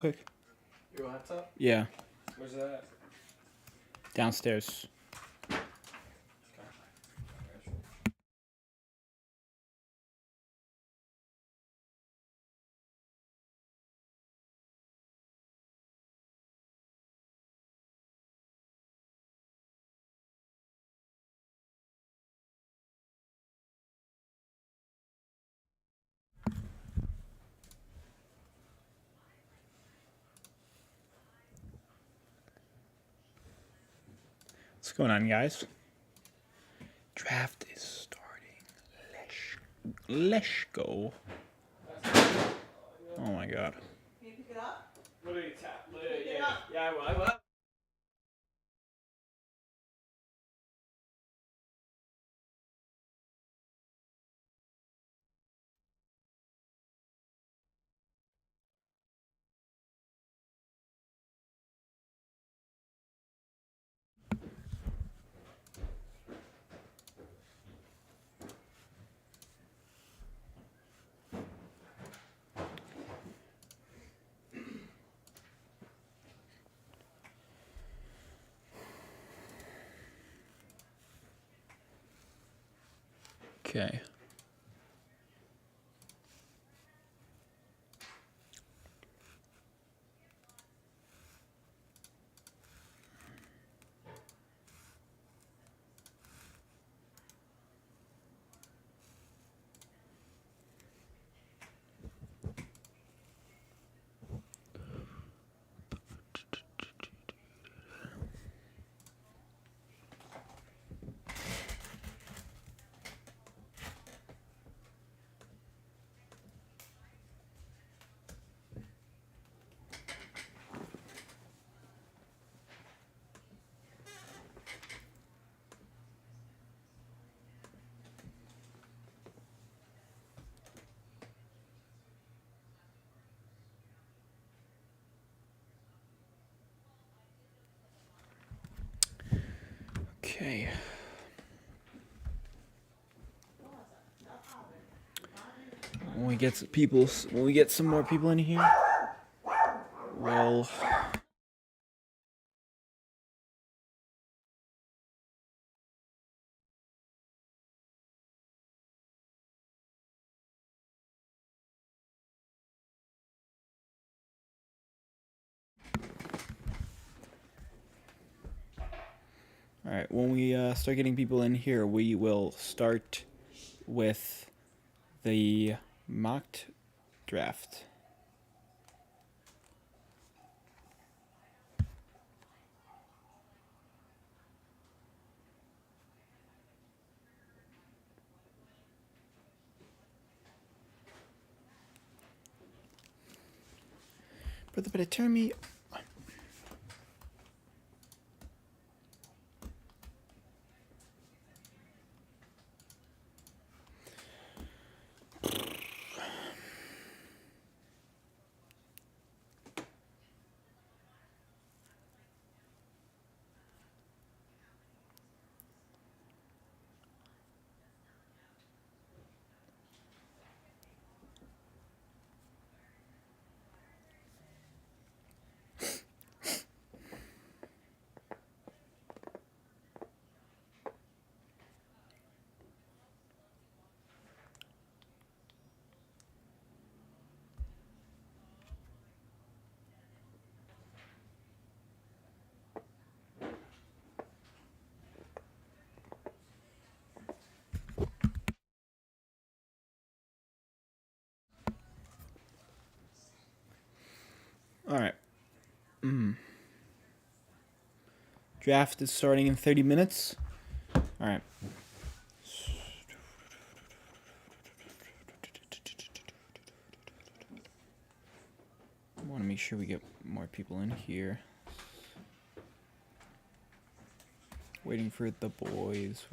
Quick. Your laptop? Yeah, Where's that? downstairs. What's going on, guys? Draft is starting. Let's go. Oh my god. Can you pick it up? What do you tap? Pick it Yeah, up. yeah, I will. Okay. Okay. When we get some more people in here, well. Alright, when we start getting people in here, we will start with the mocked draft. Brother, better turn me. Alright. Draft is starting in 30 minutes. Alright. I want to make sure we get more people in here. Waiting for the boys.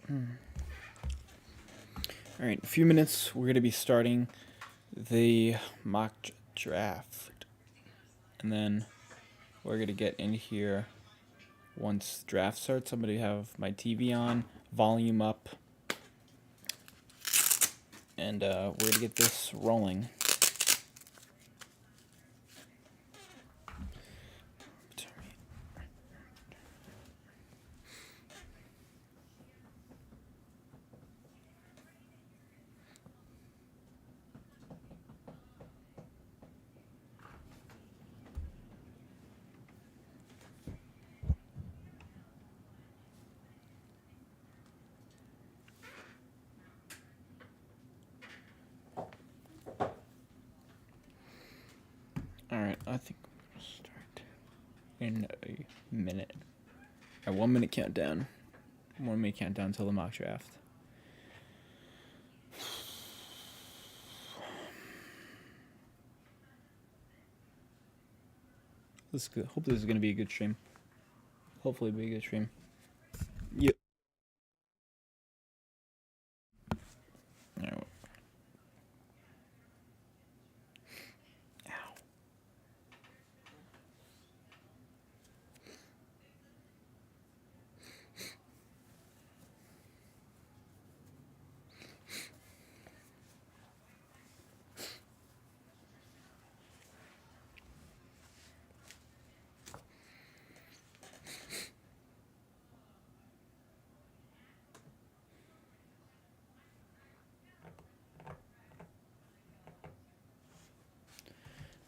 All right, in a few minutes, we're going to be starting the mock draft. And then we're going to get in here once draft starts. I'm going to have my TV on, volume up, and we're going to get this rolling. Alright, I think we'll start in a minute. A 1 minute countdown. 1 minute countdown until the mock draft. Hope this is going to be a good stream. Hopefully it'll be a good stream. Yep. Alright.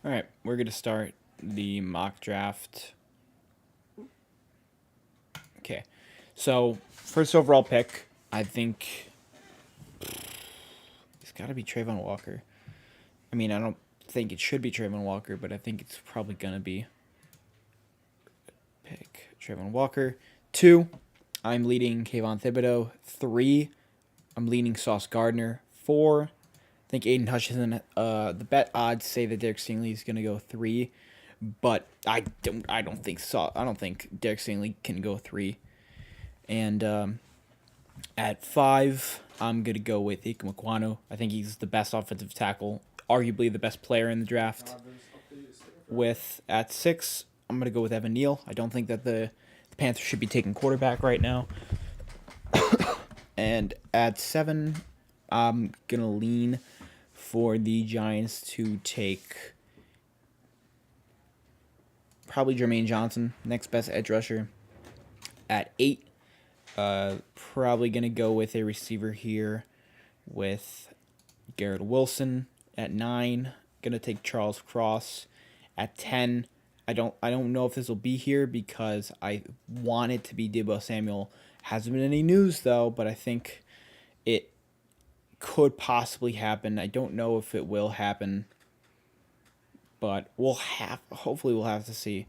All right, we're going to start the mock draft. Okay, so first overall pick, I think it's got to be Trayvon Walker. I mean, I don't think it should be Trayvon Walker, but I think it's probably going to be pick Trayvon Walker. 2, I'm leading Kayvon Thibodeau. 3, I'm leading Sauce Gardner. 4, I think Aiden Hutchinson. The bet odds say that Derek Stingley is going to go 3, but I don't think Derek Stingley can go 3. And at 5, I'm going to go with Ikem Ekwonu. I think he's the best offensive tackle, arguably the best player in the draft. At 6, I'm going to go with Evan Neal. I don't think that the Panthers should be taking quarterback right now. And at 7, I'm going to lean for the Giants to take probably Jermaine Johnson, next best edge rusher. At 8, probably going to go with a receiver here with Gare Wilson. At 9, going to take Charles Cross. At 10, I don't know if this will be here because I want it to be Deebo Samuel. Hasn't been any news though, but I think it could possibly happen. I don't know if it will happen, but hopefully we'll have to see.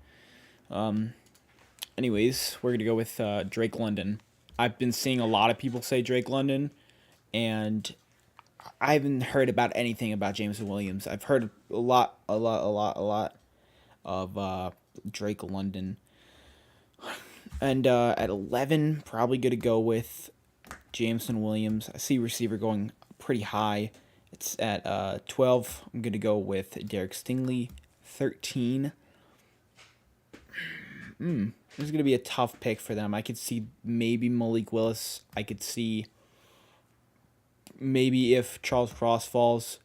Anyways, we're going to go with Drake London. I've been seeing a lot of people say Drake London, and I haven't heard about anything about Jameson Williams. I've heard a lot of Drake London. And at 11, probably going to go with Jameson Williams. I see receiver going pretty high. It's at 12. I'm going to go with Derek Stingley. 13. This is going to be a tough pick for them. I could see maybe Malik Willis. I could see maybe if Charles Cross falls.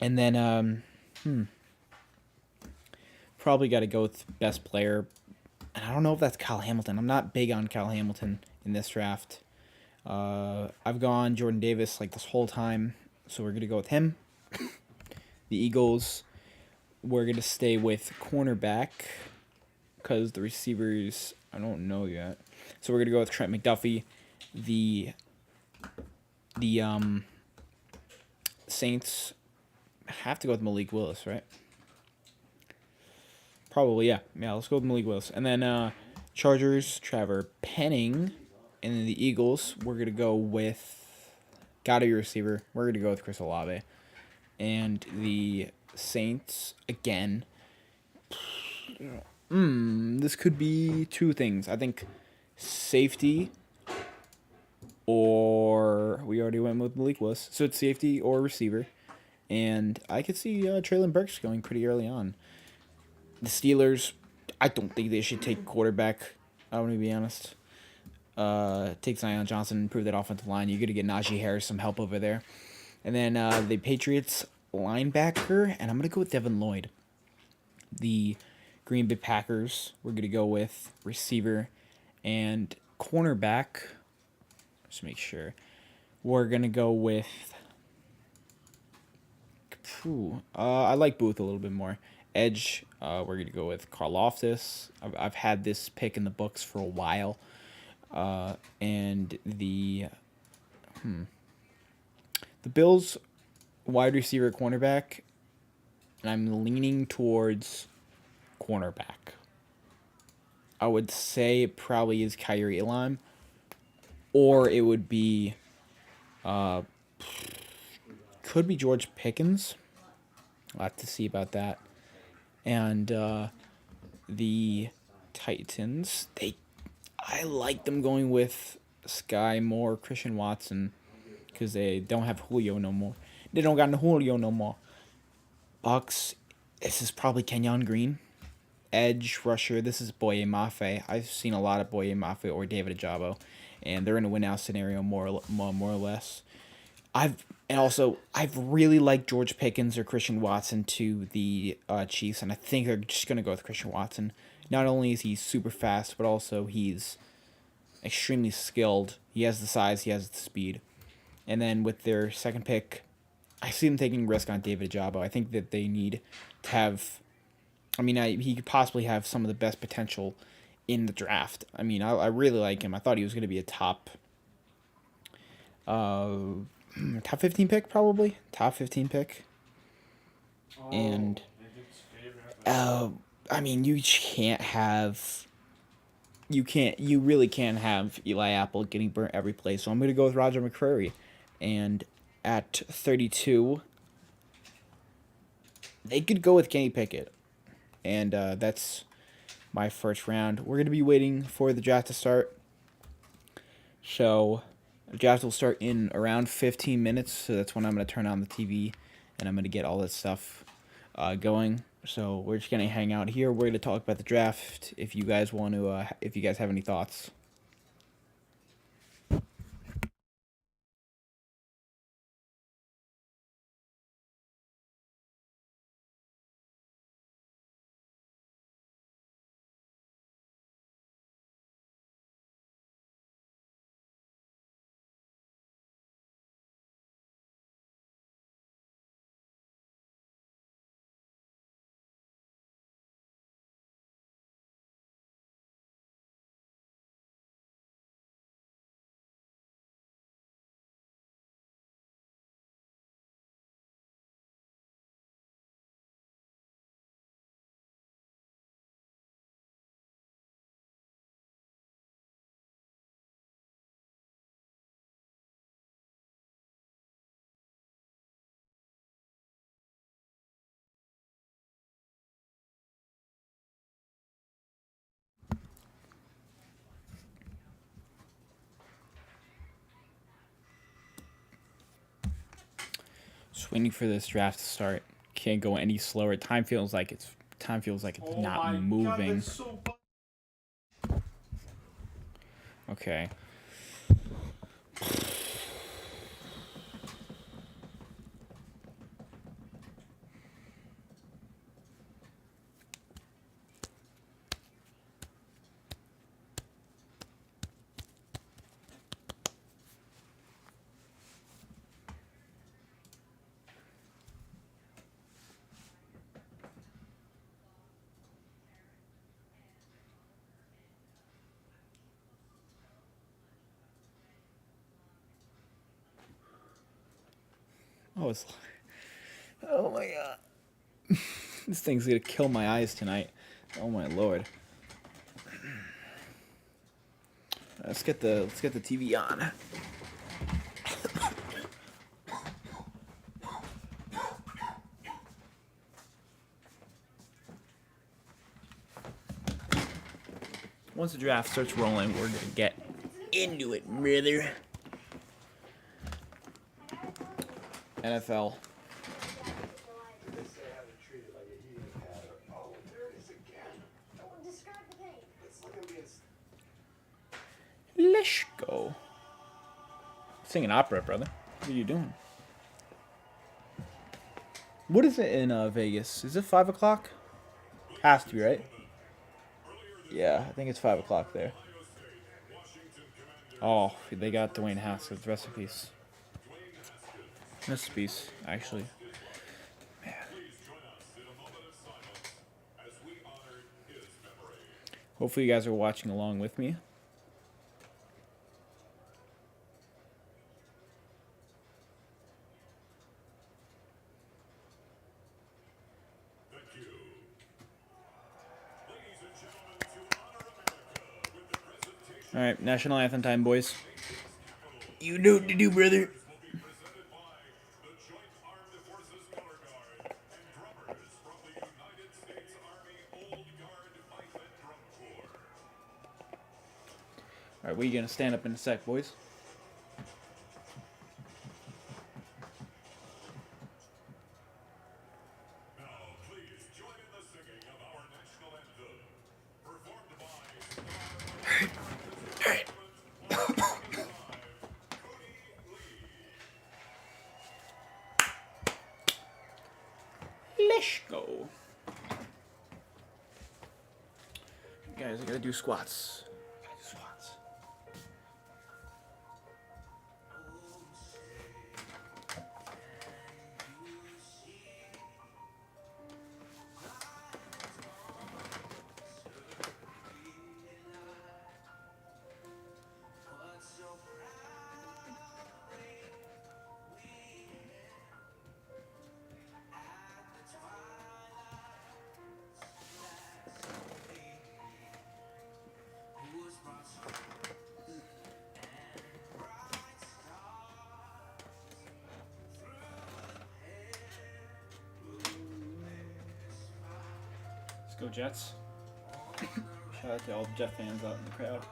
And then, probably got to go with best player. And I don't know if that's Kyle Hamilton. I'm not big on Kyle Hamilton in this draft. I've gone Jordan Davis like this whole time, so we're going to go with him. The Eagles, we're going to stay with cornerback because the receivers, I don't know yet. So we're going to go with Trent McDuffie. The Saints have to go with Malik Willis, right? Probably, yeah. Yeah, let's go with Malik Willis. And then Chargers, Trevor Penning. And then the Eagles, we're going to go with, got to be receiver. We're going to go with Chris Olave. And the Saints, again, this could be two things. I think safety, or we already went with Malik Willis. So it's safety or receiver. And I could see Traylon Burks going pretty early on. The Steelers, I don't think they should take quarterback. I want to be honest. Take Zion Johnson, improve that offensive line. You're going to get Najee Harris some help over there. And then the Patriots linebacker, and I'm going to go with Devin Lloyd. The Green Bay Packers, we're going to go with receiver and cornerback. Just make sure. We're going to go with... I like Booth a little bit more. Edge, we're going to go with Karlaftis. I've had this pick in the books for a while. And the Bills wide receiver cornerback, and I'm leaning towards cornerback. I would say it probably is Kyrie Elam, or it would be could be George Pickens. I'll have to see about that. And the Titans, I like them going with Sky Moore, Christian Watson, because they don't have Julio no more. They don't got no Julio no more. Bucks, this is probably Kenyon Green. Edge rusher, this is Boye Mafe. I've seen a lot of Boye Mafe or David Ajabo, and they're in a win-out scenario more or less. I've really liked George Pickens or Christian Watson to the Chiefs, and I think they're just going to go with Christian Watson. Not only is he super fast, but also he's extremely skilled. He has the size, he has the speed. And then with their second pick, I see them taking risk on David Ajabo. I think that they need to have... he could possibly have some of the best potential in the draft. I really like him. I thought he was going to be a top 15 pick, probably. Top 15 pick. And, you really can't have Eli Apple getting burnt every play. So I'm going to go with Roger McCreary. And at 32, they could go with Kenny Pickett. And that's my first round. We're going to be waiting for the draft to start. So the draft will start in around 15 minutes. So that's when I'm going to turn on the TV and I'm going to get all this stuff going. So we're just going to hang out here. We're going to talk about the draft if you guys want to, if you guys have any thoughts. Just waiting for this draft to start. Can't go any slower. Time feels like it's not moving. God, Okay. Oh my god. This thing's gonna kill my eyes tonight. Oh my lord. Let's get the TV on. Once the draft starts rolling, we're gonna get into it, brother. NFL. They say how to treat it like a heating pad. Oh, there it is again. Describe the pain. It's like I'm being. Let's go. Sing an opera, brother. What are you doing? What is it in Vegas? Is it 5 o'clock? Has to be, right? Yeah, I think it's 5 o'clock there. Oh, they got Dwayne Haskins. Rest in peace. Rest in peace, actually. Man. Hopefully you guys are watching along with me. All right, national anthem time, boys. You know what to do, brother. All right, we gonna stand up in a sec, boys. Let's go. Guys, I gotta do squats. Go Jets. Shout out to all the Jet fans out in the crowd.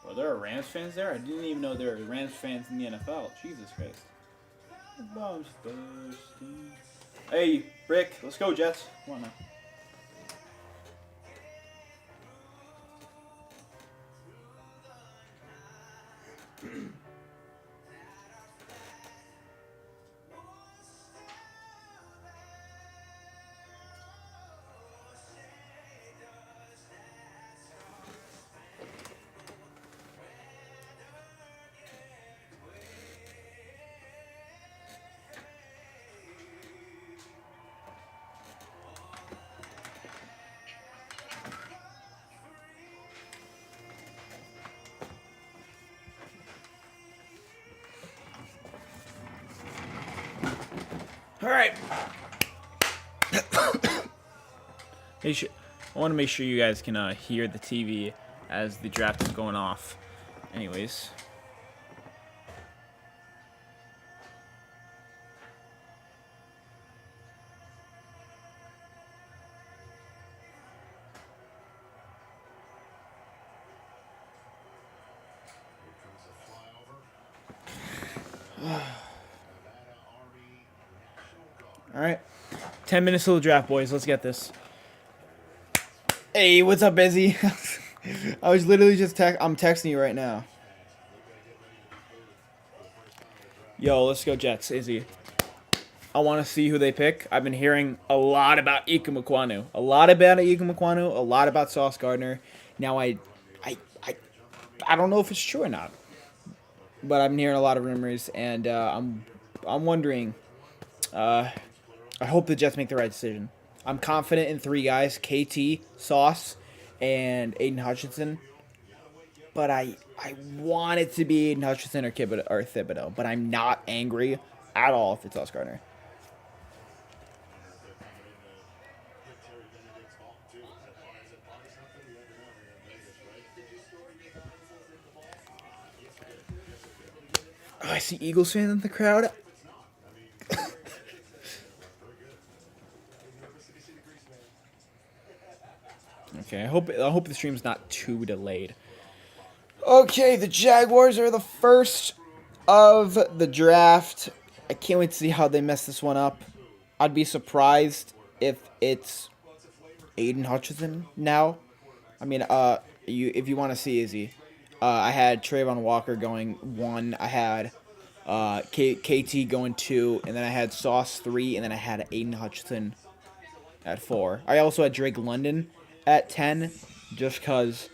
Well, there are Rams fans there? I didn't even know there were Rams fans in the NFL. Jesus Christ. Bombs bursting. Hey, Rick, let's go Jets. Come on now. All right. I want to make sure you guys can hear the TV as the draft is going off. Anyways. All right, 10 minutes till the draft, boys. Let's get this. Hey, what's up, Izzy? I was literally just I'm texting you right now. Yo, let's go Jets, Izzy. I want to see who they pick. I've been hearing a lot about Ikumekwanu. A lot about Sauce Gardner. Now, I don't know if it's true or not. But I've been hearing a lot of rumors, and I'm wondering. I hope the Jets make the right decision. I'm confident in three guys: KT, Sauce, and Aiden Hutchinson. But I want it to be Aiden Hutchinson or Thibodeau. But I'm not angry at all if it's Sauce Gardner. Oh, I see Eagles fans in the crowd. Okay, I hope the stream's not too delayed. Okay, the Jaguars are the first of the draft. I can't wait to see how they mess this one up. I'd be surprised if it's Aiden Hutchinson now. I mean, if you want to see easy, I had Trayvon Walker going 1. I had KT going 2, and then I had Sauce 3, and then I had Aiden Hutchinson at 4. I also had Drake London at 10, just because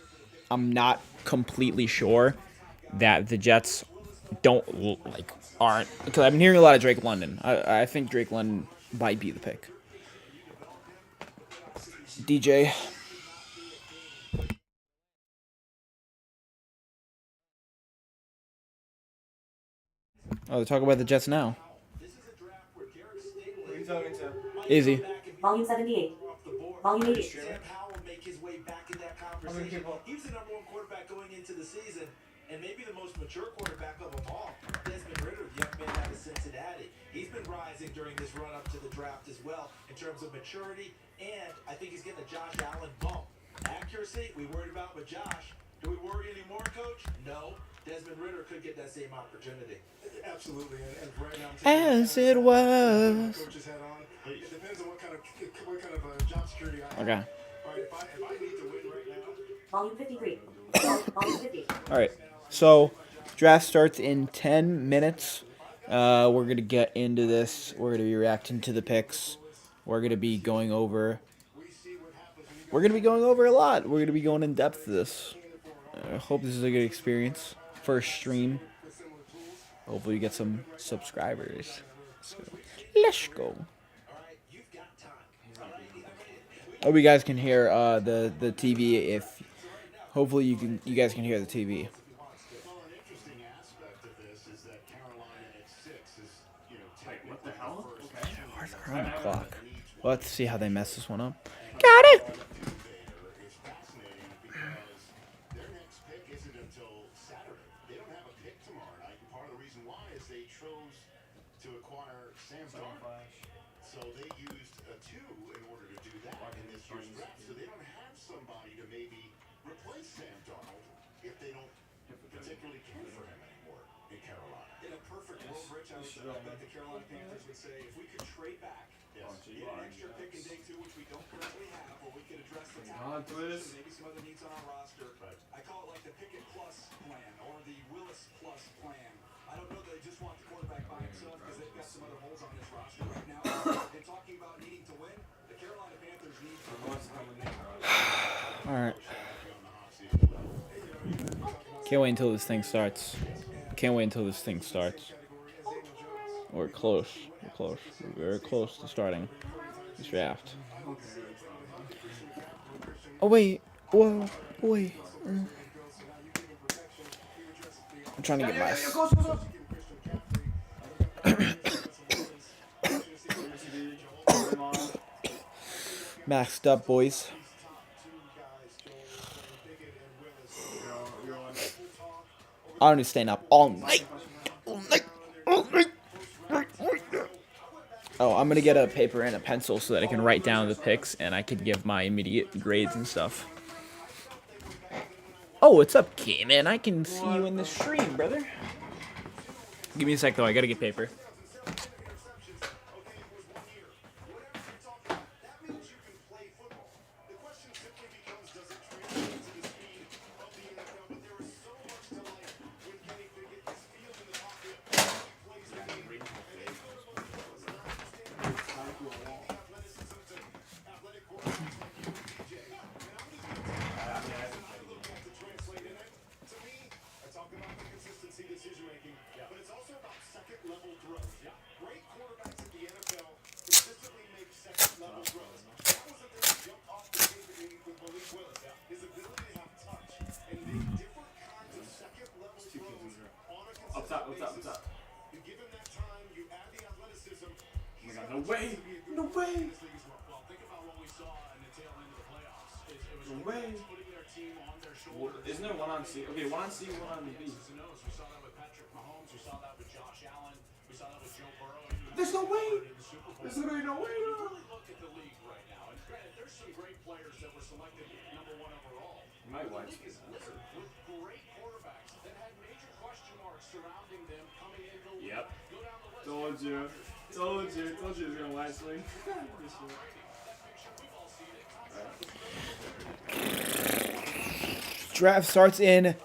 I'm not completely sure that the Jets aren't, because I've been hearing a lot of Drake London. I think Drake London might be the pick. DJ. Oh, they're talking about the Jets now. Who are you talking to? Easy. Volume 78. Volume 80. Sam Howell make his way back in that conversation. He was the number 1 quarterback going into the season, and maybe the most mature quarterback of them all. Desmond Ridder, the young man out of Cincinnati. He's been rising during this run up to the draft as well in terms of maturity, and I think he's getting a Josh Allen bump. Accuracy, we worried about with Josh. Do we worry anymore, Coach? No. Desmond Ridder could get that same opportunity. Absolutely, and right now, As it was. coach's hat on. It depends on what kind of job security I have. Okay. All right, if I need to win right now. Volume 53. Volume 50. All right. So, draft starts in 10 minutes. We're going to get into this. We're going to be reacting to the picks. We're going to be going over. We're going to be going over a lot. We're going to be going in depth to this. I hope this is a good experience. First stream. Hopefully, we get some subscribers. So, let's go. Hope you guys can hear the TV. If hopefully you guys can hear the TV. Well, an interesting aspect of this is that Carolina at 6 is, What the hell? Okay. We're on the clock. We'll have to see how they mess this one up. Got it. is fascinating because their next pick isn't until Saturday. They don't have a pick tomorrow night, and part of the reason why is they chose to acquire Sam Darnold. So they used a 2 in order to do that in this year's draft. So they don't have somebody to maybe replace Sam Darnold if they don't particularly care for him anymore in Carolina. In a perfect world, Rich, I bet the Carolina Panthers would say, if we could trade back, get an extra pick in day 2, which we don't currently have, or we could address the talent, maybe some other needs on our roster. I call it like the Pickett Plus plan, or the Willis Plus plan. I don't know that they just want the quarterback by himself, because they've got some other holes on this roster right now. And talking about needing to win, the Carolina Panthers need to win. All right. Can't wait until this thing starts. Can't wait until this thing starts. We're close. We're close. We're very close to starting this draft. Oh wait. Whoa. Wait. I'm trying to get my. Maxed up, boys. I'm gonna staying up all night. Oh, I'm gonna get a paper and a pencil so that I can write down the picks and I can give my immediate grades and stuff. Oh, what's up, K-Man? I can see you in the stream, brother. Give me a sec, though. I gotta get paper. What's up? You give him that time, you add the athleticism. Oh my God, no way! No way! Well, think about what we saw in the tail end of the playoffs. It was No way! putting their team on their shoulders. Isn't there one on C? Okay, one on C, one on B. Who knows? We saw that with Patrick Mahomes. We saw that with Josh Allen. We saw that with Joe Burrow. There's no way! In the Super Bowl. There's literally no way! Really look at the league right now. And granted, there's some great players that were selected number 1 My wife's is littered with great quarterbacks that had major question marks surrounding them coming into the league. Yep. Go down the list. Told you it was gonna wide swing. This year. Draft starts in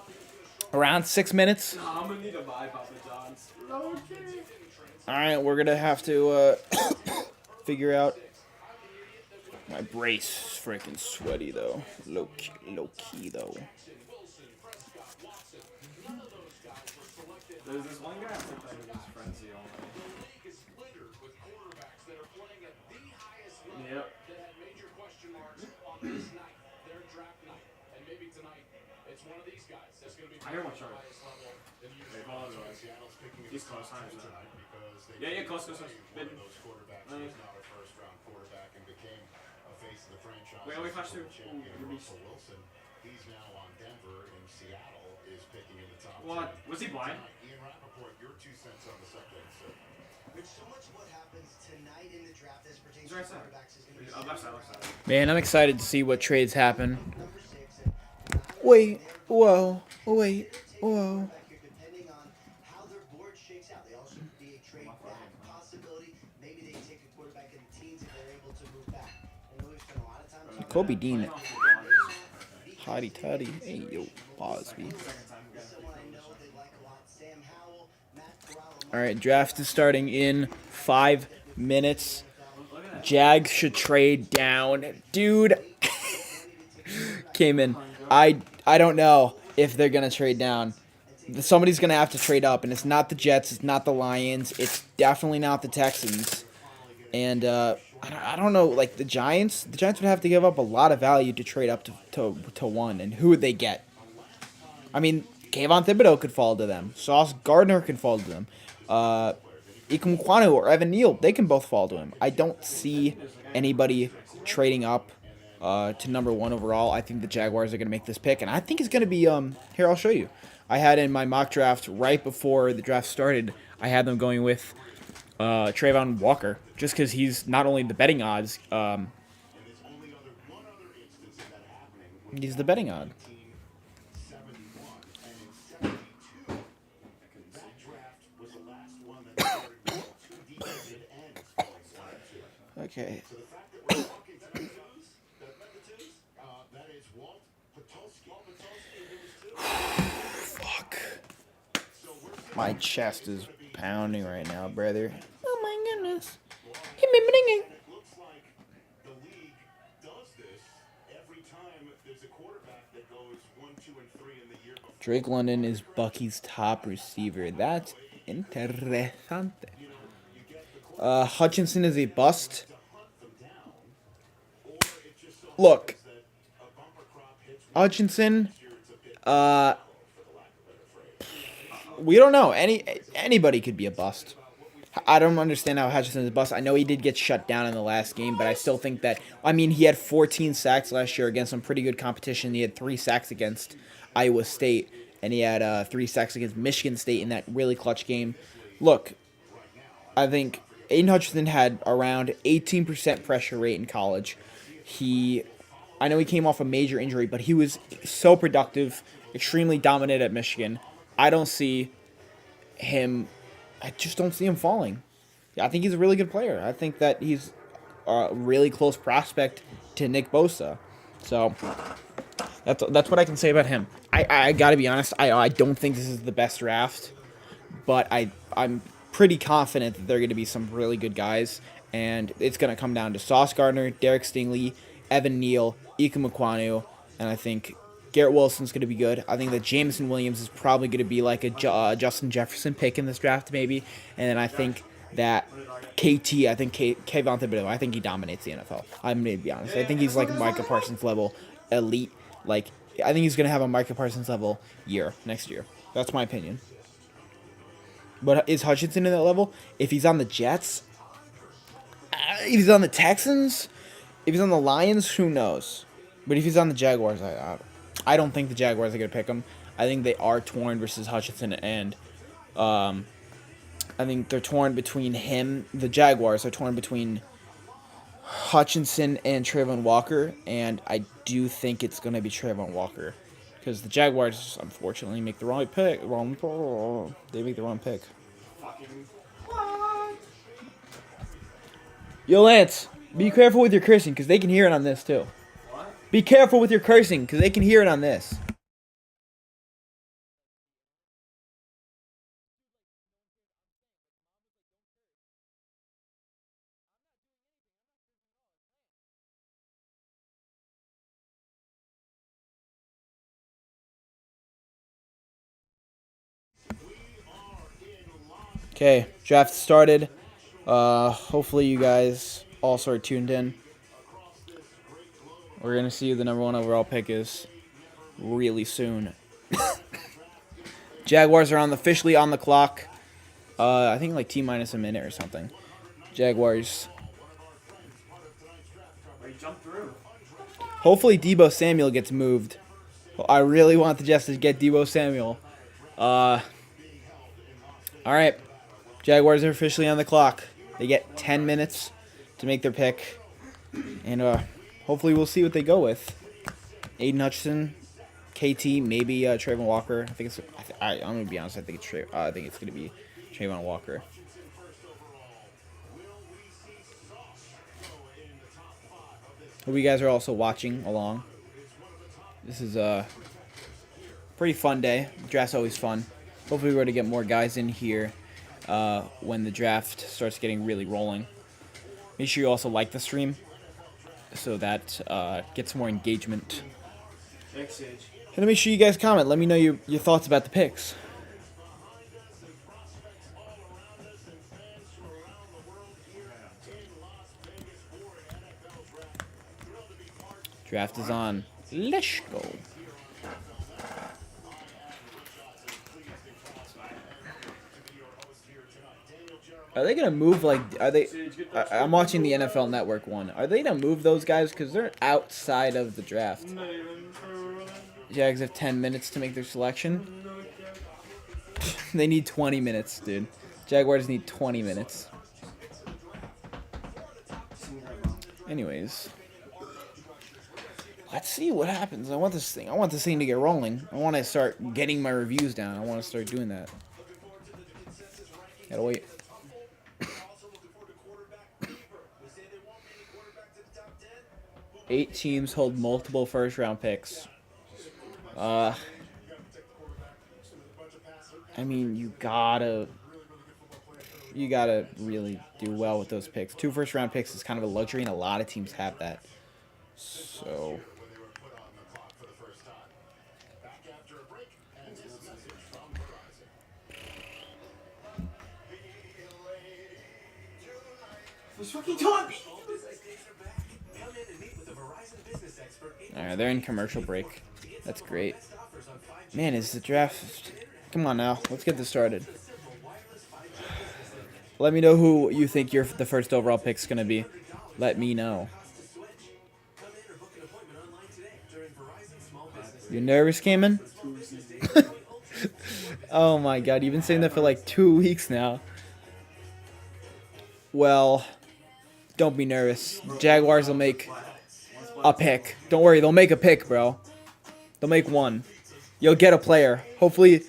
around 6 minutes. Nah, I'm gonna need to buy Papa John's. Okay. All right, we're gonna have to figure out. My brace is freaking sweaty though. Low key though. There's this one guy I'm playing against Frenzy only. Is littered with quarterbacks that are playing at the highest level Yep. that had major question marks on this night, their draft night, and maybe tonight. It's one of these guys that's going to be I hear one the shot. highest level in years. They apologize. Seattle's picking He's close times now. tonight because they Yeah, close. one of those quarterbacks who was not a first-round quarterback and became a face of the franchise. Wait, we flashed through. Champion Ooh, Russell Wilson. He's now on Denver, and Seattle is picking in the top What? 10. Was he blind? Ian Rappaport, your 2 cents on the subject, sir. Which so much of what happens tonight in the draft as pertains He's to right side. quarterbacks is going to be Left side, left side. Man, I'm excited to see what trades happen. number 6 and Wait, whoa, wait, whoa. back here depending on how their board shakes out. They also could be a trade back possibility. Maybe they take a quarterback in the teens if they're able to move back. I know we've spent a lot of time talking Kobe Dean, hotty toddy. Hey yo, pause me. about someone I know they like a lot. Sam Howell, Matt Corral. All right, draft is starting in 5 minutes. Jags should trade down, dude. Came in. I don't know if they're gonna trade down. Somebody's gonna have to trade up, and it's not the Jets, it's not the Lions, it's definitely not the Texans. And I don't know, like the Giants. The Giants would have to give up a lot of value to trade up to 1, and who would they get? I mean, Kayvon Thibodeau could fall to them. Sauce Gardner could fall to them. Ikem or Evan Neal, they can both fall to him. I don't see anybody trading up to number 1 overall. I think the Jaguars are going to make this pick, and I think it's going to be here, I'll show you. I had in my mock draft right before the draft started, I had them going with Trayvon Walker, just because he's not only the betting odds, he's the betting odd. 1971 and in 72, that draft was the last one that started with 2 defensive ends going 1 and 2. Okay. So the fact that we're talking tonight, that is Walt Patulski. Walt Patulski, who was 2. Fuck. My chest is pounding right now, brother. Oh my goodness. Hit me ringing. It looks like the league does this every time there's a quarterback that goes 1, 2, and 3 in the year before. Drake London is Bucky's top receiver. That's interesante. Hutchinson is a bust. Look, Hutchinson, we don't know. Anybody could be a bust. I don't understand how Hutchinson is a bust. I know he did get shut down in the last game, but I still think that, I mean, he had 14 sacks last year against some pretty good competition. He had 3 sacks against Iowa State, and he had 3 sacks against Michigan State in that really clutch game. Look, I think Aiden Hutchinson had around 18% pressure rate in college. I know he came off a major injury, but he was so productive, extremely dominant at Michigan. I just don't see him falling. I think he's a really good player. I think that he's a really close prospect to Nick Bosa. So that's what I can say about him. I gotta be honest, I don't think this is the best draft, but I'm pretty confident that there are going to be some really good guys, and it's going to come down to Sauce Gardner, Derek Stingley, Evan Neal, Ikem Ekwonu, and I think Gare Wilson's going to be good. I think that Jameson Williams is probably going to be like a Justin Jefferson pick in this draft, maybe. And then I think that Kayvon Thibodeau, I think he dominates the NFL. I'm going to be honest. I think he's like Micah Parsons level elite. Like, I think he's going to have a Micah Parsons level year next year. That's my opinion. But is Hutchinson in that level? If he's on the Jets, if he's on the Texans, if he's on the Lions, who knows? But if he's on the Jaguars, I don't think the Jaguars are going to pick him. I think they are torn versus Hutchinson, and I think they're torn between him. The Jaguars are torn between Hutchinson and Trayvon Walker, and I do think it's going to be Trayvon Walker because the Jaguars unfortunately make the wrong pick. They make the wrong pick. Fucking. Yo, Lance, be careful with your cursing because they can hear it on this too. What? Be careful with your cursing because they can hear it on this. Okay, draft started. Hopefully you guys also are tuned in. We're gonna see who the number 1 overall pick is really soon. Jaguars are officially on the clock. I think like T-minus a minute or something. Jaguars. Wait, jump through. Hopefully Deebo Samuel gets moved. I really want the Jets to get Deebo Samuel. All right. Jaguars are officially on the clock. They get 10 minutes to make their pick. And hopefully we'll see what they go with. Aiden Hutchinson, KT, maybe Trayvon Walker. I think it's. I'm gonna be honest. I think it's gonna be Trayvon Walker. Hope you guys are also watching along. This is a pretty fun day. Draft's always fun. Hopefully we're going to get more guys in here when the draft starts getting really rolling. Make sure you also like the stream so that gets more engagement. Thanks, Sage. And make sure you guys comment. Let me know your thoughts about the picks. Draft is on. Let's go. Are they gonna move are they? I'm watching the NFL Network one. Are they gonna move those guys because they're outside of the draft? Jags have 10 minutes to make their selection. They need 20 minutes, dude. Jaguars need 20 minutes. Anyways, let's see what happens. I want this thing to get rolling. I want to start getting my reviews down. I want to start doing that. Gotta wait. 8 teams hold multiple first-round picks. I mean, you gotta really do well with those picks. 2 first-round picks is kind of a luxury, and a lot of teams have that. So. Alright, they're in commercial break. That's great. Man, is the draft... Come on now, let's get this started. Let me know who you think the first overall pick's going to be. Let me know. You nervous, Cayman? Oh my god, you've been saying that for like 2 weeks now. Well, don't be nervous. Jaguars will make a pick. Don't worry, they'll make a pick, bro. They'll make one. You'll get a player. Hopefully,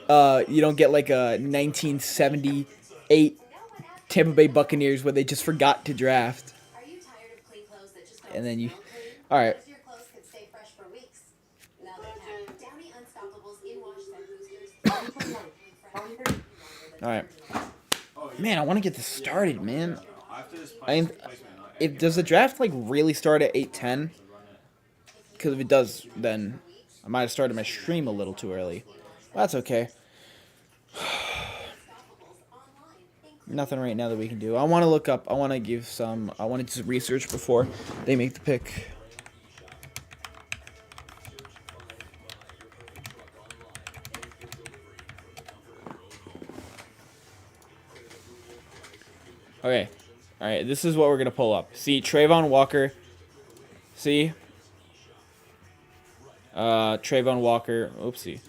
you don't get like a 1978 Tampa Bay Buccaneers where they just forgot to draft. And then you... Alright. Alright. Man, I want to get this started, man. Does the draft like really start at 8:10? Because if it does, then I might have started my stream a little too early. Well, that's okay. Nothing right now that we can do. I want to look up. I want to do some research before they make the pick. Okay. Alright, this is what we're going to pull up. See, Trayvon Walker. See? Trayvon Walker. Oopsie.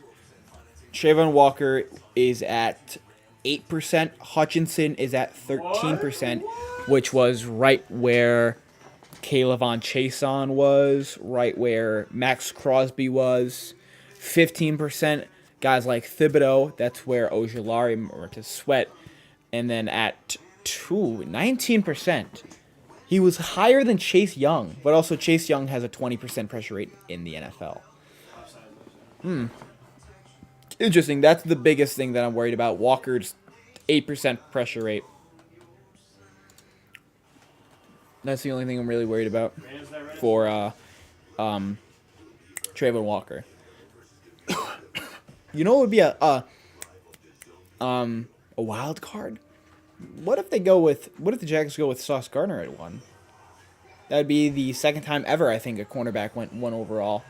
Trayvon Walker is at 8%. Hutchinson is at 13%, which was right where Kaylavon Chason was, right where Max Crosby was. 15%, guys like Thibodeau, that's where Ojulari or to Sweat. And then at 19%. He was higher than Chase Young, but also Chase Young has a 20% pressure rate in the NFL. Interesting. That's the biggest thing that I'm worried about. Walker's 8% pressure rate. That's the only thing I'm really worried about for Trayvon Walker. You know what would be a wild card? What if the Jags go with Sauce Gardner at 1? That'd be the second time ever I think a cornerback went 1 overall.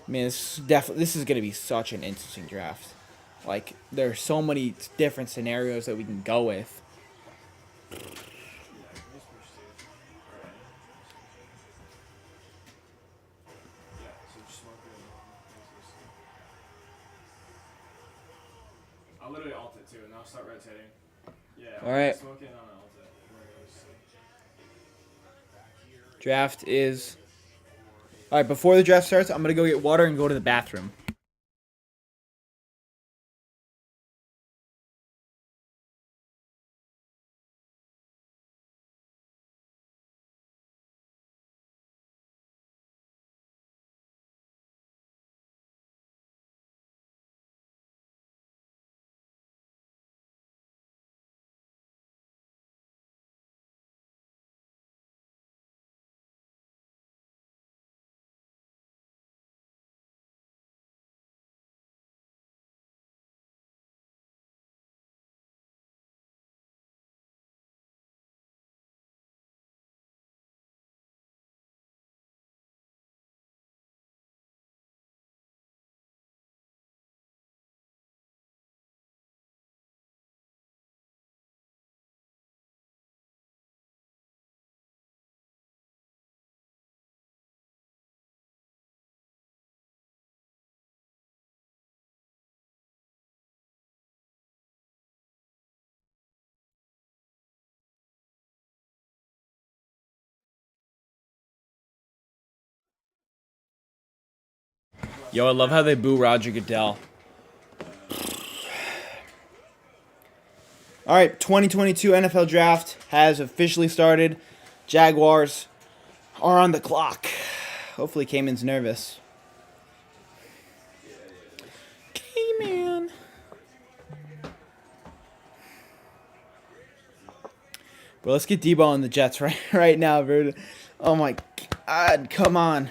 Man, this is gonna be such an interesting draft. Like, there's so many different scenarios that we can go with. I'll literally alt it too, and I'll start rotating. Yeah. All right. Smoking, I'm gonna alt it. Draft is... All right, before the draft starts, I'm going to go get water and go to the bathroom. Yo, I love how they boo Roger Goodell. All right, 2022 NFL Draft has officially started. Jaguars are on the clock. Hopefully Cayman's nervous. Cayman. Bro, let's get Debo on the Jets right now, bro. Oh my God, come on.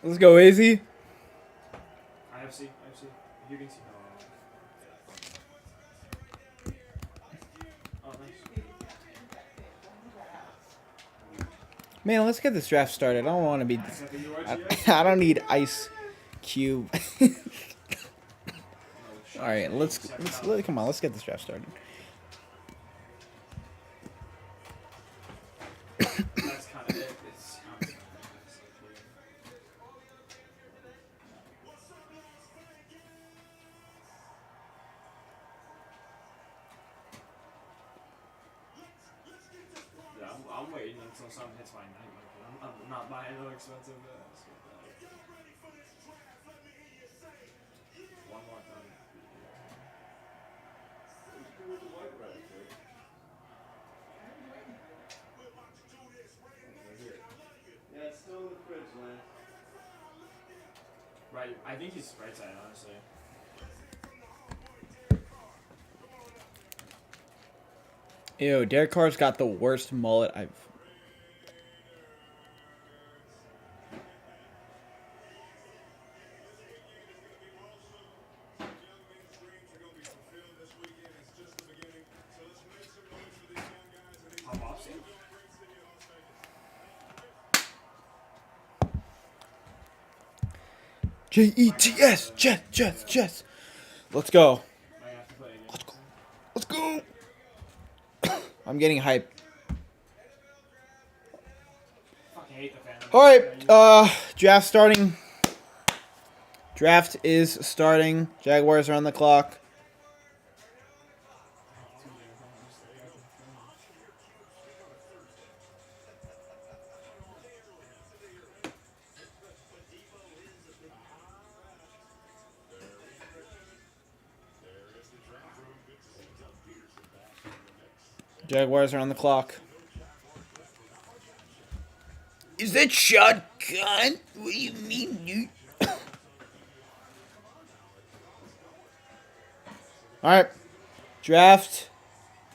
Let's go, Izzy. IFC. You can see. Oh, nice. Man, let's get this draft started. I don't want to be... I don't need Ice Cube. All right, come on. Let's get this draft started. That's kind of it. Yeah, I'm waiting until something hits my night market. I'm not buying no expensive one more time. Yeah, it's still in the fridge, man. Right, I think he's right side, honestly. Ew, Derek Carr's got the worst mullet I've. Jets, Jets. Let's go. Let's go. I'm getting hyped. Fucking hate the Phantom. All right, draft starting. Draft is starting. Jaguars are on the clock. Jaguars are on the clock. Is that shotgun? What do you mean, dude? All right. Draft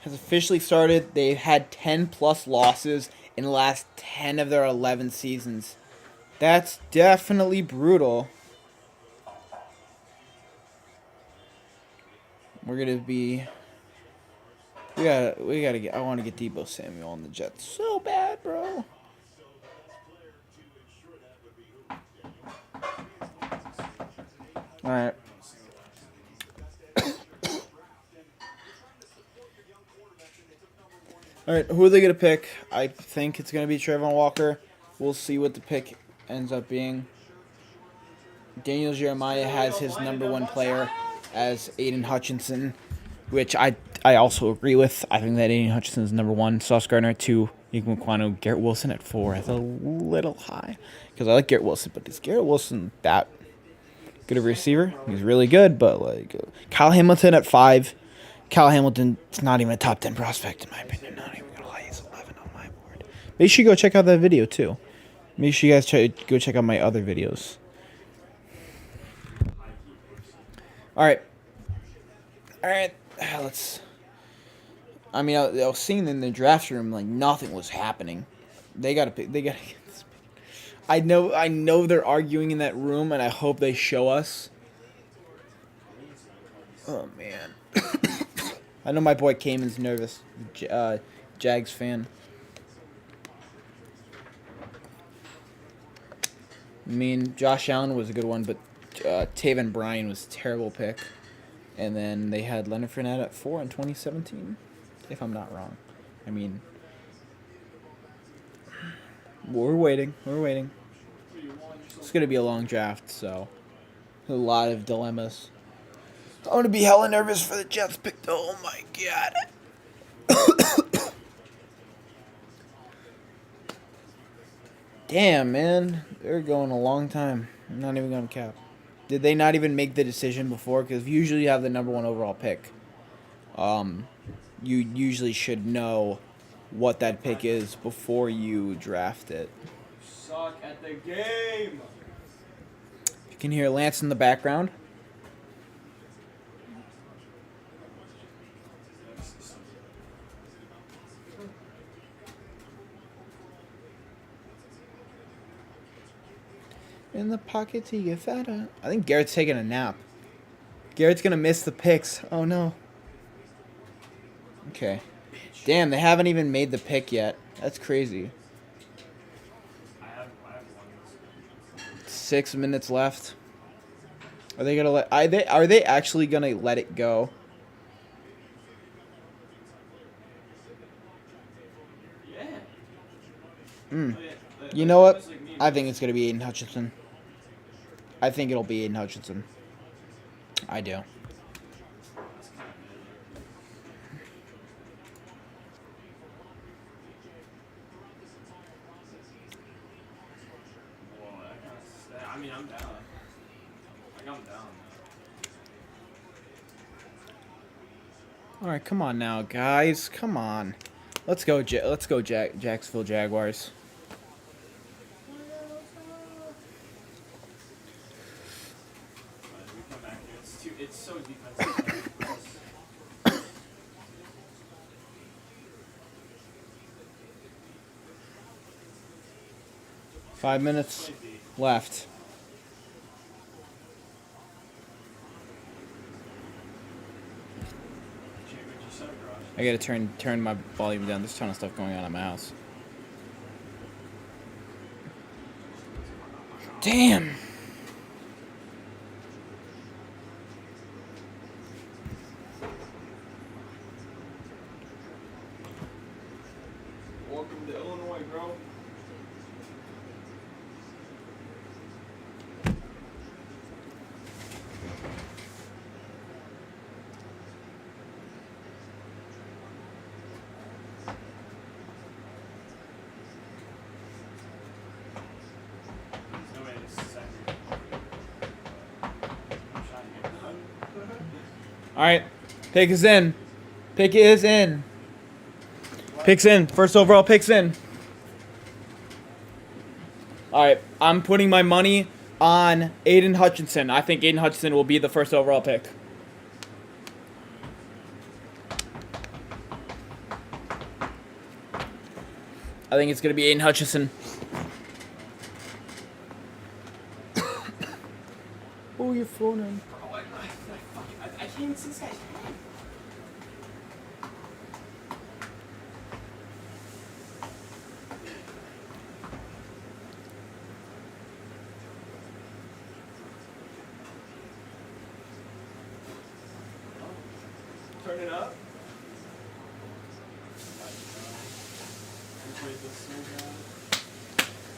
has officially started. They've had 10-plus losses in the last 10 of their 11 seasons. That's definitely brutal. We're going to be... We gotta get... I want to get Deebo Samuel on the Jets so bad, bro. All right. All right, who are they going to pick? I think it's going to be Trayvon Walker. We'll see what the pick ends up being. Daniel Jeremiah has his number one player as Aiden Hutchinson, which I also agree with. I think that Aiden Hutchinson is number one. Sauce Gardner at 2. Iquano, Gare Wilson at 4. That's a little high because I like Gare Wilson, but is Gare Wilson that good of a receiver? He's really good, but like Kyle Hamilton at 5. Kyle Hamilton's not even a top 10 prospect in my opinion. Not even gonna lie, he's 11 on my board. Make sure you go check out that video too. Make sure you guys go check out my other videos. All right. Let's. I mean, I was seeing in the draft room like nothing was happening. They gotta pick. They gotta get this pick. I know they're arguing in that room, and I hope they show us. Oh man. I know my boy Cayman's nervous. Jags fan. I mean, Josh Allen was a good one, but Taven Bryan was a terrible pick. And then they had Leonard Fournette at 4 in 2017, if I'm not wrong. I mean, we're waiting. It's going to be a long draft, so a lot of dilemmas. I'm going to be hella nervous for the Jets pick, though. Oh, my God. Damn, man. They're going a long time. I'm not even going to cap. Did they not even make the decision before? Because usually you have the number 1 overall pick. You usually should know what that pick is before you draft it. Suck at the game. You can hear Lance in the background. In the pocket to get fatter. I think Garrett's taking a nap. Garrett's going to miss the picks. Oh, no. Okay. Damn, they haven't even made the pick yet. That's crazy. I have 6 minutes left. Are they gonna let? Are they actually gonna let it go? Yeah. You know what? I think it's gonna be Aiden Hutchinson. I think it'll be Aiden Hutchinson. I do. I mean, I'm down. Like, I'm down. All right, come on now, guys. Come on. Let's go. Jacksonville Jaguars. We come back here. It's so defensive. 5 minutes left. I gotta turn my volume down. There's a ton of stuff going on at my house. Damn. Welcome to Illinois, bro. All right, pick is in. Pick is in. Pick's in. First overall pick's in. All right, I'm putting my money on Aiden Hutchinson. I think Aiden Hutchinson will be the first overall pick. I think it's going to be Aiden Hutchinson. Oh, you're floating. I can't even see this guy's head. Turn it up.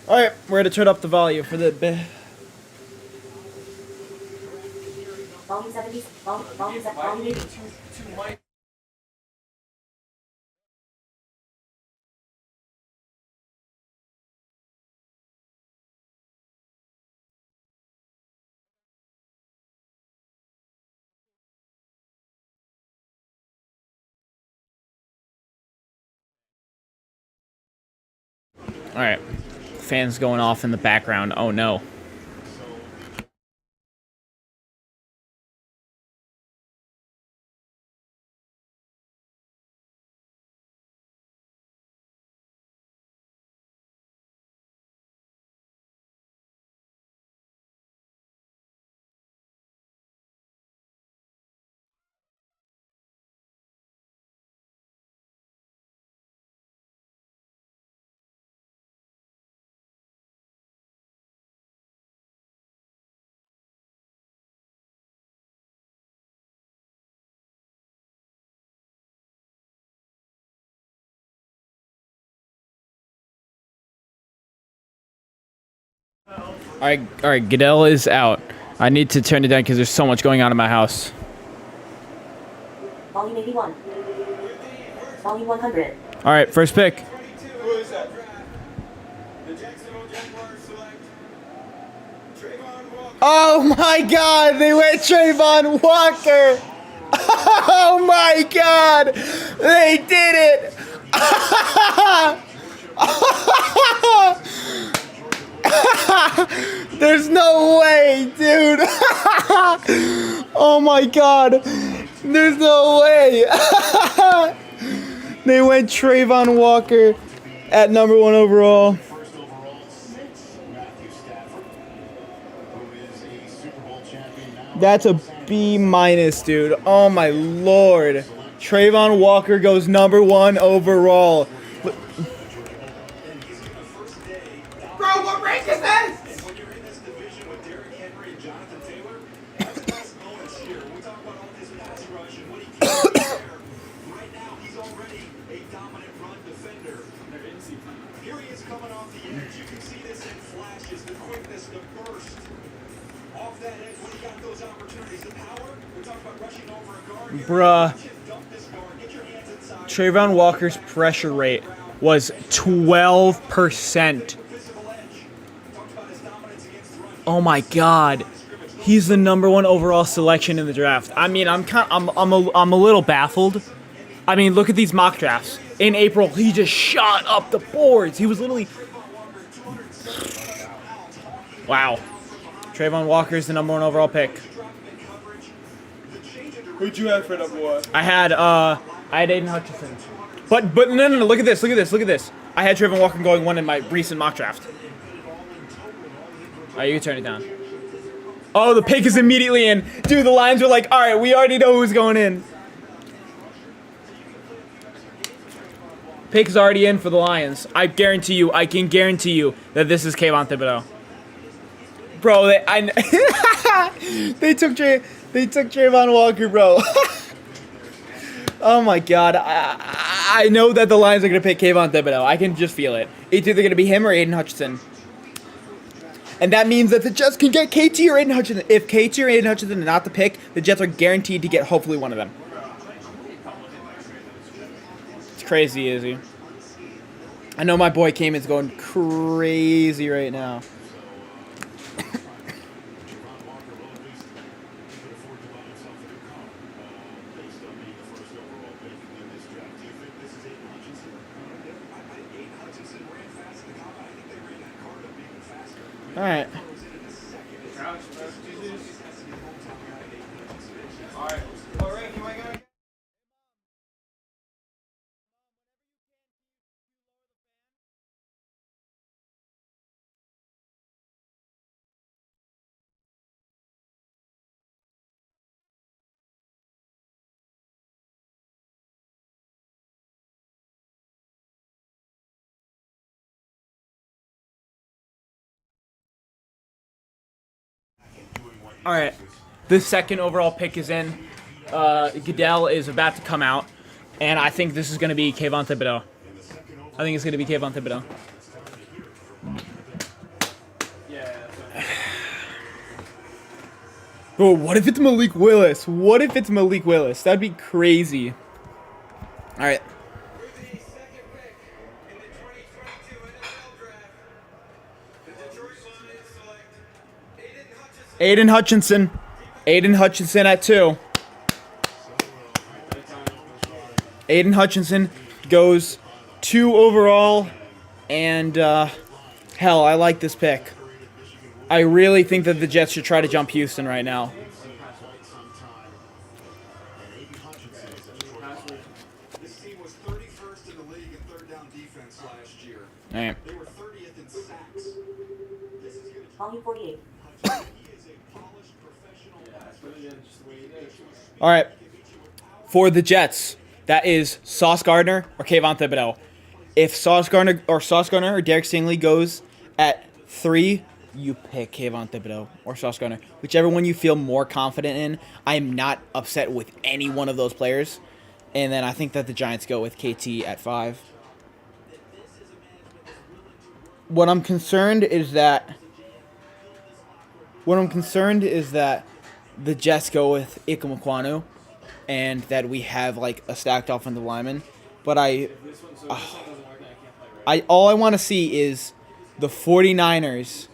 All right, we're going to turn up the volume for the... Volume 70. Volume 80. Two mic. All right, fans going off in the background. Oh, no. All right, Goodell is out. I need to turn it down because there's so much going on in my house. Volume 81. Volume 100. All right, first pick. Who is that? The Jacksonville Jaguars select Trayvon Walker. Oh my God, they went Trayvon Walker. Oh my God, they did it. There's no way, dude. Oh my God, there's no way. They went Trayvon Walker at number 1 overall. First overall, 6, Matthew Stafford, who is a Super Bowl champion now. That's a B minus, dude. Oh my Lord. Trayvon Walker goes number 1 overall. Bro, what rank is this? And when you're in this division with Derrick Henry and Jonathan Taylor, that's the best moments here. We talk about all this pass rush and what he can do there. Right now, he's already a dominant run defender. They're in season. Here he is coming off the edge. You can see this in flashes, the quickness, the burst. Off that edge, when he got those opportunities, the power. We talk about rushing over a guard. Bruh. Dump this guard, get your hands inside. Trayvon Walker's pressure rate was 12%. Oh my God, he's the number 1 overall selection in the draft. I mean, I'm a little baffled. I mean, look at these mock drafts. In April, he just shot up the boards. He was literally, wow. Trayvon Walker is the number 1 overall pick. Who'd you have for number 1? I had Aiden Hutchinson. But no, look at this. I had Trayvon Walker going 1 in my recent mock draft. right, you can turn it down. Oh, the pick is immediately in. Dude, the Lions were like, all right, we already know who's going in. Pick is already in for the Lions. I can guarantee you that this is Kayvon Thibodeau. Bro, they took Trayvon Walker, bro. Oh my God, I know that the Lions are gonna pick Kayvon Thibodeau. I can just feel it. It's either gonna be him or Aiden Hutchinson. And that means that the Jets can get KT or Aiden Hutchinson. If KT or Aiden Hutchinson are not the pick, the Jets are guaranteed to get hopefully one of them. It's crazy, Izzy. I know my boy Cayman's going crazy right now. All right. All right, the second overall pick is in. Goodell is about to come out, and I think this is going to be Kayvon Thibodeau. I think it's going to be Kayvon Thibodeau. Bro, what if it's Malik Willis? What if it's Malik Willis? That'd be crazy. All right. Aiden Hutchinson. Aiden Hutchinson at 2. Aiden Hutchinson goes 2 overall. And, hell, I like this pick. I really think that the Jets should try to jump Houston right now. This team was 31st in the league in third down defense last year. All right. They were 30th in sacks. This is going to Volume 48. All right. For the Jets, that is Sauce Gardner or Kayvon Thibodeau. If Sauce Gardner or Derek Stingley goes at 3, you pick Kayvon Thibodeau or Sauce Gardner. Whichever one you feel more confident in. I'm not upset with any one of those players. And then I think that the Giants go with KT at 5. What I'm concerned is that the Jets go with Ikamaqunu, and that we have like a stacked offensive lineman. But all I want to see is the 49ers.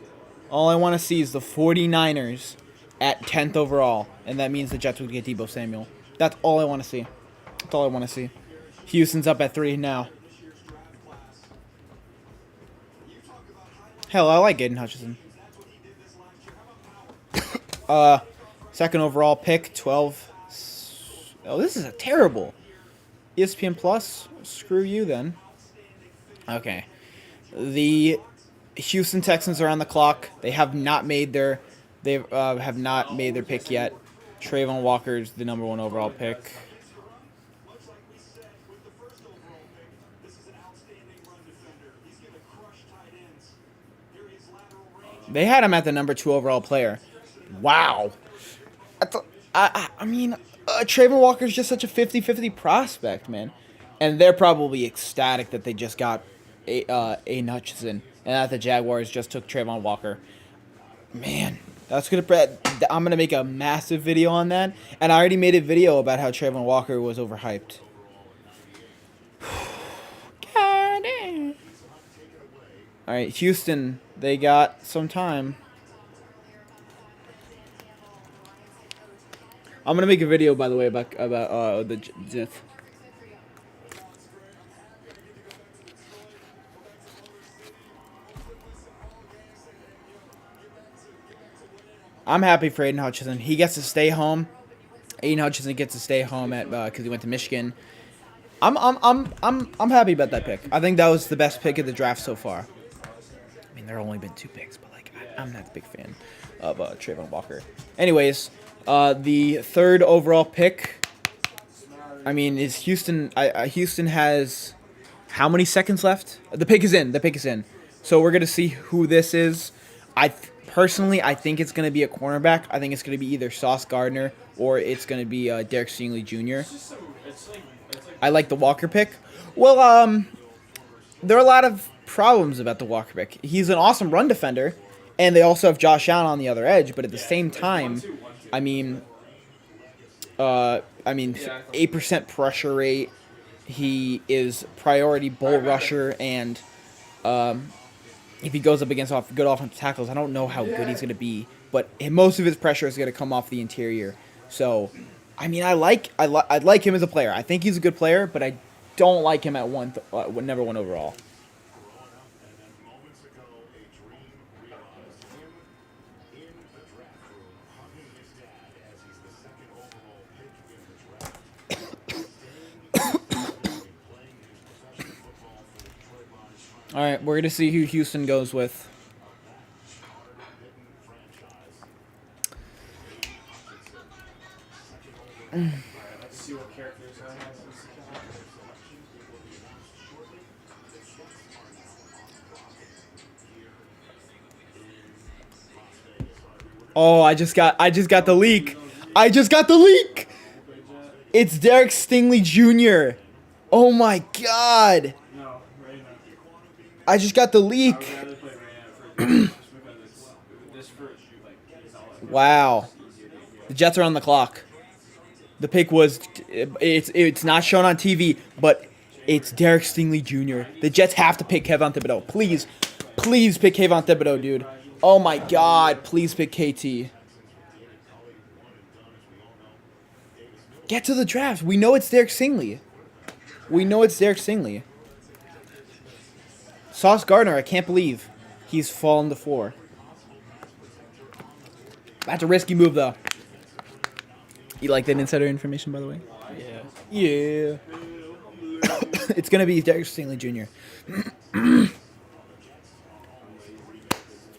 All I want to see is the 49ers at 10th overall, and that means the Jets would get Deebo Samuel. That's all I want to see. That's all I want to see. Houston's up at 3 now. Hell, I like Aiden Hutchinson. Second overall pick, 12. Oh, this is a terrible. ESPN Plus. Screw you then. Okay. The Houston Texans are on the clock. They have not made their pick yet. Trayvon Walker is the number 1 overall pick. They had him at the number 2 overall player. Wow. I mean, Trayvon Walker is just such a 50-50 prospect, man. And they're probably ecstatic that they just got Aiden Hutchinson and that the Jaguars just took Trayvon Walker. Man, I'm gonna make a massive video on that. And I already made a video about how Trayvon Walker was overhyped. God damn. All right, Houston, they got some time. I'm gonna make a video, by the way, about the Jets. I'm happy for Aiden Hutchinson. He gets to stay home. Aiden Hutchinson gets to stay home because he went to Michigan. I'm happy about that pick. I think that was the best pick of the draft so far. I mean, there have only been 2 picks, but like I'm not a big fan of Trayvon Walker. Anyways, the third overall pick, I mean, is Houston. Houston has how many seconds left? The pick is in. The pick is in. So we're gonna see who this is. Personally, I think it's gonna be a cornerback. I think it's gonna be either Sauce Gardner or it's gonna be Derek Stingley Jr. I like the Walker pick. Well, there are a lot of problems about the Walker pick. He's an awesome run defender, and they also have Josh Allen on the other edge. But at the same time, I mean, 8% pressure rate. He is priority bull rusher, and if he goes up against good offensive tackles, I don't know how good he's going to be. But most of his pressure is going to come off the interior. So, I mean, I like him as a player. I think he's a good player, but I don't like him at number 1 overall. Moments ago, a dream realized him in the draft room, hugging his dad as he's the second overall pick in the draft. Playing his professional football for the Detroit Lions. All right, we're going to see who Houston goes with. Let's see what characters I have. Oh, I just got the leak. I just got the leak. It's Derek Stingley Jr. Oh my God. No, right now. I just got the I would leak. rather play right now just because this first is all I Wow. The Jets are on the clock. The pick was it's not shown on TV, but it's Derek Stingley Jr. The Jets have to pick Kayvon Thibodeau. Please pick Kayvon Thibodeau, dude. Oh my God, please pick KT. Get to the draft. We know it's Derek Stingley. Sauce Gardner, I can't believe he's fallen to 4. That's a risky move, though. You like that insider information, by the way? Yeah. It's going to be Derek Stingley Jr.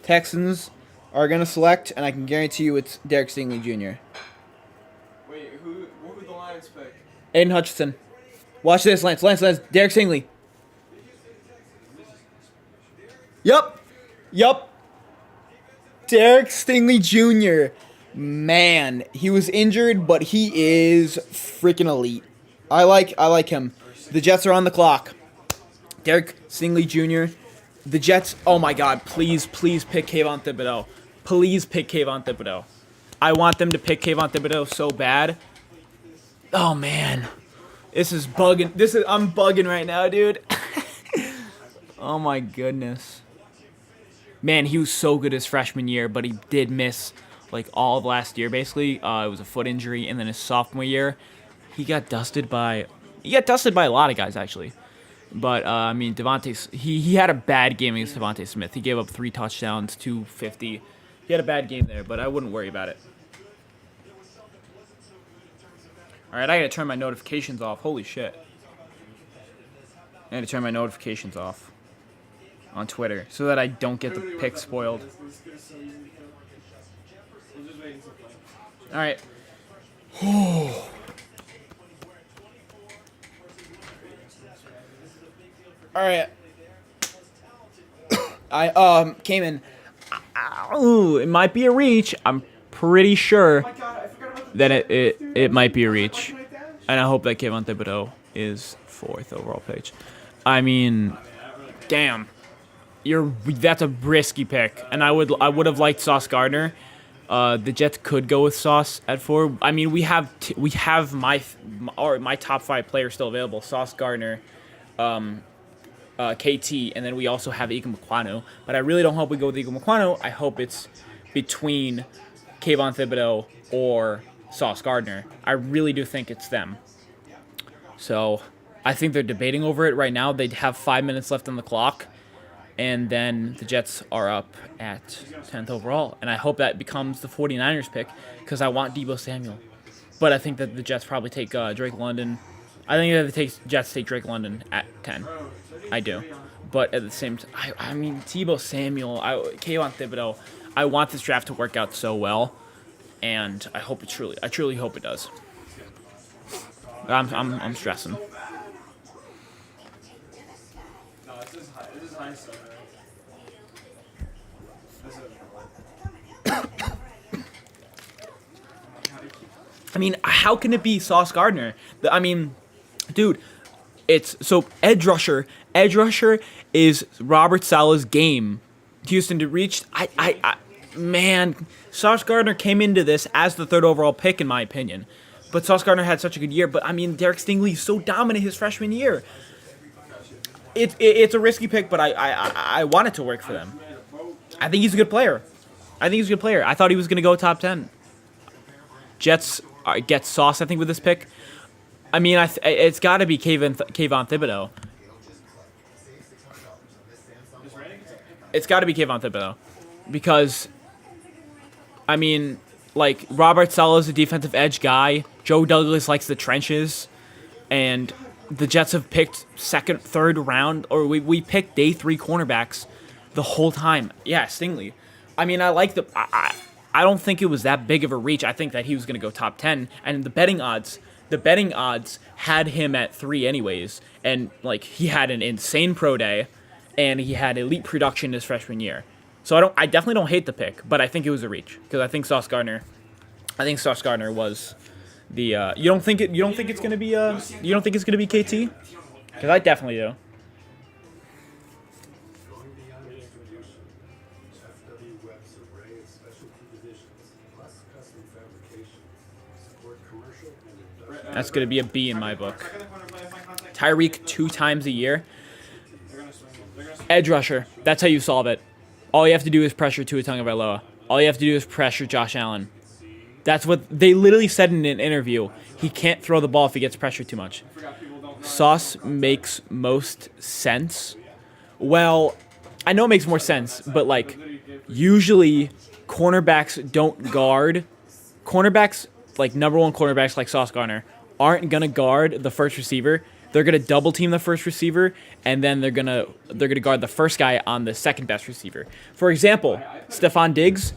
Texans are going to select, and I can guarantee you it's Derek Stingley Jr. Wait, what would the Lions pick? Aiden Hutchinson. Watch this, Lance. Derek Stingley. Yup. Derek Stingley Jr. Man, he was injured, but he is freaking elite. I like him. The Jets are on the clock. Derek Stingley Jr. The Jets, oh my God, please pick Kayvon Thibodeau. Please pick Kayvon Thibodeau. I want them to pick Kayvon Thibodeau so bad. Oh man. This is bugging. I'm bugging right now, dude. Oh my goodness. Man, he was so good his freshman year, but he did miss like all of last year basically. It was a foot injury, and then his sophomore year, he got dusted by a lot of guys actually. But I mean, he had a bad game against Devontae Smith. He gave up 3 touchdowns, 250. He had a bad game there, but I wouldn't worry about it. All right, I gotta turn my notifications off. Holy shit! I gotta turn my notifications off on Twitter so that I don't get the pick spoiled. All right. All right. I came in. Ooh, it might be a reach. I'm pretty sure that it might be a reach, and I hope that Kayvon Thibodeau is 4th overall page. I mean, damn, that's a risky pick, and I would have liked Sauce Gardner. The Jets could go with Sauce at 4. I mean, we have my top 5 players still available: Sauce Gardner, KT, and then we also have Igam Ekwonu. But I really don't hope we go with Igam Ekwonu. I hope it's between Kayvon Thibodeau or Sauce Gardner. I really do think it's them. So I think they're debating over it right now. They have 5 minutes left on the clock, and then the Jets are up at 10th overall. And I hope that becomes the 49ers pick because I want Deebo Samuel. But I think that the Jets probably take Drake London. I think that the Jets take Drake London at 10. I do. But at the same time, I mean, Deebo Samuel, Kayvon Thibodeau, I want this draft to work out so well, and I truly hope it does. I'm stressing. No, this is high. This is high stuff. I mean, how can it be Sauce Gardner? I mean, dude, it's so edge rusher. Edge rusher is Robert Saleh's game. Houston to reach. Man, Sauce Gardner came into this as the 3rd overall pick, in my opinion. But Sauce Gardner had such a good year. But I mean, Derek Stingley's so dominant his freshman year. It's a risky pick, but I want it to work for them. I think he's a good player. I thought he was gonna go top 10. Jets get Sauce, I think, with this pick. I mean, it's got to be Kayvon Thibodeau. It's got to be Kayvon Thibodeau. Because, I mean, like, Robert Saleh's a defensive edge guy. Joe Douglas likes the trenches. And the Jets have picked 2nd, 3rd round, or we picked day 3 cornerbacks the whole time. Yeah, Stingley. I mean, I like I don't think it was that big of a reach. I think that he was going to go top 10. And the betting odds had him at 3 anyways. And, like, he had an insane pro day, and he had elite production his freshman year. So I definitely don't hate the pick, but I think it was a reach because I think Sauce Gardner was the. You don't think it's going to be KT? Because I definitely do. That's going to be a B in my book. Tyreek 2 times a year. Edge rusher. That's how you solve it. All you have to do is pressure Tua Tagovailoa. All you have to do is pressure Josh Allen. That's what they literally said in an interview. He can't throw the ball if he gets pressured too much. Sauce makes most sense. Well, I know it makes more sense, but like usually cornerbacks don't guard. Cornerbacks, like number 1 cornerbacks like Sauce Gardner, aren't gonna guard the first receiver. They're gonna double team the first receiver, and then they're gonna guard the first guy on the second best receiver. For example, Stephon Diggs,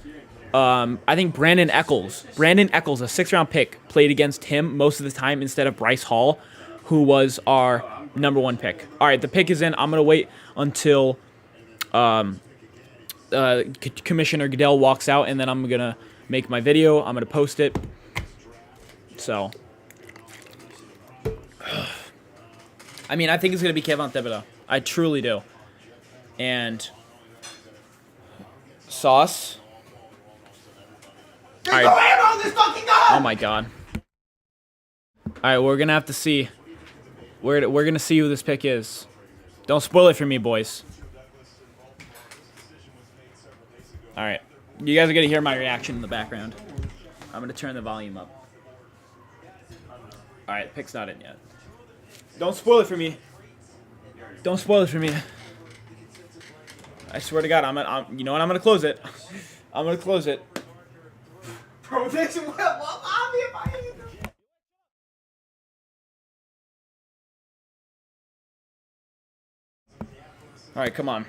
I think Brandon Eccles, a 6th-round pick, played against him most of the time instead of Bryce Hall, who was our number 1 pick. All right, the pick is in. I'm gonna wait until Commissioner Goodell walks out, and then I'm gonna make my video. I'm gonna post it. So. I mean, I think it's going to be Kayvon Thibodeau. I truly do. And Sauce. All right. Oh, my God. All right, we're going to have to see. We're going to see who this pick is. Don't spoil it for me, boys. All right. You guys are going to hear my reaction in the background. I'm going to turn the volume up. All right, the pick's not in yet. Don't spoil it for me. Don't spoil it for me. I swear to God, you know what? I'm gonna close it. I'm gonna close it. Protection. All right, come on.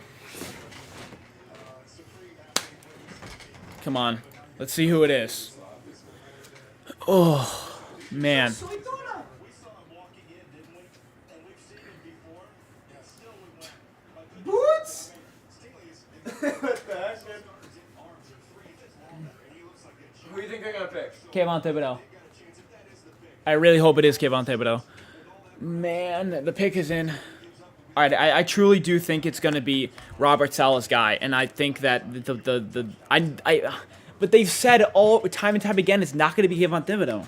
Come on. Let's see who it is. Oh, man. Boots? Who do you think they're gonna pick? Kayvon Thibodeau. I really hope it is Kayvon Thibodeau. Man, the pick is in. All right, I truly do think it's gonna be Robert Saleh's guy, and I think that but they've said all time and time again it's not gonna be Kayvon Thibodeau.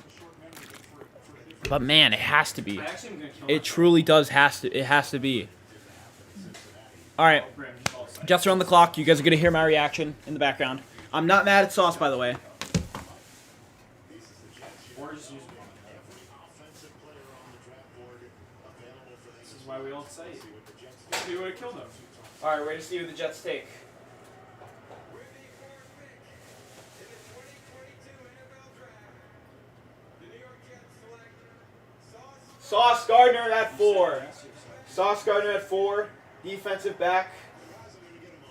But man, it has to be. It truly does it has to be. All right, Jets are on the clock. You guys are gonna hear my reaction in the background. I'm not mad at Sauce, by the way. This is why we all say it. We would have killed him. All right, we're gonna see who the Jets take. Sauce Gardner at 4. Sauce Gardner at 4. Defensive back.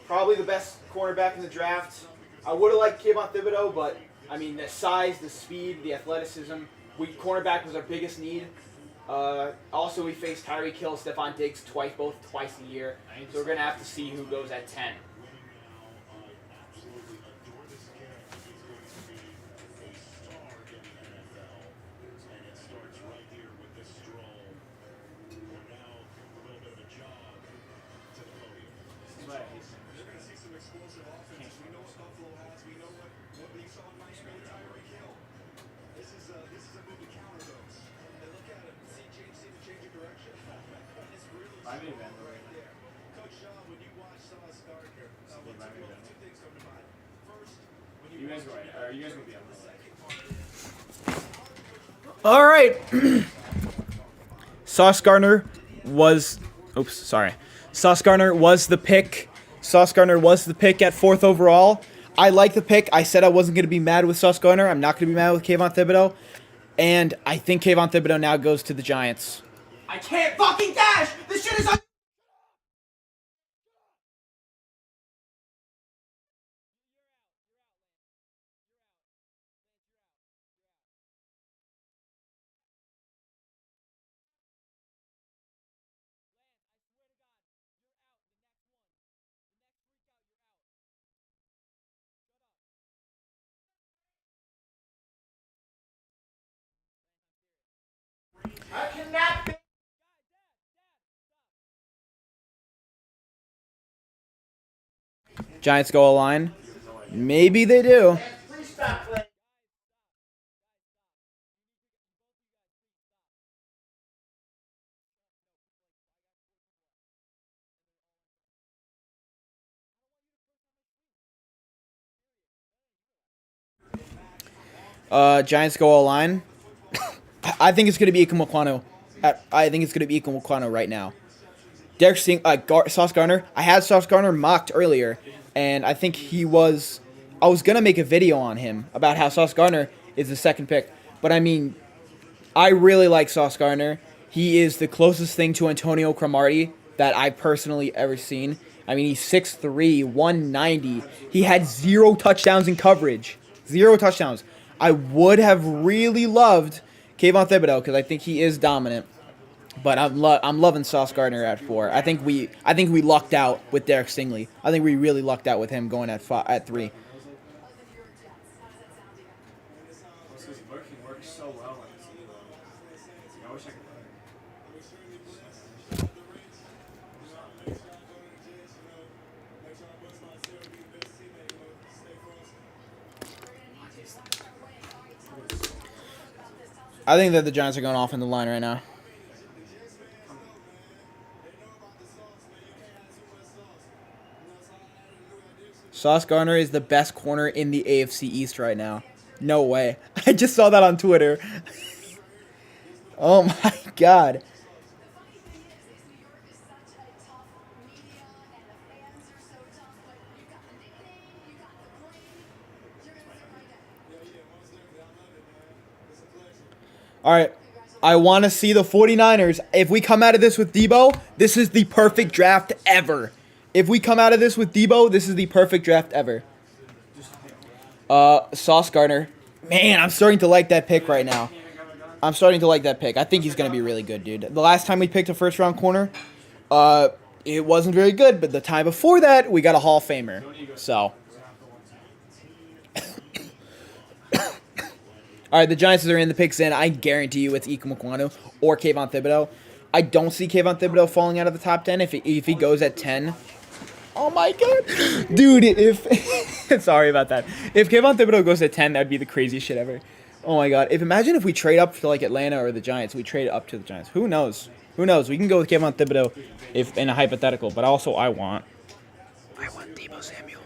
Probably the best cornerback in the draft. I would have liked Kayvon Thibodeau, but I mean the size, the speed, the athleticism. Cornerback was our biggest need. Also, we faced Tyreek Hill, Stephon Diggs twice a year. So we're gonna have to see who goes at 10. You guys go ahead. You guys will be on. All right. Sauce Gardner was. Oops, sorry. Sauce Gardner was the pick. Sauce Gardner was the pick at 4th overall. I like the pick. I said I wasn't going to be mad with Sauce Gardner. I'm not going to be mad with Kayvon Thibodeau. And I think Kayvon Thibodeau now goes to the Giants. I can't fucking dash! This shit is on. I cannot be. Giants go a line. Maybe they do. Giants go all line. I think it's going to be Ikem Ekwonu. I think it's going to be Ikem Ekwonu right now. Sauce Gardner. I had Sauce Gardner mocked earlier, and I think he was. I was going to make a video on him about how Sauce Gardner is the second pick. But I mean, I really like Sauce Gardner. He is the closest thing to Antonio Cromartie that I've personally ever seen. I mean, he's 6'3", 190. He had 0 touchdowns in coverage. 0 touchdowns. I would have really loved Kayvon Thibodeau because I think he is dominant. But I'm loving Sauce Gardner at 4. I think we lucked out with Derek Stingley. I think we really lucked out with him going at 3. He works so well on his team. I wish I could. I think that the Giants are going off in the line right now. Sauce Gardner is the best corner in the AFC East right now. No way. I just saw that on Twitter. Oh my God. All right. I want to see the 49ers. If we come out of this with Debo, this is the perfect draft ever. If we come out of this with Debo, this is the perfect draft ever. Sauce Gardner. Man, I'm starting to like that pick right now. I'm starting to like that pick. I think he's going to be really good, dude. The last time we picked a first-round corner, it wasn't very good. But the time before that, we got a Hall of Famer. So. All right, the Giants are in the picks in. I guarantee you it's Ikem Ekwonu or Kayvon Thibodeau. I don't see Kayvon Thibodeau falling out of the top 10 if he goes at 10. Oh, my God. Dude, sorry about that. If Kayvon Thibodeau goes at 10, that would be the craziest shit ever. Oh, my God. Imagine if we trade up to, like, Atlanta or the Giants. We trade up to the Giants. Who knows? Who knows? We can go with Kayvon Thibodeau in a hypothetical, but also I want Deebo Samuel.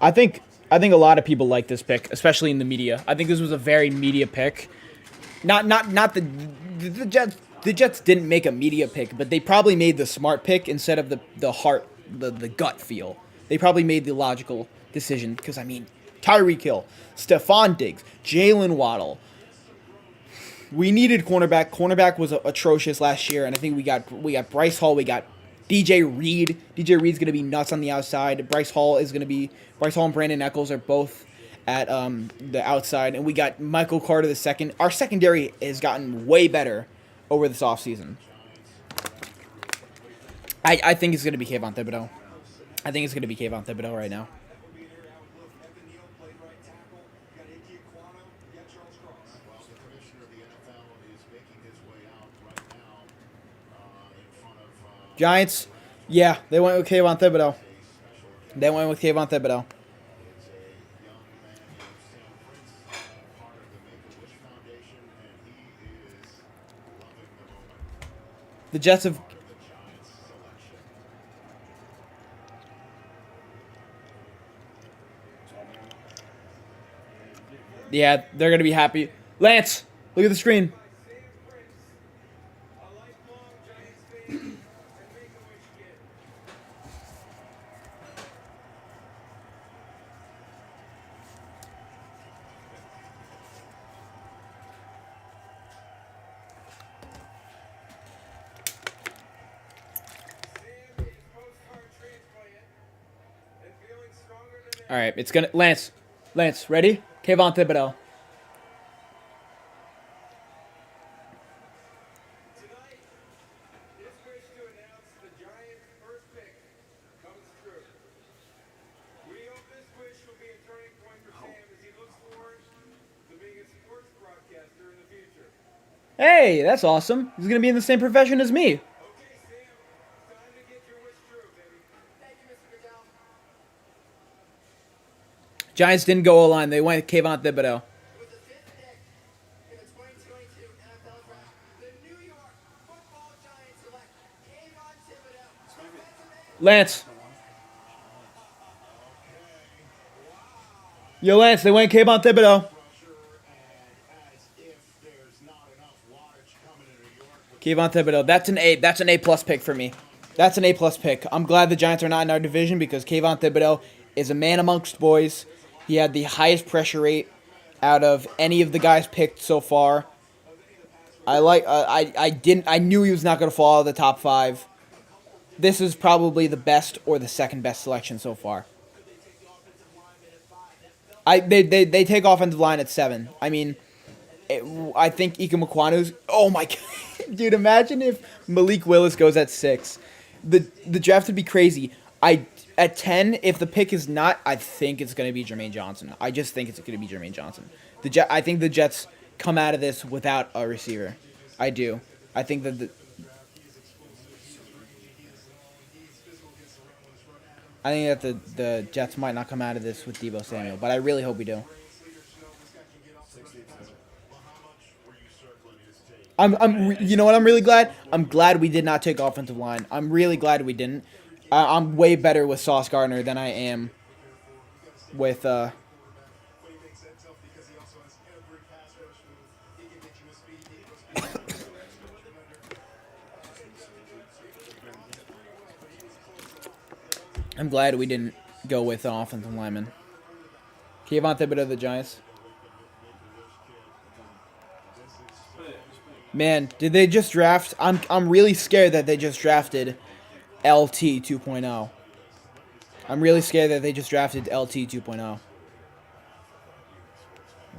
I think a lot of people like this pick, especially in the media. I think this was a very media pick. Not the Jets. The Jets didn't make a media pick, but they probably made the smart pick instead of the gut feel. They probably made the logical decision because I mean, Tyreek Hill, Stephon Diggs, Jalen Waddle. We needed cornerback. Cornerback was atrocious last year, and I think we got Bryce Hall. We got DJ Reed. DJ Reed's gonna be nuts on the outside. Bryce Hall and Brandon Echols are both at the outside, and we got Michael Carter the second. Our secondary has gotten way better over this offseason. I think it's gonna be Kayvon Thibodeau. I think it's gonna be Kayvon Thibodeau right now. Well, the commissioner of the NFL is making his way out right now in front of Giants, yeah, they went with Kayvon Thibodeau. They went with Kayvon Thibodeau. it's a young man named Sam Prince, part of the Make-A-Wish Foundation, and he is loving the moment. The Jets have. The Giants selection. Yeah, they're gonna be happy. Lance, look at the screen. All right, it's gonna Lance, ready? Kayvon Thibodeau. Tonight, his wish to announce the Giants' first pick comes true. We hope this wish will be a turning point for Sam as he looks forward to being a sports broadcaster in the future. Hey, that's awesome. He's gonna be in the same profession as me. Okay, Sam, time to get your wish true, baby. Thank you, Mr. Goodell. Giants didn't go O-line. They went Kayvon Thibodeau. With the fifth pick in the 2022 NFL Draft, the New York Football Giants select Kayvon Thibodeau, defensive end. Lance. Yo, Lance, they went Kayvon Thibodeau. Pressure, and as if there's not enough wattage coming to New York with Kayvon Thibodeau. That's an A+ pick for me. That's an A+ pick. I'm glad the Giants are not in our division because Kayvon Thibodeau is a man amongst boys. He had the highest pressure rate out of any of the guys picked so far. I knew he was not going to fall out of the top 5. This is probably the best or the second best selection so far. They take offensive line at 7. I mean, I think Ike Mekwanu's. Oh my god, dude! Imagine if Malik Willis goes at 6. The draft would be crazy. At 10, if the pick is not, I think it's going to be Jermaine Johnson. I just think it's going to be Jermaine Johnson. I think the Jets come out of this without a receiver. I do. I think that the Jets might not come out of this with Deebo Samuel, but I really hope we do. You know what? I'm really glad. I'm glad we did not take offensive line. I'm really glad we didn't. I'm way better with Sauce Gardner than I am with. I'm glad we didn't go with an offensive lineman. Kayvon Thibodeau of the Giants. Man, did they just draft? I'm really scared that they just drafted LT 2.0. I'm really scared that they just drafted LT 2.0.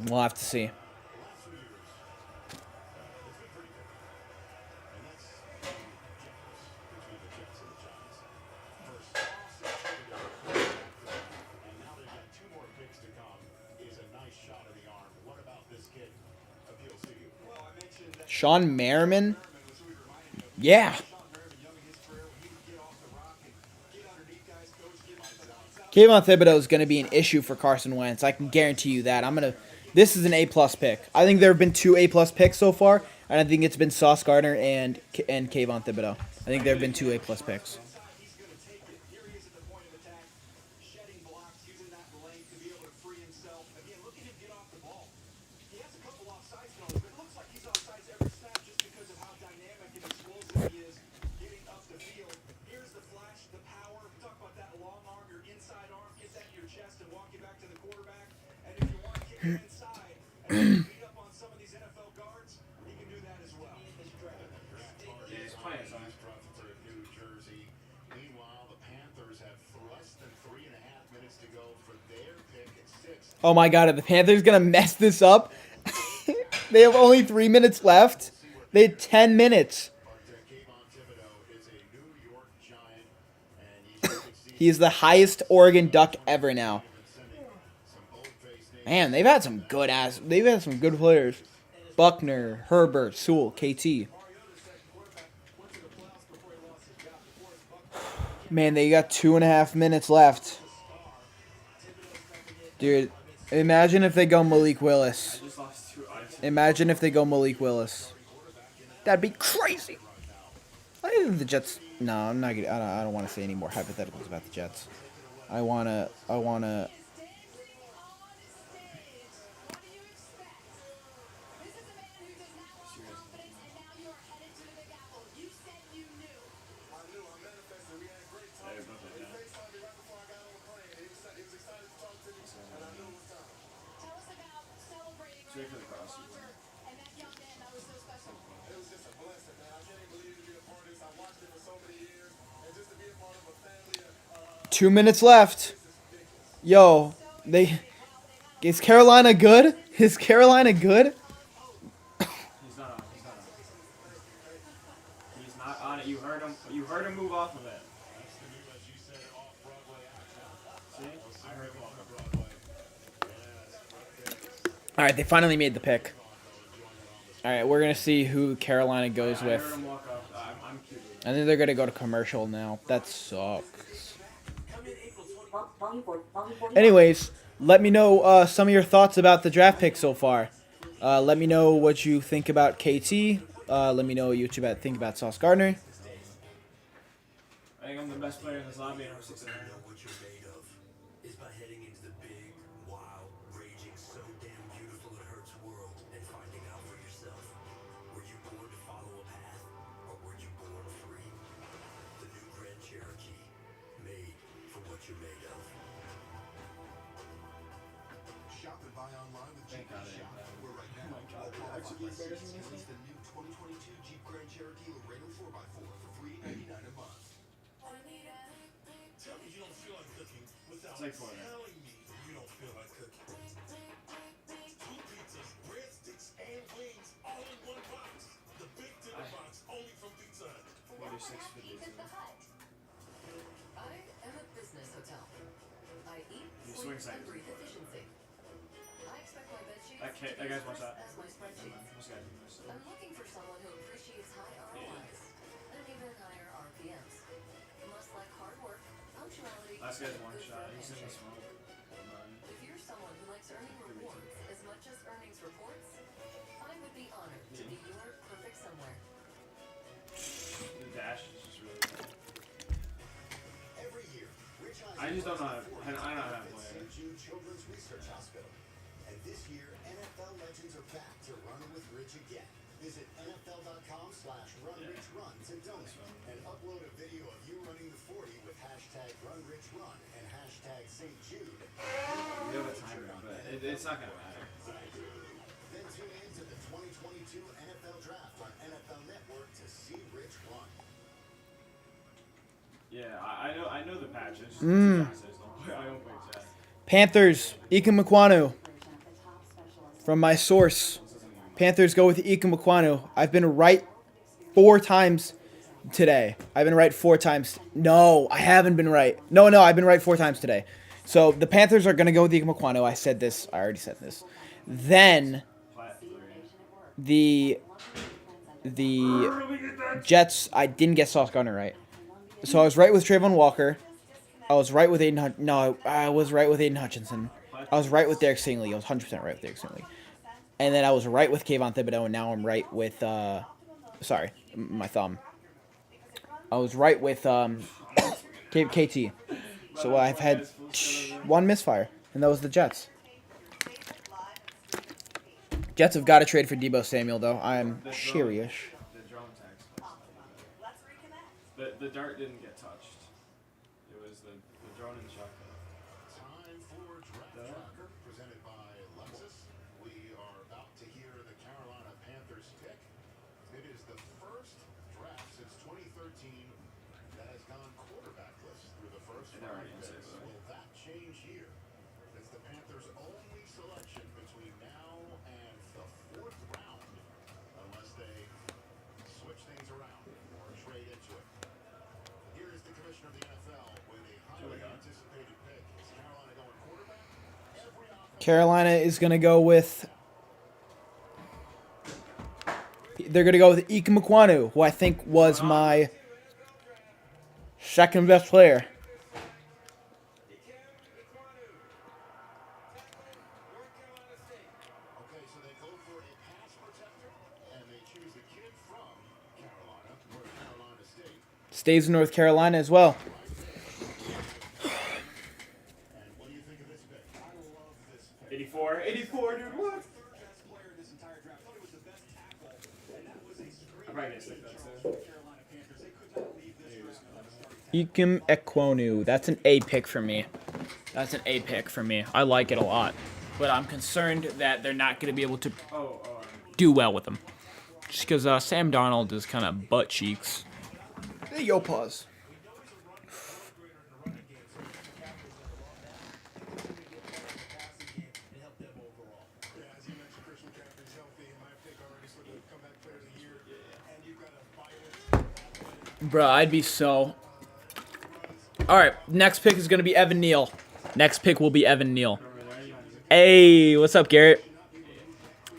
We'll have to see. Sean Merriman? Yeah. Kayvon Thibodeau is going to be an issue for Carson Wentz. I can guarantee you that. This is an A+ pick. I think there have been 2 A+ picks so far, and I think it's been Sauce Gardner and Kayvon Thibodeau. I think there have been 2 A+ picks. Oh my god, are the Panthers gonna mess this up? They have only 3 minutes left. They had 10 minutes. He is the highest Oregon Duck ever now. Man, they've had some good players. Buckner, Herbert, Sewell, KT. Man, they got 2.5 minutes left. Dude, imagine if they go Malik Willis. Imagine if they go Malik Willis. That'd be crazy. I think the Jets. No, I'm not gonna. I don't want to say any more hypotheticals about the Jets. I wanna. Straight for the cross. 2 minutes left. Yo, is Carolina good? Is Carolina good? He's not on. He's not on it. You heard him. You heard him move off of it. See? I heard him off of it. All right, they finally made the pick. All right, we're gonna see who Carolina goes I with. heard him walk off. I'm cute. I think they're gonna go to commercial now. That sucks. Anyways, let me know some of your thoughts about the draft pick so far. Let me know what you think about KT. Let me know what you think about Sauce Gardner. I think I'm the best player in this lobby in our 6 and Know what you're made of is by heading into the big, wild, raging, so damn beautiful it hurts world and finding out for yourself. Were you born to follow a path, or were you born free? The new Grand Cherokee, made for what you're made of. Shop and buy online with Jeep God, Shop. yeah. Where right now, all qualified lessons release the new 2022 Jeep Grand Cherokee Laredo 4x4 for $389 a month. Tell me you don't feel like cooking without It's like for that. telling me you don't feel like cooking. 2 pizzas, breadsticks, and wings all in one box. The big dinner box only from Pizza Hut. 46.50. I am a business hotel. I eat, You sleep, swing side. and breathe efficiency. I expect my bed sheets That guy's watch that. as my spreadsheets. This guy did this. I'm looking for someone who appreciates high ROIs and even higher RPMs. Must like hard work, punctuality, Last guy's and one good for shot. a He's in the handshake. smoke. If you're someone who likes earning rewards as much as earnings reports, I would be honored to be your perfect somewhere. The dash is just really good. Every year, Rich I just don't know how to I I don't know how to play St. it. Jude Children's Research Hospital. And this year, NFL legends are back to run with Rich again. Visit NFL.com/RunRichRun to donate and upload a video of you running the 40 with #RunRichRun and #St. Jude. We have a timer, but it's not gonna matter. Then tune in to the 2022 NFL Draft on NFL Network to see Rich run. Yeah, I know the patches. I don't play Jazz. Panthers, Ika Mekwanu. From my source, Panthers go with Ika Mekwanu. I've been right 4 times today. I've been right 4 times. No, I haven't been right. No, I've been right 4 times today. So the Panthers are going to go with Ika Mekwanu. I said this. I already said this. Then Flat 3. the Jets, I didn't get Sauce Gardner right. So I was right with Trayvon Walker. I was right with Aiden I was right with Aiden Hutchinson. I was right with Derek Stingley. I was 100% right with Derek Stingley. And then I was right with Kayvon Thibodeau, and now I'm right with, sorry, my thumb. I was right with KT. So I've had 1 misfire, and that was the Jets. Jets have got to trade for Deebo Samuel, though. I'm serious. The drone tax. The dart didn't get touched. It was the drone and the shotgun. Time for Draft Tracker, presented by Lexus. We are about to hear the Carolina Panthers pick. It is the first draft since 2013 that has gone quarterbackless through the first And they're 5 already in picks. safe, though. Will that change here? It's the Panthers' only selection between now and the 4th round, unless they switch things around or trade into it. Here is the commissioner of the NFL with a highly anticipated pick. Is Carolina going quarterback? Carolina is going to go with... They're going to go with Ike Mukwanu, who I think was my second best player. Okay, so they go for a pass protector, and they choose the kid from Carolina, North Carolina State. Stays in North Carolina as well. And what do you think of this pick? I love this pick. 84. 84, dude, what? Best player in this entire draft. Thought he was the best tackle, and that was a screen. I'm probably gonna stick that too. Carolina Panthers. They could not leave this round without a starting. Ikem Ekwonu. That's an A pick for me. That's an A pick for me. I like it a lot. But I'm concerned that they're not going to be able to do well with him. Just because Sam Darnold is kind of butt cheeks. Hey, yo, pause. As you mentioned, Christian McCaffrey's healthy. My pick already for the comeback player of the year. And you've got a bias. Bro, I'd be so... Alright, next pick is going to be Evan Neal. Next pick will be Evan Neal. Hey, what's up, Garrett?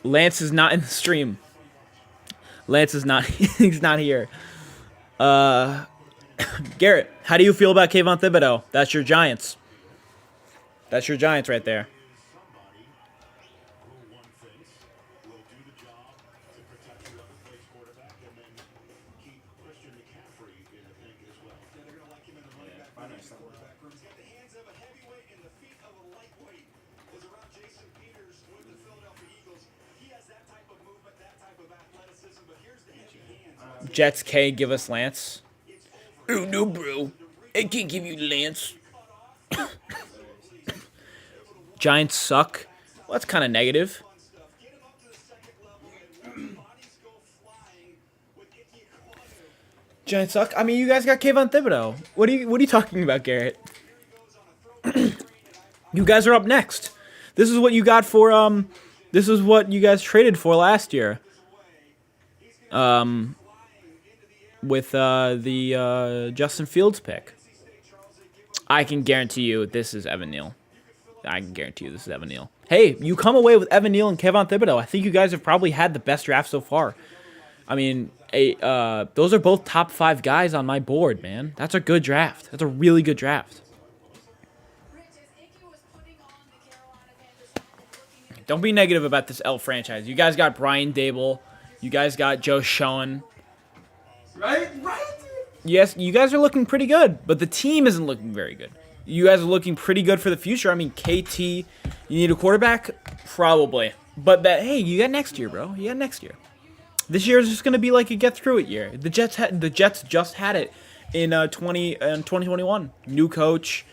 Lance is not in the stream. Lance is not... he's not here. Garrett, how do you feel about Kayvon Thibodeau? That's your Giants. That's your Giants right there. Somebody who one thinks will do the job to protect whoever plays quarterback and then keep Christian McCaffrey in the pick as well. Yeah, they're gonna like him in the running back quarterback room. He's got the hands of a heavyweight and the feet of a lightweight. Was around Jason Peters with the Philadelphia Eagles. He has that type of movement, that type of athleticism. But here's the heavy hands. Jets K, give us Lance. Oh, no, bro. I can't give you Lance. Giants suck. Well, that's kind of negative. Get him up to the second level and let bodies go flying with Ike Ekwonu. Giants suck. I mean, you guys got Kayvon Thibodeau. What are you talking about, Garrett? You guys are up next. This is what you got for this is what you guys traded for last year. With the Justin Fields pick. I can guarantee you this is Evan Neal. I can guarantee you this is Evan Neal. Hey, you come away with Evan Neal and Kayvon Thibodeau. I think you guys have probably had the best draft so far. I mean, those are both top 5 guys on my board, man. That's a good draft. That's a really good draft. Don't be negative about this L franchise. You guys got Brian Dable. You guys got Joe Schoen. Right? Yes, you guys are looking pretty good, but the team isn't looking very good. You guys are looking pretty good for the future. I mean, KT, you need a quarterback? Probably. But hey, you got next year, bro. You got next year. This year is just going to be like a get-through-it year. The Jets just had it in 2021. New coach,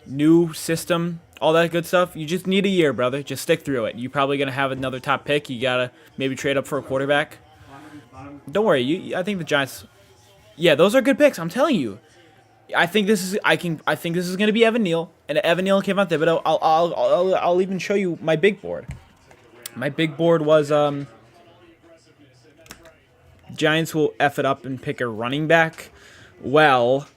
new system, all that good stuff. You just need a year, brother. Just stick through it. You're probably going to have another top pick. You got to maybe trade up for a quarterback. Don't worry. I think the Giants... Yeah, those are good picks. I'm telling you. I think this is going to be Evan Neal and Kayvon Thibodeau. I'll even show you my big board. My big board was Giants will F it up and pick a running back. Well,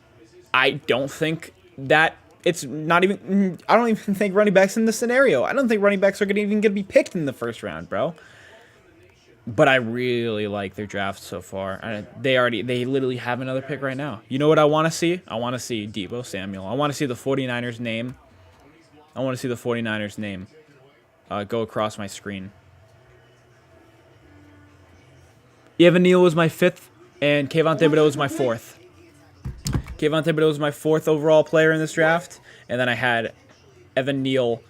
I don't think that it's not even. I don't even think running backs in this scenario. I don't think running backs are even going to be picked in the first round, bro. But I really like their draft so far. They literally have another pick right now. You know what I want to see? I want to see Deebo Samuel. I want to see the 49ers name. Go across my screen. Evan Neal was my 5th, and Kayvon Thibodeau was my 4th. Kayvon Thibodeau was my 4th overall player in this draft, and then I had Evan Neal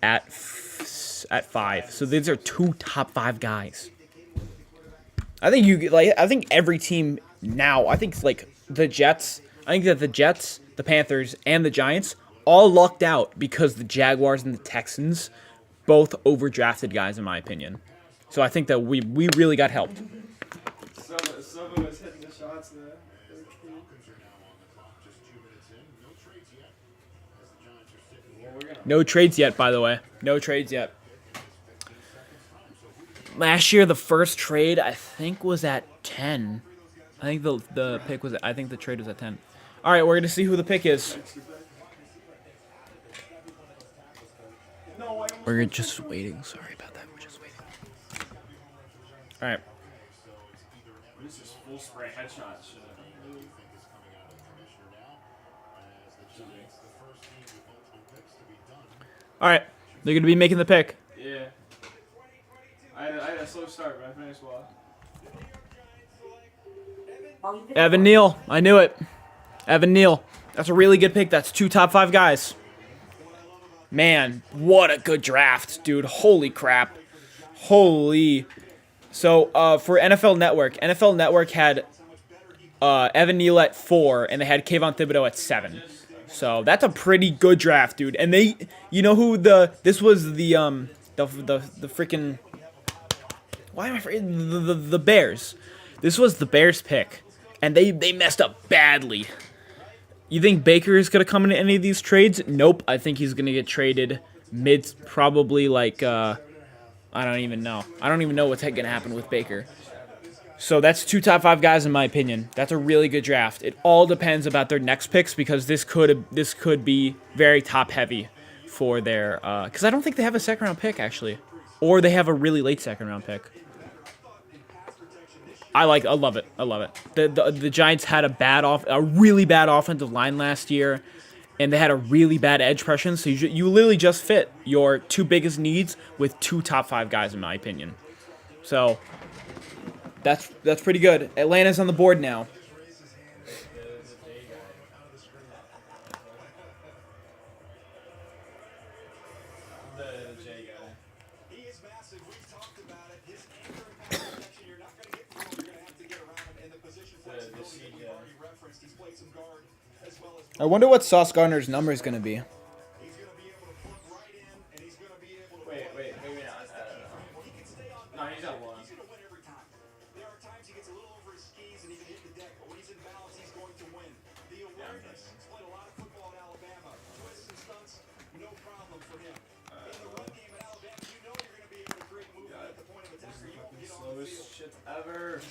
at 5. So these are 2 top 5 guys. I think every team now, I think the Jets, the Panthers, and the Giants all lucked out because the Jaguars and the Texans both overdrafted guys, in my opinion. So I think that we really got helped. Silva was hitting the shots there. Falcons are now on the clock, just 2 minutes in. No trades yet, as the Giants are sitting here. Well, we're gonna No trades yet, by the way. No trades yet. Last year, the first trade I think was at 10. I think the pick was. I think the trade was at 10. All right, we're gonna see who the pick is. We're just waiting. Sorry about that. We're just waiting. All right. This is full spray headshot shit. All right. They're gonna be making the pick. Yeah. I had a slow start, but I finished well. Volume 54. Evan Neal. I knew it. Evan Neal. That's a really good pick. That's 2 top 5 guys. Man, what a good draft, dude. Holy crap. Holy. So, for NFL Network had Evan Neal at 4, and they had Kayvon Thibodeau at 7. So, that's a pretty good draft, dude. And they, you know who this was the freaking, why am I forgetting? The Bears. This was the Bears pick, and they messed up badly. You think Baker is going to come into any of these trades? Nope. I think he's going to get traded probably like, I don't even know. I don't even know what's going to happen with Baker. So that's 2 top 5 guys in my opinion. That's a really good draft. It all depends about their next picks because this could be very top heavy for their, because I don't think they have a second round pick actually, or they have a really late second round pick. I love it. I love it. The Giants had a really bad offensive line last year, and they had a really bad edge pressure. So you literally just fit your 2 biggest needs with 2 top 5 guys, in my opinion. So that's pretty good. Atlanta's on the board now. The J guy. He is massive. We've talked about it. His anchor and pass protection, you're not going to get through him. You're going to have to get around him. And the position flexibility that we've already referenced. He's played some guard as well as. I wonder what Sauce Gardner's number is going to be. He's going to be able to put right in, and he's going to be able to. Wait. He can stay on. No, he's at 1. He's going to win every time. There are times he gets a little over his skis and he can hit the deck, but when he's in balance, he's going to win. The awareness. He's played a lot of football in Alabama. Twists and stunts, no problem for him. In the run game at Alabama, you know you're going to be able to create movement at the point of attack, or you won't get on the Slowest field. shit ever.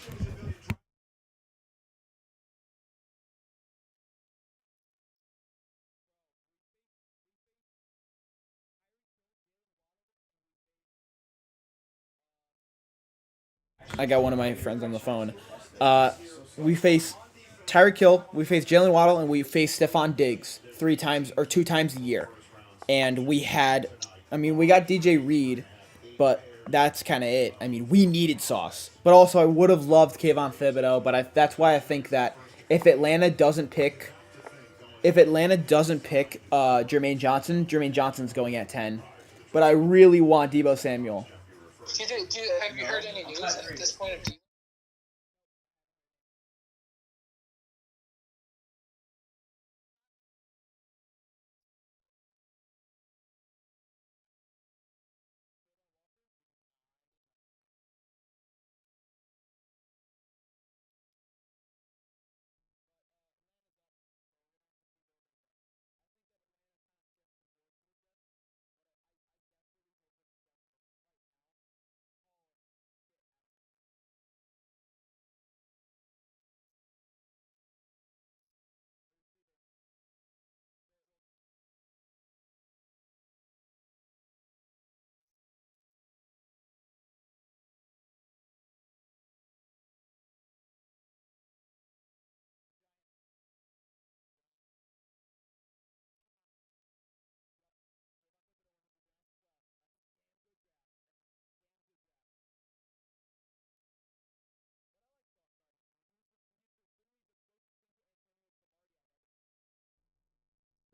I got one of my friends on the phone. We face Tyreek Hill, we face Jalen Waddle, and we face Stephon Diggs 3 times or 2 times a year. And we got DJ Reed, but that's kind of it. I mean, we needed Sauce. But also, I would have loved Kayvon Thibodeau, but that's why I think that if Atlanta doesn't pick Jermaine Johnson's going at 10. But I really want Deebo Samuel. Have you heard any news at this point of Deebo?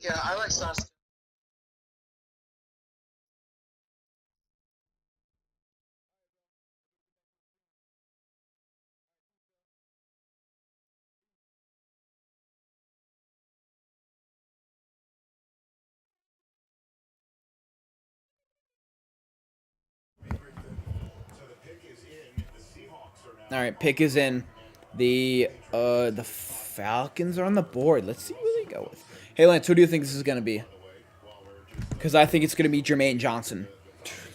Yeah, I like Sauce. All right, pick is in. The Falcons are on the board. Let's see who they go with. Hey, Lance, who do you think this is going to be? Because I think it's going to be Jermaine Johnson.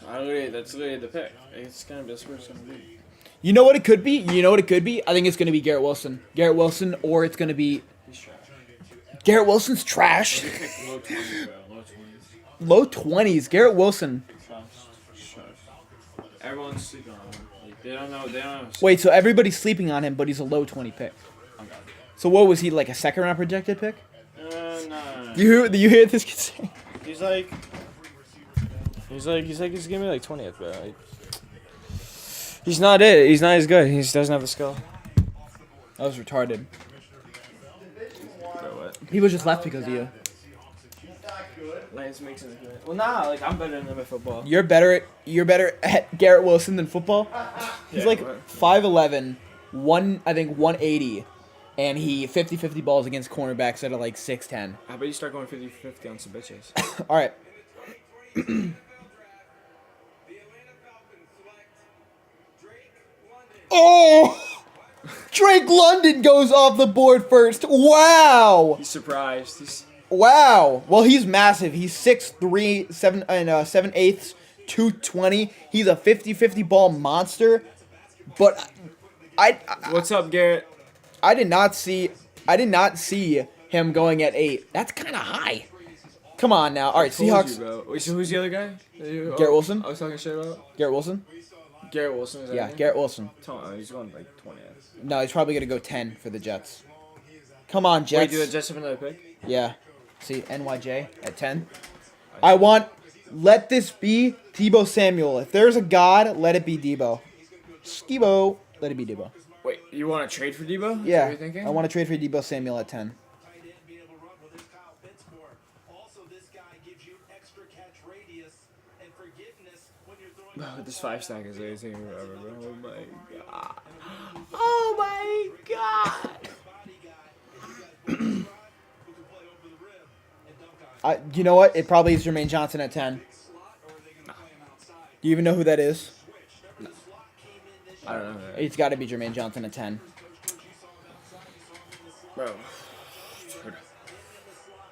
That's literally the pick. It's gonna be. That's where it's gonna be. You know what it could be? I think it's going to be Garrett Wilson. Garrett Wilson, or it's going to be... He's trash. Garrett Wilson's trash. He picked low 20s, bro. Low 20s. Garrett Wilson. Trash. Everyone's sleeping on him. Like, they don't know. They don't know. Wait, so everybody's sleeping on him, but he's a low 20 pick. Okay. So what was he, like a second round projected pick? No. You hear this kid saying? He's gonna be like 20th, bro. Like, he's not it. He's not as good. He just doesn't have the skill. That was retarded. Bro, what? People just left because of you. Lance makes it good. Well, nah. Like I'm better than him at football. You're better at Garrett Wilson than football. He's Yeah, like what? 5'11", 180, and he 50-50 balls against cornerbacks that are like 6'10". How about you start going 50-50 on some bitches? All right. Oh! Drake London goes off the board first. Wow. He's surprised. Wow. Well, he's massive. He's 6'3", 7/8, 220. He's a 50-50 ball monster. But I What's up, Garrett? I did not see him going at 8. That's kind of high. Come on now. All right, Told Seahawks. you, bro. Wait, so who's the other guy? Garrett Wilson. I was talking shit about Garrett Wilson. Garrett Wilson. Is that Yeah, his name? Garrett Wilson. He's going like 20th. No, he's probably gonna go 10 for the Jets. Come on, Wait, Jets. do the Jets have another pick? Yeah. See, NYJ at 10. Let this be Debo Samuel. If there's a God, let it be Debo. Skibo, let it be Debo. Wait, you want to trade for Debo? Is that Yeah, what you're thinking? I want to trade for Debo Samuel at 10. Bro, this 5-stack is taking forever, bro. Oh my god. Oh my god. You know what? It probably is Jermaine Johnson at 10. Do you even know who that is? I don't know. Man. It's got to be Jermaine Johnson at 10. Bro.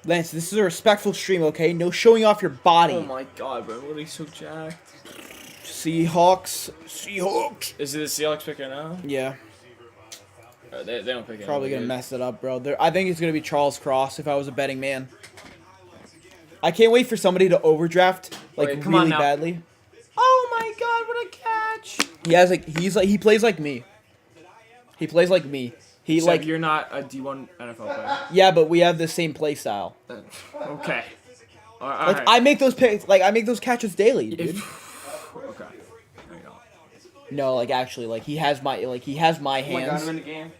Lance, this is a respectful stream, okay? No showing off your body. Oh my god, bro. What are you so jacked? Seahawks. Is it the Seahawks pick right now? Yeah. They don't pick it. Probably going to mess it up, bro. I think it's going to be Charles Cross if I was a betting man. I can't wait for somebody to overdraft Wait, come on really now. badly. Oh my god, what a catch! He plays like me. He plays like me. He Except like you're not a D1 NFL player. yeah, but we have the same play style. Okay. All Like right. I make those picks, I make those catches daily, dude. Okay. No, you don't. No, like actually, he has my Oh my god, hands. I'm in the game.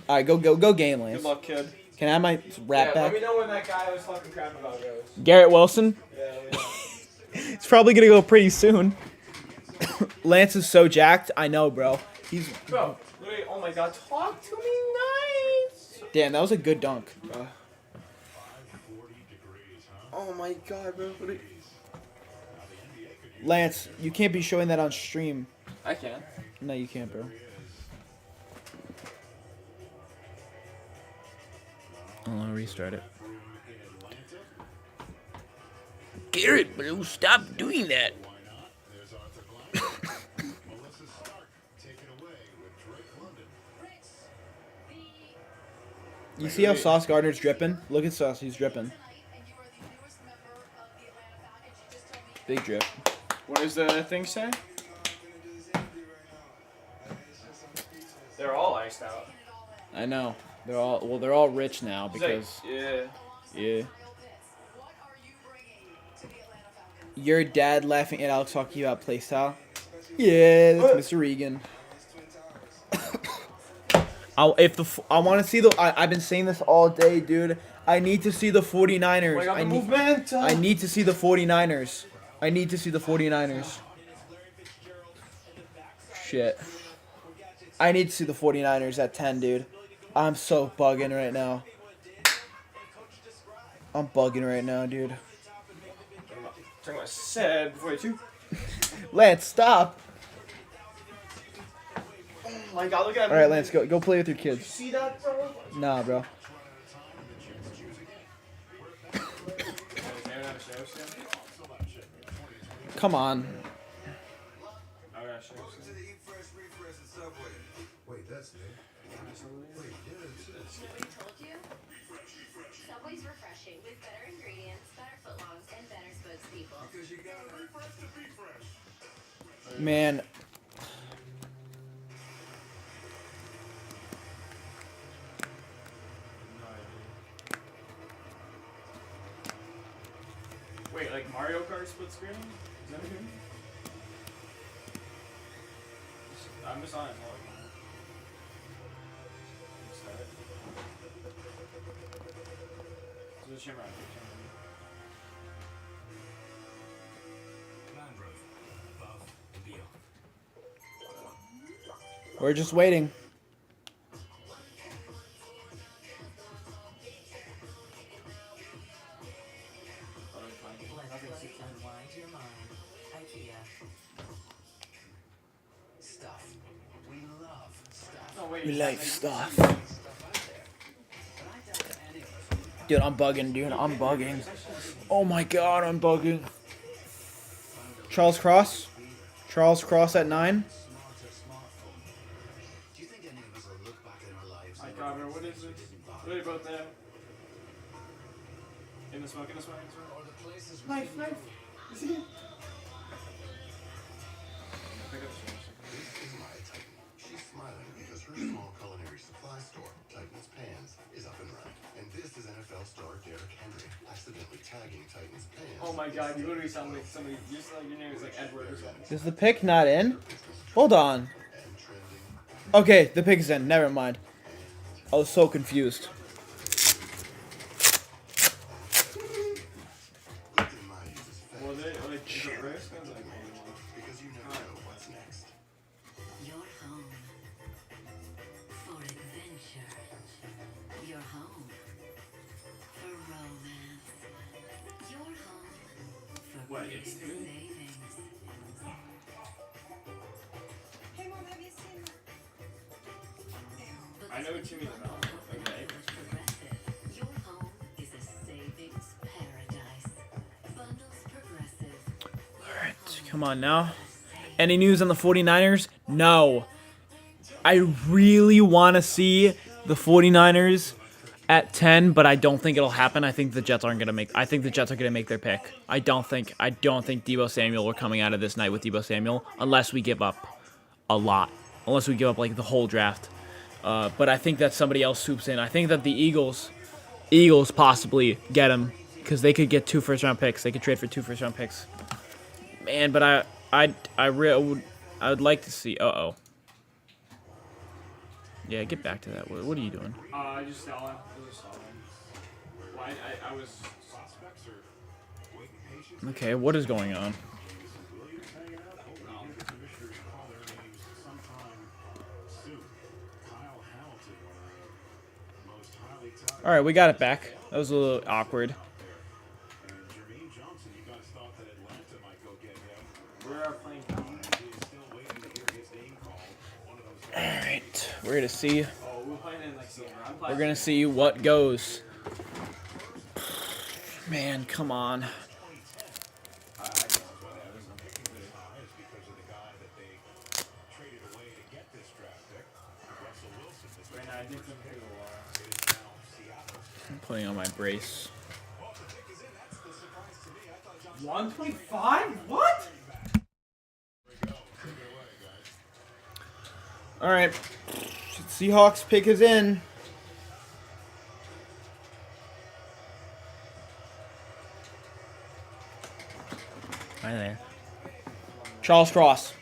All right, go game, Lance. Good luck, kid. Can I have my rap Let back? me know when that guy I was talking crap about goes. Garrett Wilson. Yeah, let me know. It's probably gonna go pretty soon. Lance is so jacked. I know, bro. He's Bro, literally, oh my god, talk to me nice. damn. That was a good dunk. Oh my god, bro. Lance, you can't be showing that on stream. I can. No, you can't, bro. I'll restart it. Garrett, bro, stop doing that. You see how Sauce Gardner's dripping? Look at Sauce, he's dripping. Big drip. What does the thing say? They're all iced out. I know. They're all rich now because yeah. yeah. Your dad laughing at Alex talking about playstyle? Yeah, that's Mr. Regan. I want to see I've been saying this all day, dude. I need to see the 49ers. I need to see the 49ers. I need to see the 49ers. Shit. I need to see the 49ers at 10, dude. I'm so bugging right now. I'm bugging right now, dude. Talking about sad before you. Lance, stop. Oh my god, look at All right, Lance, go play with your kids. See that, bro? Nah, bro. Come on. I got shit. Welcome to the Eat Fresh, Refresh at Subway. Wait, that's new. Wait, yeah, it's this. Nobody told you? Subway's refreshing with better ingredients, better footlongs, and better spokespeople. Because you got to refresh to be fresh. Man. No idea. Wait, like Mario Kart split screen? Is that a game? I'm just on it. So the Shamrock. We're just waiting. Stuff. We love stuff. No, wait. We like stuff. Stuff out there. But I doubt that any of us would have Dude, I'm bugging, dude. I'm bugging. Oh my god, I'm bugging. Charles Cross. Charles Cross at 9. smarter smartphone. Do you think any of us will look back in our lives? My and God, bro, remember what is things we this? didn't bother What are you both with? there? In the smoke, in the smoke, in the smoke. Or the places we Knife, didn't knife. go. Is he? Pick up the This is Maya Titan. She's smiling because her small culinary supply store, Titan's Pans, is up and running. And this is NFL star Derrick Henry, accidentally tagging Titan's Pans. Oh my God, you literally sound like somebody. You sound like your name is like Edward or something. Is the pick not in? Hold on. And trending. Okay, the pick's in. Never mind. I was so confused. Look at Maya's face. Well, they like is it rare skins like Because you never know what's next. Your home for adventure. Your home for romance. Your home for What, big it's new? savings. Hey, Mom, have you seen that? I know what you mean about it. Okay. Progressive. Your home is a savings paradise. Bundles Progressive. Alright, come on now. Any news on the 49ers? No. I really want to see the 49ers at 10, but I don't think it'll happen. I think the Jets aren't going to make their pick. I don't think Deebo Samuel, we're coming out of this night with Deebo Samuel unless we give up a lot. Unless we give up like the whole draft. But I think that somebody else swoops in. I think that the Eagles possibly get him because they could get 2 first-round picks. They could trade for 2 first-round picks. Man, but I would like to see. Uh-oh. Yeah, get back to that. What are you doing? I just saw him. I just saw him. Well, I was. Suspects are waiting patiently. Okay, what is going on? Williams hanging out, hoping to get the commissioners to call their names sometime soon. Kyle Hamilton, one of the most highly touted. All right, we got it back. That was a little awkward. And Jermaine Johnson, you guys thought that Atlanta might go get him. We're playing. He is still waiting to hear his name called. One of those All right, we're gonna see. Oh, we're playing in like silver. I'm We're playing. gonna see what goes. Man, come on. is because of the guy that they traded away to get this draft pick, Russell Wilson. This Right now, I think I'm pretty wild. it is now Seattle. I'm putting on my brace. Well, the pick is in. That's the surprise to me. I thought John 125? What? All right, Seahawks pick is in. Right there. Charles Cross.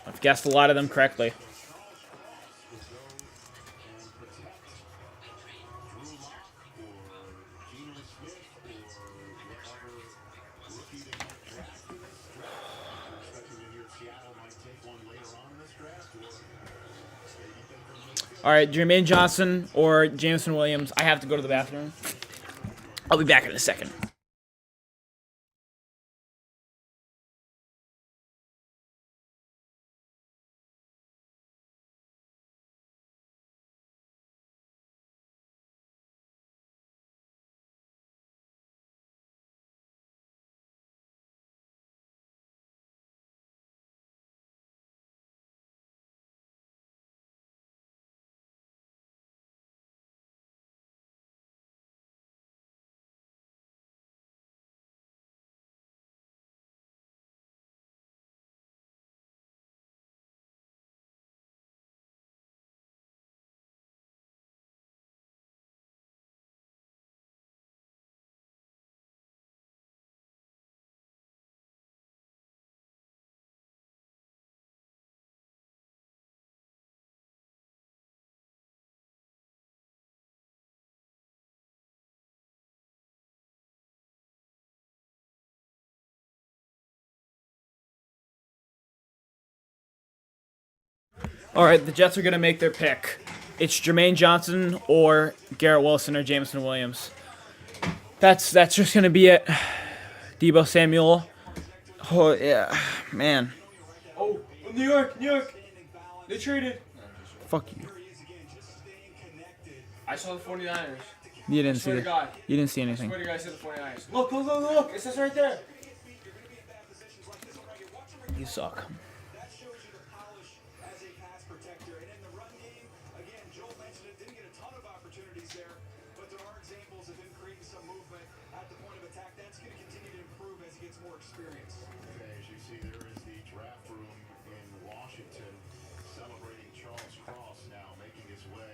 I've guessed a lot of them correctly. All right, Jermaine Johnson or Jameson Williams. I have to go to the bathroom. I'll be back in a second. All right, the Jets are going to make their pick. It's Jermaine Johnson or Garrett Wilson or Jameson Williams. That's just going to be it. Deebo Samuel. Oh, yeah. Man. Oh, New York. They traded. Fuck you. I saw the 49ers. You didn't see Swear to it. God. You didn't see I anything. swear to God, I said the 49ers. Look. It says right there. You suck. That shows you the polish as a pass protector. And in the run game, again, Joel mentioned it, didn't get a ton of opportunities there, but there are examples of him creating some movement at the point of attack. That's going to continue to improve as he gets more experience. Okay, as you see, there is the draft room in Washington celebrating Charles Cross now making his way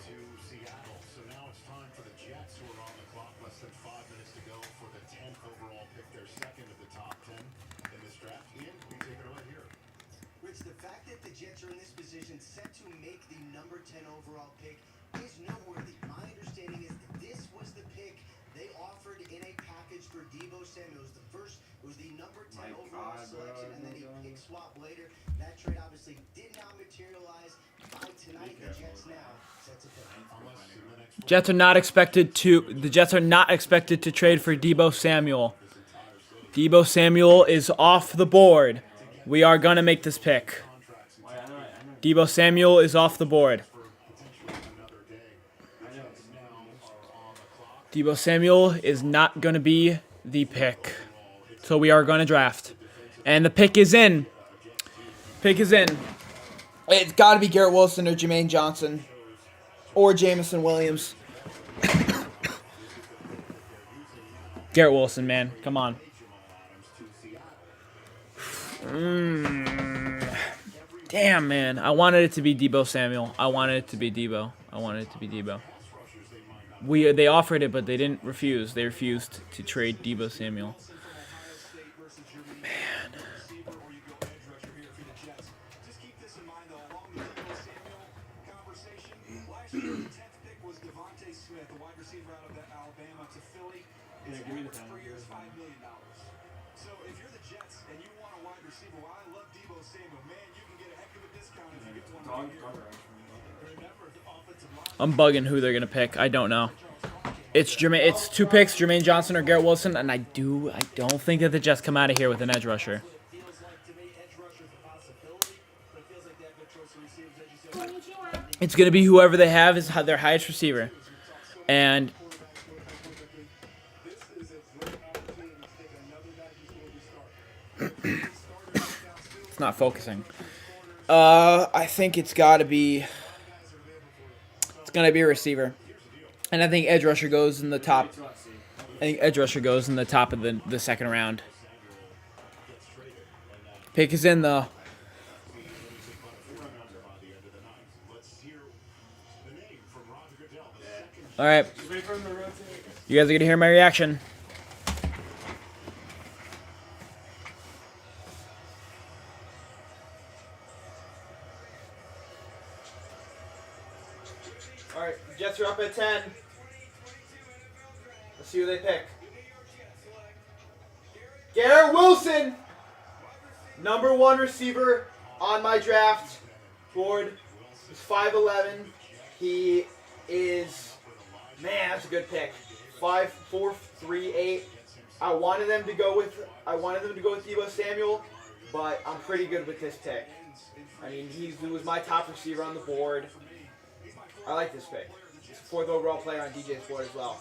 to Seattle. So now it's time for the Jets, who are on the clock, less than 5 minutes to go for the 10th overall pick, their second of the top 10 in this draft. Ian, you take it away here. Rich, the fact that the Jets are in this position set to make the number 10 overall pick is noteworthy. My understanding is that this was the pick they offered in a package for Deebo Samuel. It was the number 10 overall selection, and then a pick swap later. That trade obviously did not materialize. By tonight, the Jets now set to pick. Jets are not expected to. The Jets are not expected to trade for Deebo Samuel. Deebo Samuel is off the board. We are gonna make this pick. Deebo Samuel is off the board. Deebo Samuel is not gonna be the pick. So we are gonna draft. And the pick is in. Pick is in. It's gotta be Garrett Wilson or Jermaine Johnson. Or Jameson Williams. Garrett Wilson, man. Come on. Damn, man. I wanted it to be Deebo Samuel. I wanted it to be Deebo. They offered it, but they didn't refuse. They refused to trade Deebo Samuel. Man. Just keep this in mind, though, along the Deebo Samuel conversation. Last year, the 10th pick was Devontae Smith, the wide receiver out of Alabama, to Philly. It's give me the for 3 years, pen. $5 million. So if you're the Jets and you want a wide receiver, well, I love Deebo Samuel. Man, you can get a heck of a discount if you get one right here. Remember, the offensive line. I'm bugging who they're gonna pick. I don't know. It's two picks, Jermaine Johnson or Garrett Wilson, and I don't think that the Jets come out of here with an edge rusher. Feels like to me, edge rusher is a possibility, but it feels like they have good choice of receivers, as you said. It's gonna be whoever they have is their highest receiver, and This is a great opportunity to take another guy who's going to be starting. it's not focusing. I think it's gonna be a receiver, and I think edge rusher goes in the top. I think edge rusher goes in the top of the second round. Pick is in though. All right, you guys are gonna hear my reaction. All right, Jets are up at 10. Let's see who they pick. Gare Wilson, number 1 receiver on my draft board. He's 5'11". He is, man, that's a good pick. 5'4", 3'8". I wanted them to go with Deebo Samuel, but I'm pretty good with this pick. I mean, he was my top receiver on the board. I like this pick. He's the 4th overall player on DJ's board as well.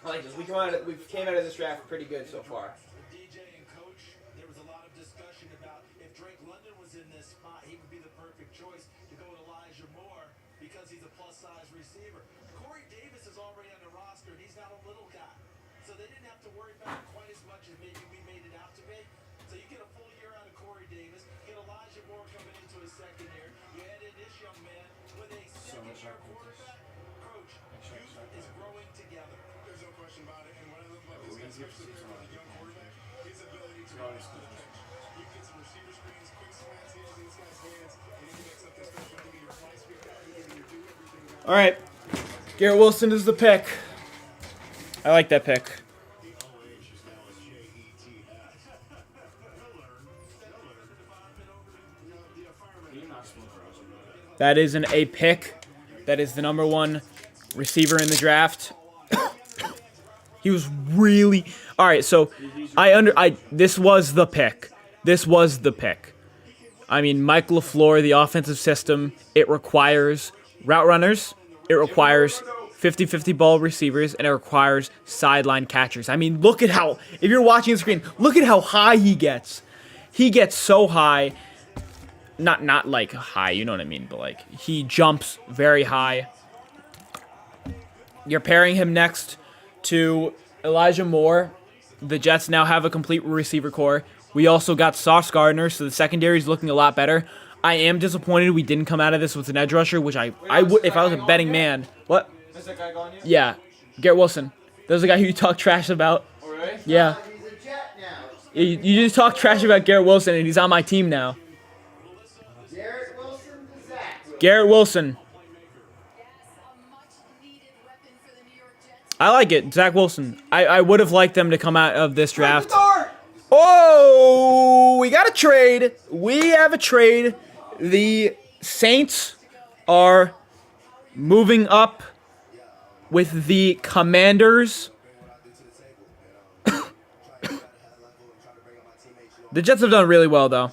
I like this. We came out of this draft pretty good so far. DJ and Coach, there was a lot of discussion about if Drake London was in this spot, he would be the perfect choice to go with Elijah Moore because he's a plus-size receiver. Corey Davis is already on the roster, and he's not a little guy. So they didn't have to worry about it quite as much as maybe we made it out to be. So you get a full year out of Corey Davis, get Elijah Moore coming into his second year. You add in this young man with a second-year quarterback. Coach, youth is growing together. There's no question about it. And what I love about this guy, especially with a young quarterback, his ability to run off the catch. You can get some receiver screens, quick slants, he has in this guy's hands, and he can make something special. He can either fly speed out, he can either do everything. All right, Gare Wilson is the pick. I like that pick. That is a pick. That is the number 1 receiver in the draft. He was really all right. So this was the pick. This was the pick. I mean, Mike LaFleur, the offensive system, it requires route runners. It requires 50-50 ball receivers, and it requires sideline catchers. I mean, look at how, if you're watching the screen, look at how high he gets. He gets so high. Not like high, you know what I mean, but like he jumps very high. You're pairing him next to Elijah Moore. The Jets now have a complete receiver core. We also got Sauce Gardner, so the secondary is looking a lot better. I am disappointed we didn't come out of this with an edge rusher, which I would if I was a betting man. What? Is that guy gone yet? Yeah, Gare Wilson. There's a guy who you talk trash about. Oh, really? Yeah. He's a Jet now. You just talk trash about Gare Wilson, and he's on my team now. Gare Wilson to Zach. Gare Wilson. I like it. Zach Wilson. I would have liked them to come out of this draft. Oh, we got a trade. We have a trade. The Saints are moving up with the Commanders. The Jets have done really well, though.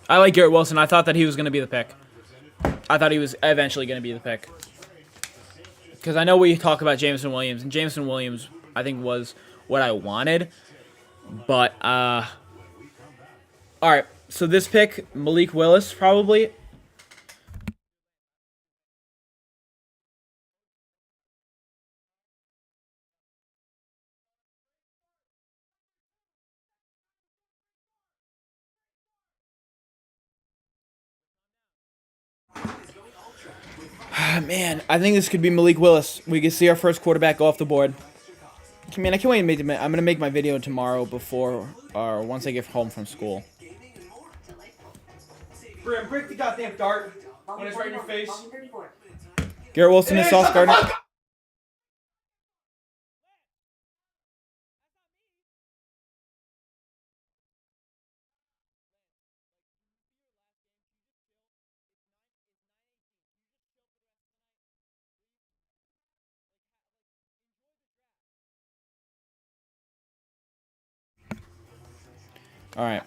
I like Garrett Wilson. I thought that he was going to be the pick. I thought he was eventually going to be the pick. Because I know we talk about Jameson Williams, and Jameson Williams, I think, was what I wanted. But, alright, so this pick, Malik Willis, probably. Man, I think this could be Malik Willis. We can see our first quarterback go off the board. Man, I can't wait to make I'm going to make my video tomorrow before or once I get home from school. Brim, break the goddamn dart when it's right in your face. Garrett Wilson and Sauce Gardner. All right.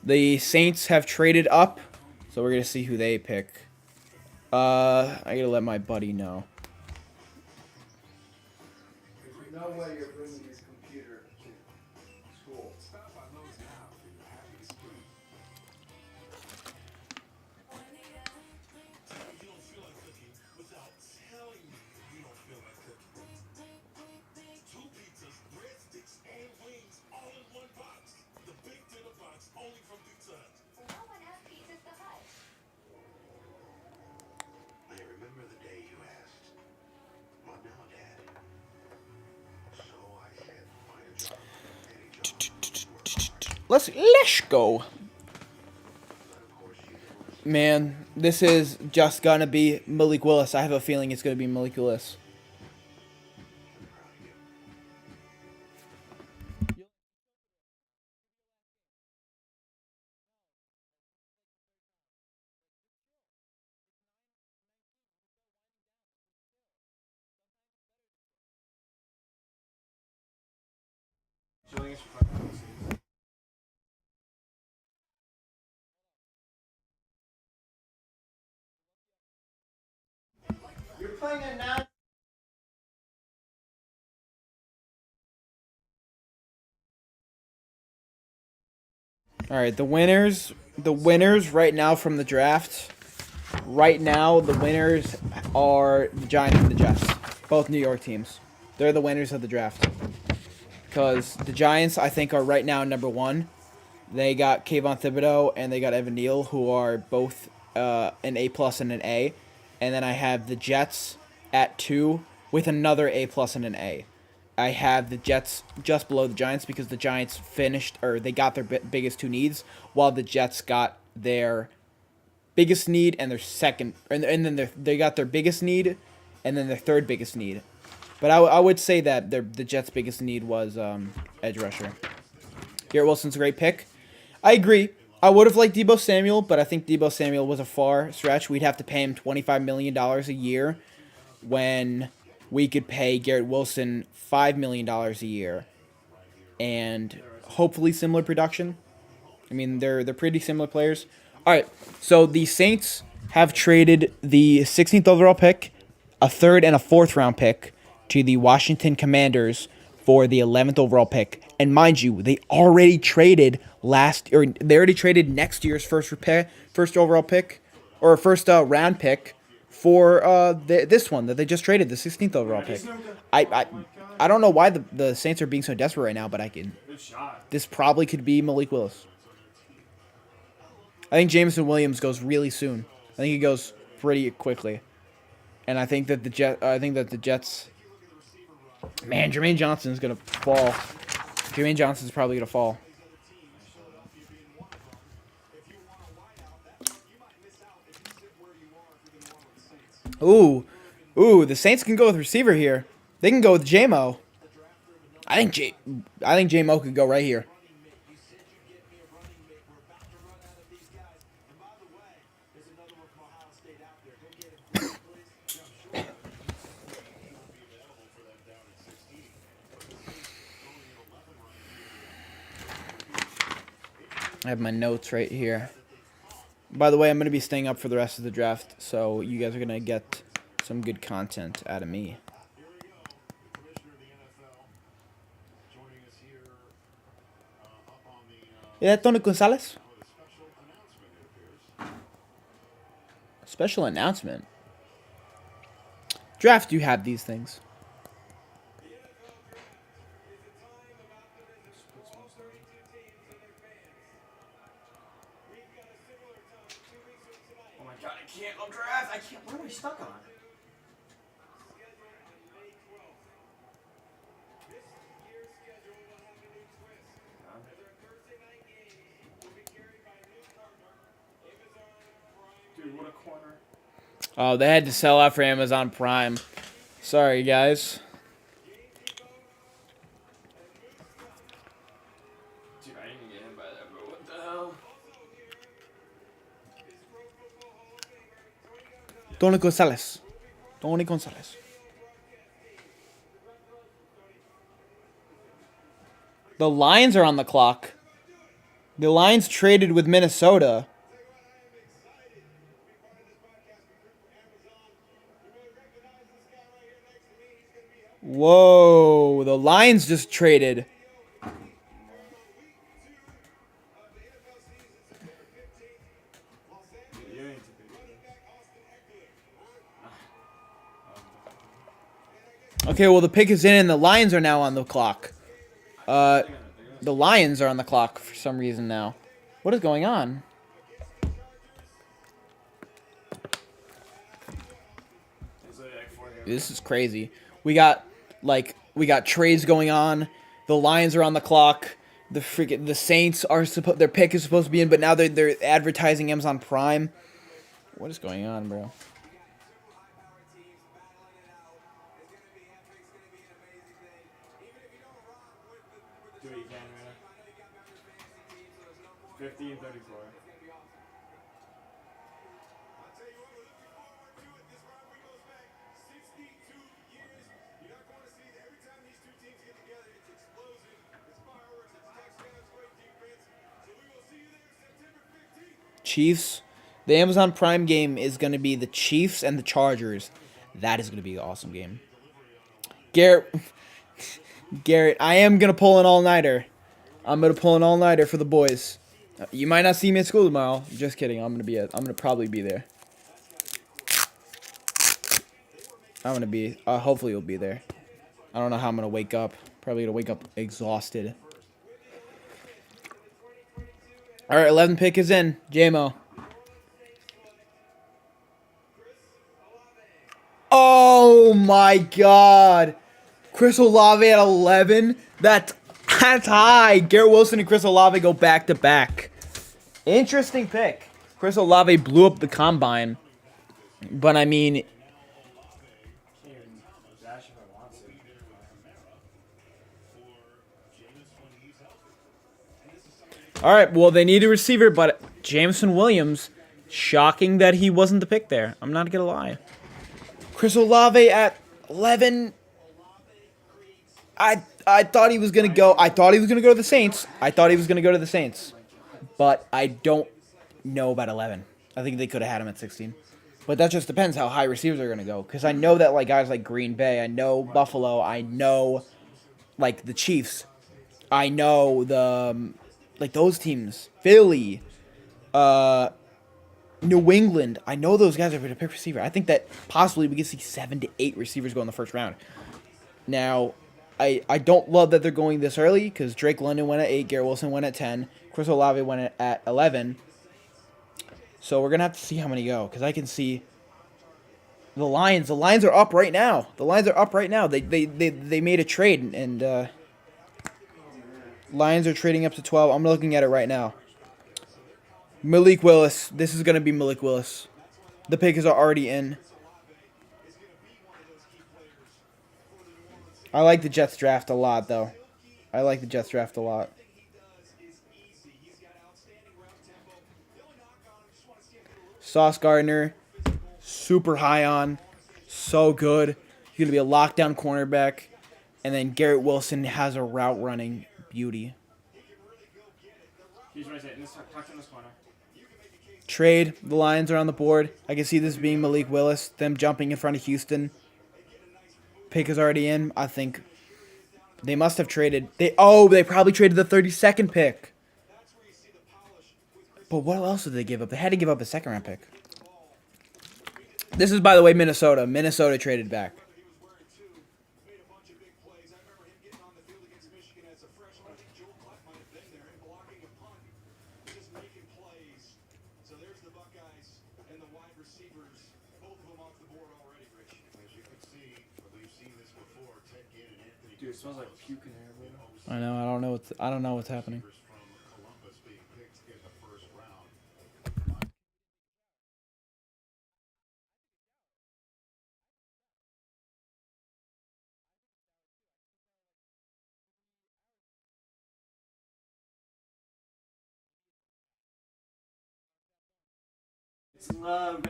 The Saints have traded up, so we're going to see who they pick. I got to let my buddy know. There's no way you're bringing your computer to school. Let's go. Man, this is just gonna be Malik Willis. I have a feeling it's gonna be Malik Willis. You're playing a non. All right, the winners right now from the draft. Right now, the winners are the Giants and the Jets, both New York teams. They're the winners of the draft. Because the Giants, I think, are right now number 1. They got Kayvon Thibodeau and they got Evan Neal, who are both an A+ and an A. And then I have the Jets at 2 with another A+ and an A. I have the Jets just below the Giants because the Giants they got their biggest 2 needs, while the Jets got their biggest need and their second, and then they got their biggest need, and then their third biggest need. But I would say that the Jets' biggest need was edge rusher. Gare Wilson's a great pick. I agree. I would have liked Deebo Samuel, but I think Deebo Samuel was a far stretch. We'd have to pay him $25 million a year when we could pay Garrett Wilson $5 million a year. And hopefully similar production. I mean, they're pretty similar players. All right, so the Saints have traded the 16th overall pick, a 3rd and a 4th round pick to the Washington Commanders for the 11th overall pick. And mind you, they already traded next year's first overall pick or first round pick for this one that they just traded, the 16th overall pick. I don't know why the Saints are being so desperate right now, but this probably could be Malik Willis. I think Jameson Williams goes really soon. I think he goes pretty quickly, and I think that the Jets. Man, Jermaine Johnson's gonna fall. Jermaine Johnson's probably gonna fall. Ooh, the Saints can go with receiver here. They can go with J-Mo. I think J-Mo could go right here. I have my notes right here. By the way, I'm going to be staying up for the rest of the draft, so you guys are going to get some good content out of me. Is that Tony Gonzalez? Special announcement. Draft, you have these things. What am I stuck on? Dude, what a corner. Oh, they had to sell out for Amazon Prime. Sorry, guys. Dude, I didn't get hit by that, but what the hell? Tony Gonzalez. Tony Gonzalez. The Lions are on the clock. The Lions traded with Minnesota. Whoa, the Lions just traded. Okay, well, the pick is in, and the Lions are now on the clock. The Lions are on the clock for some reason now. What is going on? This is crazy. We got trades going on. The Lions are on the clock. The Saints are their pick is supposed to be in, but now they're advertising Amazon Prime. What is going on, bro? Do what you can, man. 50 and 34. Chiefs. The Amazon Prime game is going to be the Chiefs and the Chargers. That is going to be an awesome game. Garrett, I am going to pull an all-nighter. I'm going to pull an all-nighter for the boys. You might not see me at school tomorrow. Just kidding. I'm going to probably be there. Hopefully you'll be there. I don't know how I'm going to wake up. Probably going to wake up exhausted. All right, 11th pick is in. J-Mo. Oh, my God. Chris Olave at 11? That's high. Gare Wilson and Chris Olave go back-to-back. Interesting pick. Chris Olave blew up the combine. But, I mean... Can't even dash if I want to. All right, well, they need a receiver, but Jameson Williams, shocking that he wasn't the pick there. I'm not going to lie. Chris Olave at 11. I thought he was going to go. I thought he was going to go to the Saints. But I don't know about 11. I think they could have had him at 16. But that just depends how high receivers are going to go. Because I know that like guys like Green Bay, I know Buffalo, I know like the Chiefs, I know the like those teams, Philly, New England. I know those guys are going to pick receiver. I think that possibly we could see 7 to 8 receivers go in the first round. Now, I don't love that they're going this early because Drake London went at 8, Gare Wilson went at 10, Chris Olave went at 11. So we're going to have to see how many go because I can see the Lions. The Lions are up right now. They made a trade and Lions are trading up to 12. I'm looking at it right now. Malik Willis. This is going to be Malik Willis. The pick is already in. I like the Jets draft a lot, though. Sauce Gardner, super high on. So good. He's going to be a lockdown cornerback. And then Garrett Wilson has a route running beauty. He's right in this tucked in this corner. Trade. The Lions are on the board. I can see this being Malik Willis. Them jumping in front of Houston. Pick is already in. I think they must have traded. They probably traded the 32nd pick. But what else did they give up? They had to give up a second round pick. This is, by the way, Minnesota. Minnesota traded back. Dude, it smells like puke in here, bro. I know. I don't know what's happening. It's love.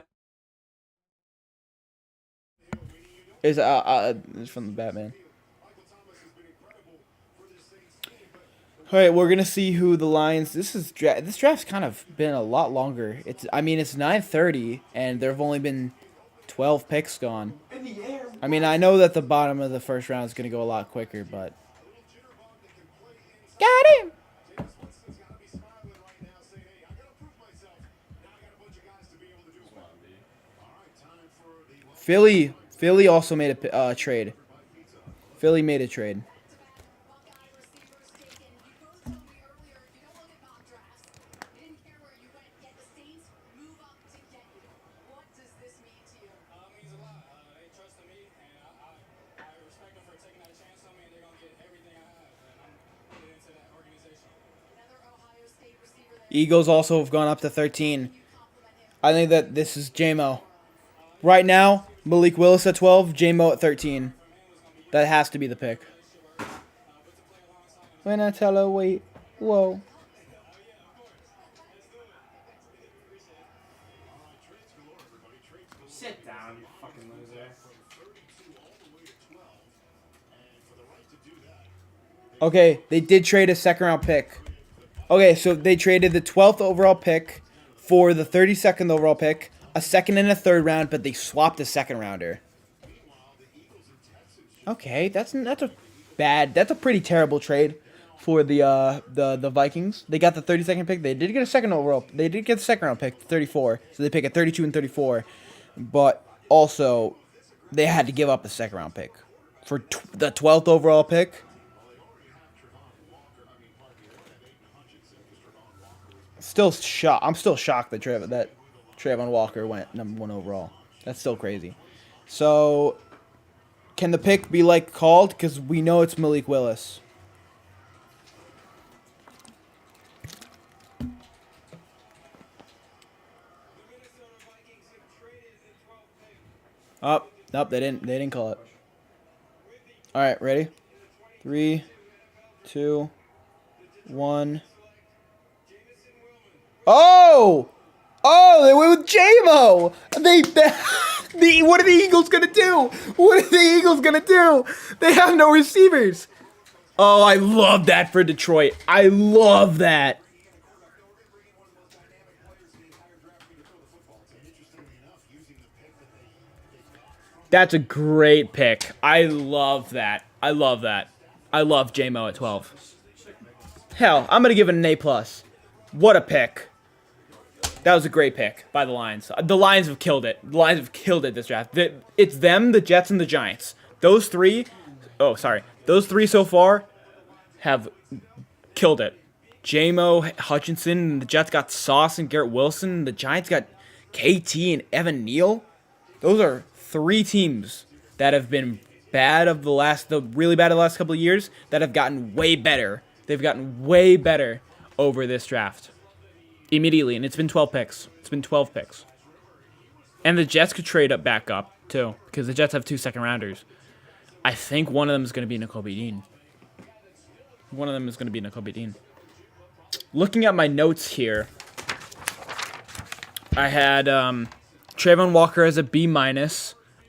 It's from the Batman. All right, we're gonna see who the Lions. This draft's kind of been a lot longer. It's 9:30 and there've only been 12 picks gone. I mean, I know that the bottom of the first round is gonna go a lot quicker, but got him. Philly also made a trade. Philly made a trade. Eagles also have gone up to 13. I think that this is J-Mo. Right now, Malik Willis at 12, J-Mo at 13. That has to be the pick. When I tell her, wait, whoa. Sit down, you fucking loser. Okay, they did trade a second round pick. Okay, so they traded the 12th overall pick for the 32nd overall pick, a second and a third round, but they swapped a second rounder. Okay, that's a pretty terrible trade for the Vikings. They got the 32nd pick. They did get a second overall. They did get the second round pick, 34. So they pick at 32 and 34, but also they had to give up a second round pick for the 12th overall pick. I'm still shocked that Trayvon Walker went number 1 overall. That's still crazy. So, can the pick be called? Because we know it's Malik Willis. Nope, they didn't call it. All right, ready? 3, 2, 1. Oh! Oh, they went with J-Mo! What are the Eagles gonna do? What are the Eagles gonna do? They have no receivers. Oh, I love that for Detroit. I love that. That's a great pick. I love that. I love that. I love J-Mo at 12. Hell, I'm going to give it an A+. What a pick. That was a great pick by the Lions. The Lions have killed it. The Lions have killed it this draft. It's them, the Jets, and the Giants. Those three so far have killed it. J-Mo, Hutchinson, and the Jets got Sauce and Garrett Wilson. And the Giants got KT and Evan Neal. Those are 3 teams that have been really bad of the last couple of years that have gotten way better. They've gotten way better over this draft. Immediately, and it's been 12 picks. It's been 12 picks. And the Jets could trade back up, too, because the Jets have 2 second-rounders. I think one of them is going to be Nakobe Dean. Looking at my notes here, I had Trayvon Walker as a B-.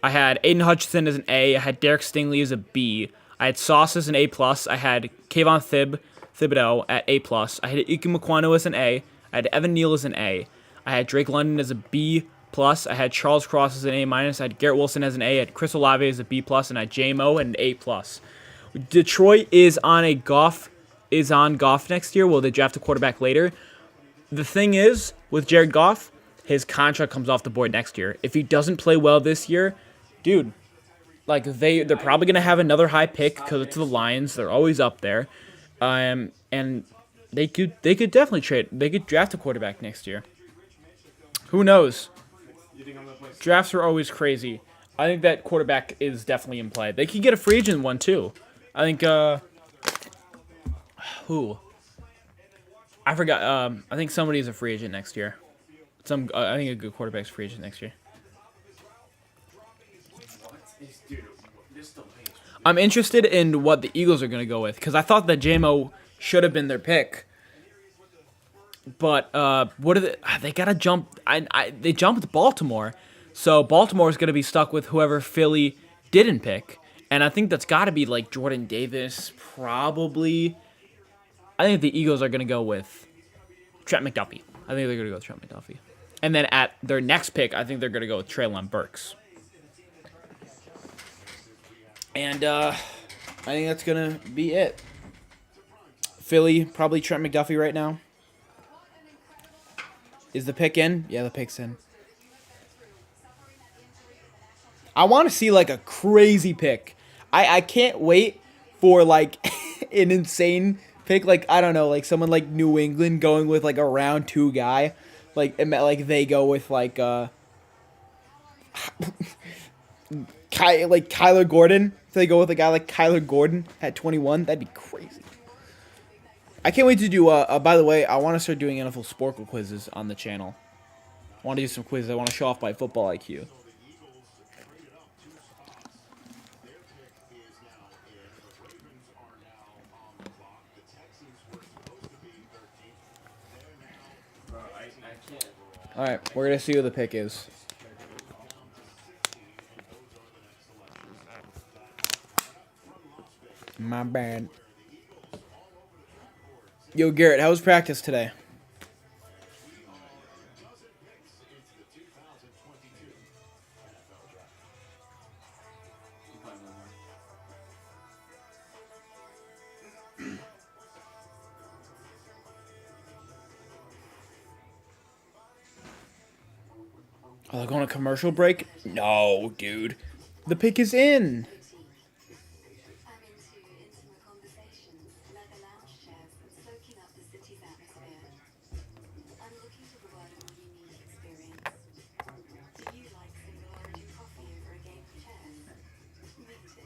I had Aiden Hutchinson as an A. I had Derek Stingley as a B. I had Sauce as an A+. I had Kayvon Thibodeau at A+. I had Ike Mekwano as an A. I had Evan Neal as an A. I had Drake London as a B+. I had Charles Cross as an A-. I had Garrett Wilson as an A. I had Chris Olave as a B+. And I had J-Mo and an A+. Detroit is on Goff next year. Well, they draft a quarterback later. The thing is, with Jared Goff, his contract comes off the board next year. If he doesn't play well this year, dude, like they're probably gonna have another high pick because it's the Lions. They're always up there, and they could definitely trade. They could draft a quarterback next year. Who knows? Drafts are always crazy. I think that quarterback is definitely in play. They could get a free agent one too. I think who? I forgot. I think somebody's a free agent next year. I think a good quarterback's free agent next year. I'm interested in what the Eagles are going to go with because I thought that J-Mo should have been their pick. But what are they got to jump? They jumped Baltimore, so Baltimore is going to be stuck with whoever Philly didn't pick, and I think that's got to be like Jordan Davis, probably. I think the Eagles are going to go with Trent McDuffie. And then at their next pick, I think they're going to go with Treylon Burks. And I think that's going to be it. Philly, probably Trent McDuffie right now. Is the pick in? Yeah, the pick's in. I want to see like a crazy pick. I can't wait for like an insane pick. Like, I don't know, like someone like New England going with like a round 2 guy. Like they go with like Kyler Gordon. If they go with a guy like Kyler Gordon at 21, that'd be crazy. I can't wait to do. By the way, I want to start doing NFL Sporkle quizzes on the channel. I want to do some quizzes. I want to show off my football IQ. All right, we're gonna see who the pick is. My bad. Yo, Garrett, how was practice today? Oh, they're going to commercial break? No, dude. The pick is in. I'm into intimate conversations, leather lounge chairs, and soaking up the city's atmosphere. I'm looking to provide a more unique experience. Do you like single origin coffee over a game of chess? Me too.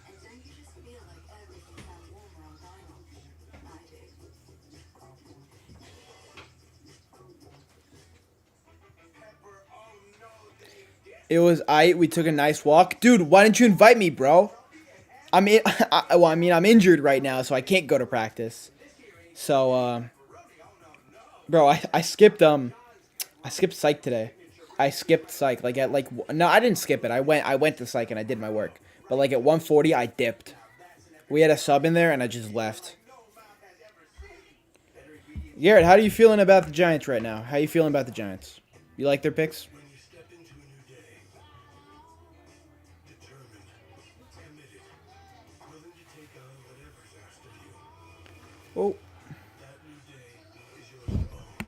And don't you just feel like everything sounds warmer on vinyl? I do. It was we took a nice walk. Dude, why didn't you invite me, bro? I'm injured right now, so I can't go to practice. So, Bro, I skipped psych today. I skipped psych no, I didn't skip it. I went to psych and I did my work. But like at 1:40 I dipped. We had a sub in there and I just left. Garrett, how are you feeling about the Giants right now? How are you feeling about the Giants? You like their picks? When you step into a new day, determined, committed, willing to take on whatever's asked of you. Oh. That new day is yours alone.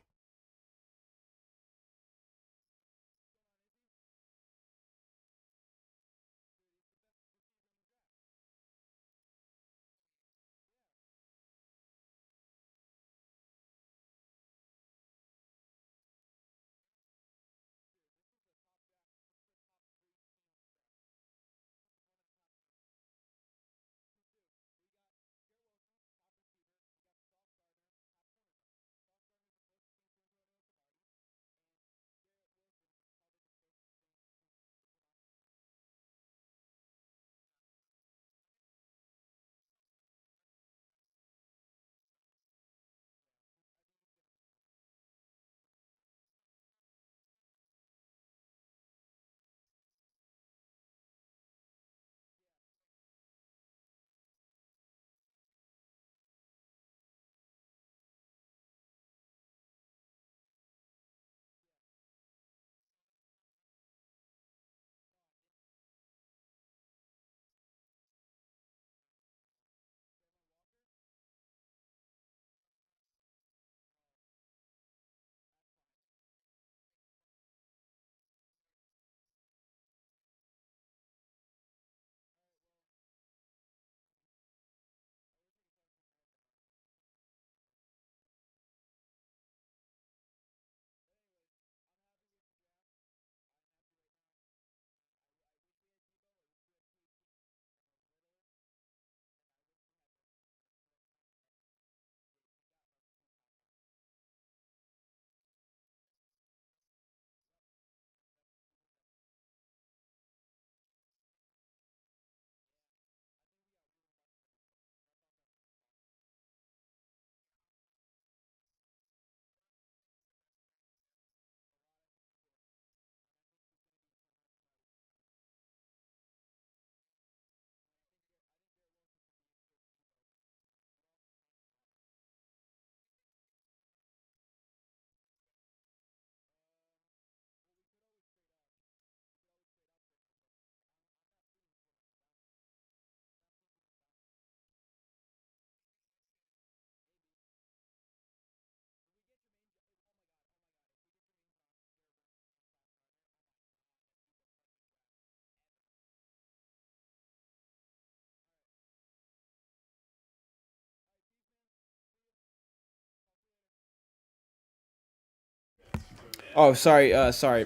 Oh, sorry. Sorry.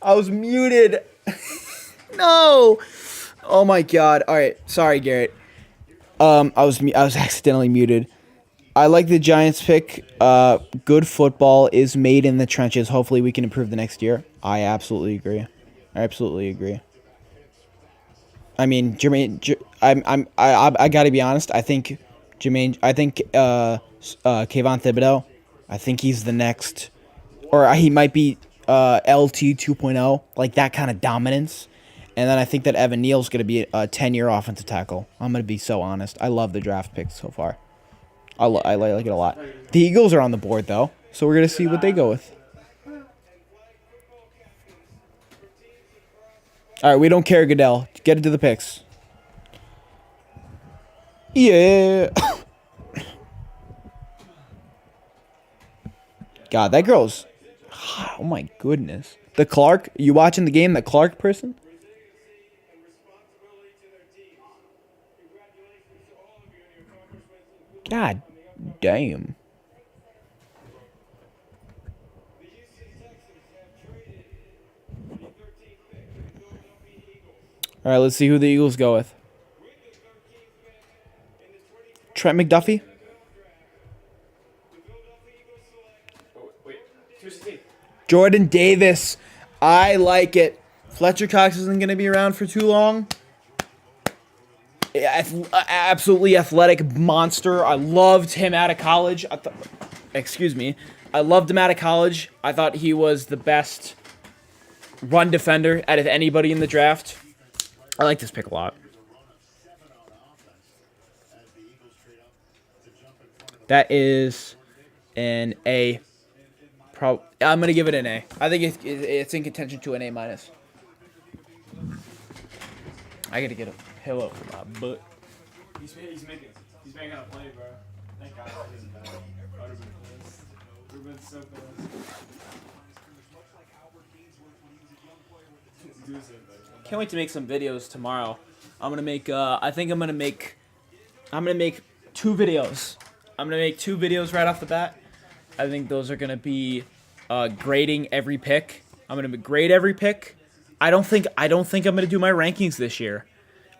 I was muted. No. Oh my god. All right. Sorry, Garrett. I was accidentally muted. I like the Giants pick. Good football is made in the trenches. Hopefully, we can improve the next year. I absolutely agree. I absolutely agree. I mean, I gotta be honest. I think Kayvon Thibodeau. I think he's the next, or he might be LT 2.0, like that kind of dominance. And then I think that Evan Neal's gonna be a 10-year offensive tackle. I'm gonna be so honest. I love the draft picks so far. I like it a lot. The Eagles are on the board though, so we're gonna see what they go with. All right, we don't care, Goodell. Get into the picks. Yeah. God, that girl's... Oh, my goodness. The Clark... You watching the game, the Clark person? God damn. All right, let's see who the Eagles go with. Trent McDuffie? Jordan Davis. I like it. Fletcher Cox isn't going to be around for too long. Absolutely athletic monster. I loved him out of college. Excuse me. I loved him out of college. I thought he was the best run defender out of anybody in the draft. I like this pick a lot. That is an A. I'm going to give it an A. I think it's in contention to an A minus. I got to get a pillow for my butt. He's making a play, bro. Thank God that isn't bad. I would have been pissed. We would have been so pissed. Can't wait to make some videos tomorrow. I'm gonna make. I think I'm gonna make 2 videos. I'm gonna make 2 videos right off the bat. I think those are gonna be grading every pick. I'm gonna grade every pick. I don't think I'm gonna do my rankings this year.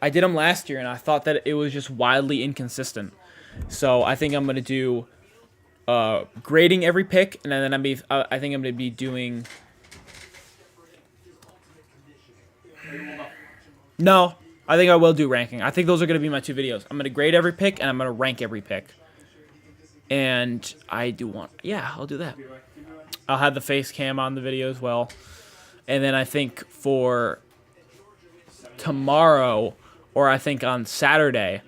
I did them last year, and I thought that it was just wildly inconsistent. So I think I'm gonna do grading every pick, and then I think I'm gonna be doing. No, I think I will do ranking. I think those are gonna be my 2 videos. I'm gonna grade every pick, and I'm gonna rank every pick. And I do want, I'll do that. I'll have the face cam on the video as well. And then I think for tomorrow, or I think on Saturday,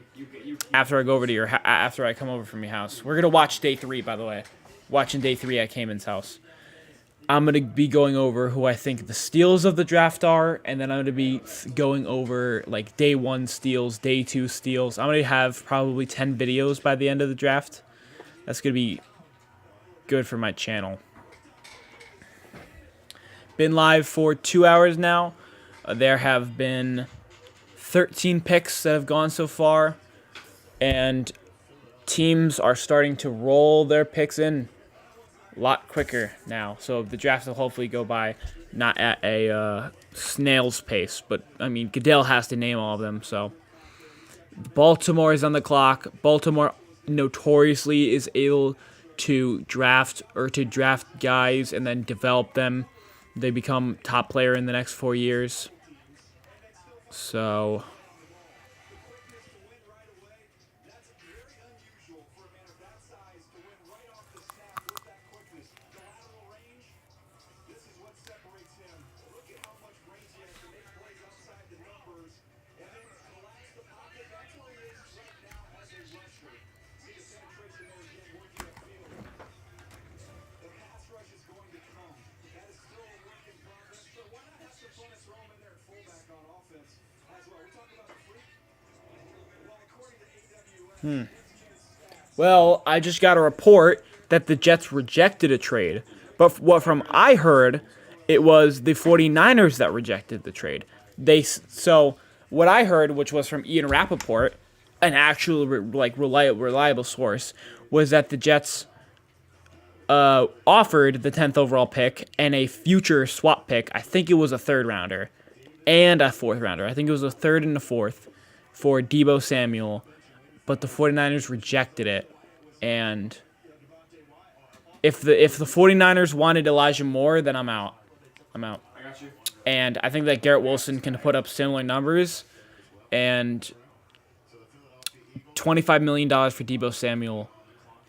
after I go over to after I come over from your house, we're gonna watch day 3. By the way, watching day 3 at Cayman's house. I'm gonna be going over who I think the steals of the draft are, and then I'm gonna be going over like day 1 steals, day 2 steals. I'm gonna have probably 10 videos by the end of the draft. That's gonna be good for my channel. Been live for 2 hours now. There have been 13 picks that have gone so far, and teams are starting to roll their picks in a lot quicker now. So the draft will hopefully go by not at a snail's pace, but I mean Goodell has to name all of them. So Baltimore is on the clock. Baltimore notoriously is able to draft guys and then develop them. They become top player in the next 4 years. So Well, I just got a report that the Jets rejected a trade. But from I heard, it was the 49ers that rejected the trade. So what I heard, which was from Ian Rappaport, an actual reliable source, was that the Jets offered the 10th overall pick and a future swap pick. I think it was a 3rd rounder and a 4th rounder. I think it was a 3rd and a 4th for Deebo Samuel. But the 49ers rejected it. And if the 49ers wanted Elijah Moore, then I'm out. I got you. And I think that Gare Wilson can put up similar numbers. And $25 million for Deebo Samuel.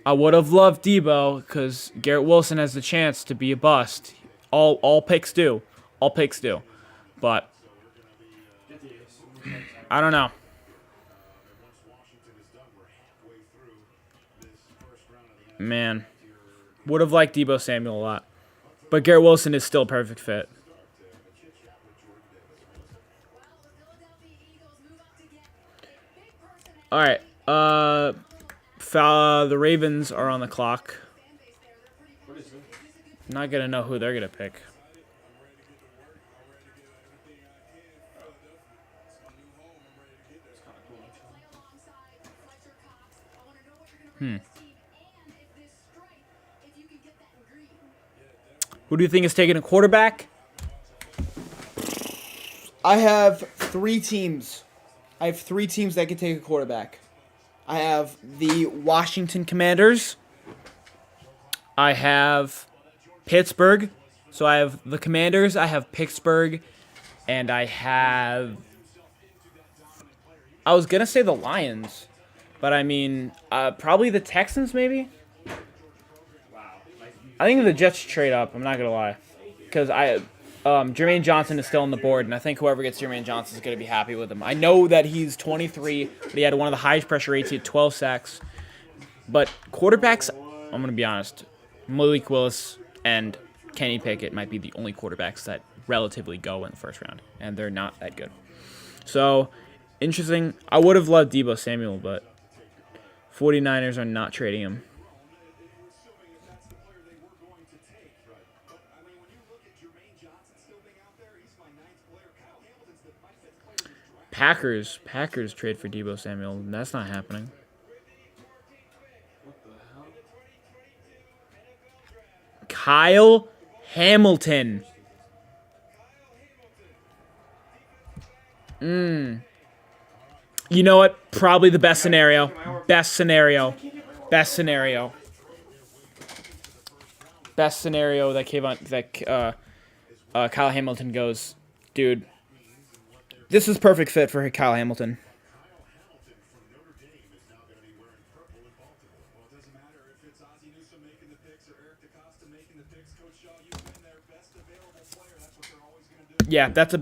I would have loved Deebo because Gare Wilson has the chance to be a bust. All picks do. All picks do. But I don't know. Man, would have liked Deebo Samuel a lot. But Gare Wilson is still a perfect fit. All right. The Ravens are on the clock. Not going to know who they're going to pick. Who do you think is taking a quarterback? I have 3 teams. I have 3 teams that can take a quarterback. I have the Washington Commanders. I have Pittsburgh. So I have the Commanders, I have Pittsburgh, and I have... I was going to say the Lions, but I mean, probably the Texans maybe? Wow. Like, I think the Jets should trade up. I'm not gonna lie, because Jermaine Johnson is still on the board, and I think whoever gets Jermaine Johnson is gonna be happy with him. I know that he's 23, but he had one of the highest pressure rates. He had 12 sacks. But quarterbacks, I'm gonna be honest, Malik Willis and Kenny Pickett might be the only quarterbacks that relatively go in the first round, and they're not that good. So, interesting. I would have loved Deebo Samuel, but 49ers are not trading him. Packers trade for Deebo Samuel. That's not happening. What the hell? Kyle Hamilton. You know what? Probably the best scenario. Best scenario that Kyle Hamilton goes, dude. This is perfect fit for Kyle Hamilton. Yeah, that's a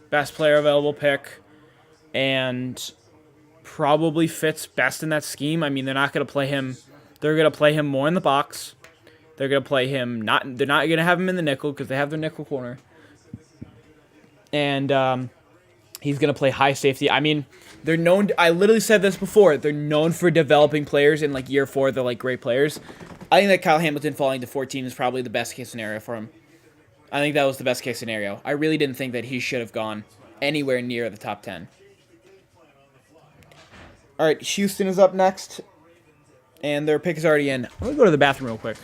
best player available pick, and probably fits best in that scheme. I mean, they're not going to play him. They're going to play him more in the box. They're going to play him not. They're not going to have him in the nickel because they have their nickel corner. And he's going to play high safety. I mean, they're known. I literally said this before. They're known for developing players in like year 4. They're like great players. I think that Kyle Hamilton falling to 14 is probably the best case scenario for him. I think that was the best case scenario. I really didn't think that he should have gone anywhere near the top 10. All right, Houston is up next, and their pick is already in. I'm going to go to the bathroom real quick.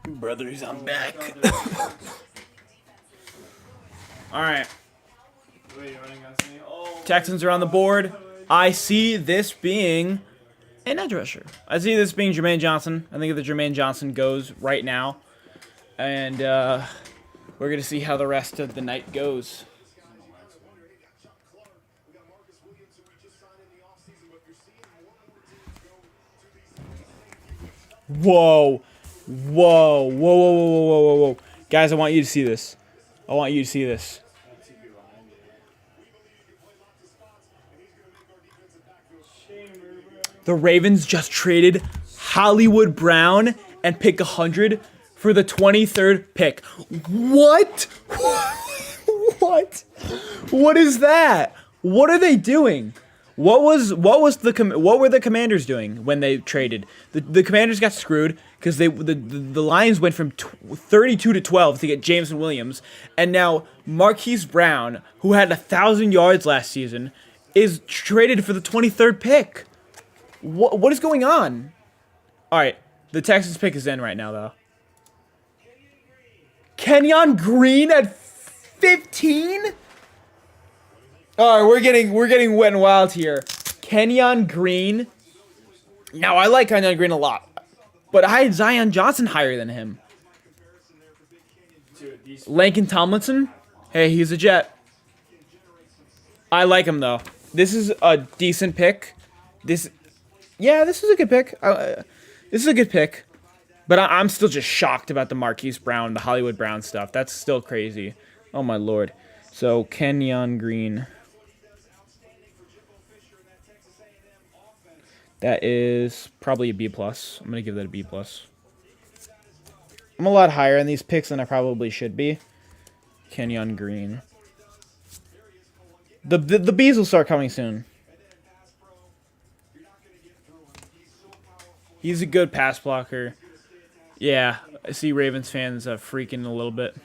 Brothers, I'm back. All right. Texans are on the board. I see this being an edge rusher. I see this being Jermaine Johnson. I think that Jermaine Johnson goes right now. And we're going to see how the rest of the night goes. Whoa. Whoa, whoa, whoa, whoa, whoa, whoa, whoa. Guys, I want you to see this. I want you to see this. The Ravens just traded Hollywood Brown and pick 100 for the 23rd pick. What? What? What is that? What are they doing? What were the Commanders doing when they traded? The Commanders got screwed because the Lions went from 32 to 12 to get Jameson Williams, and now Marquise Brown, who had 1,000 yards last season, is traded for the 23rd pick. What is going on? All right, the Texans pick is in right now though. Kenyon Green at 15? All right, we're getting wet and wild here. Kenyon Green. Now I like Kenyon Green a lot, but I had Zion Johnson higher than him. Laken Tomlinson. Hey, he's a Jet. I like him though. This is a decent pick. This is a good pick. This is a good pick. But I'm still just shocked about the Marquise Brown, the Hollywood Brown stuff. That's still crazy. Oh my lord. So Kenyon Green. That is probably a B+. I'm gonna give that a B+. I'm a lot higher in these picks than I probably should be. Kenyon Green. The Bs will start coming soon. He's a good pass blocker. Yeah, I see Ravens fans freaking a little bit.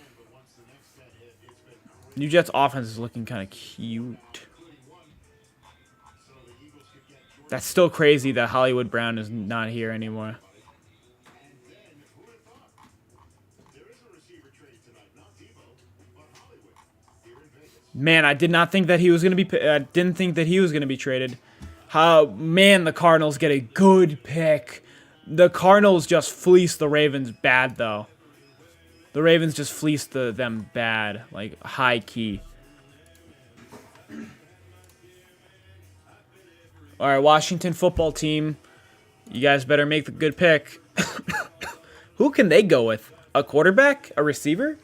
New Jets offense is looking kind of cute. That's still crazy that Hollywood Brown is not here anymore. Man, I did not think that he was going to be. I didn't think that he was going to be traded. Man, the Cardinals get a good pick. The Cardinals just fleeced the Ravens bad, though. The Ravens just fleeced them bad, like high key. All right, Washington football team. You guys better make the good pick. Who can they go with? A quarterback? A receiver?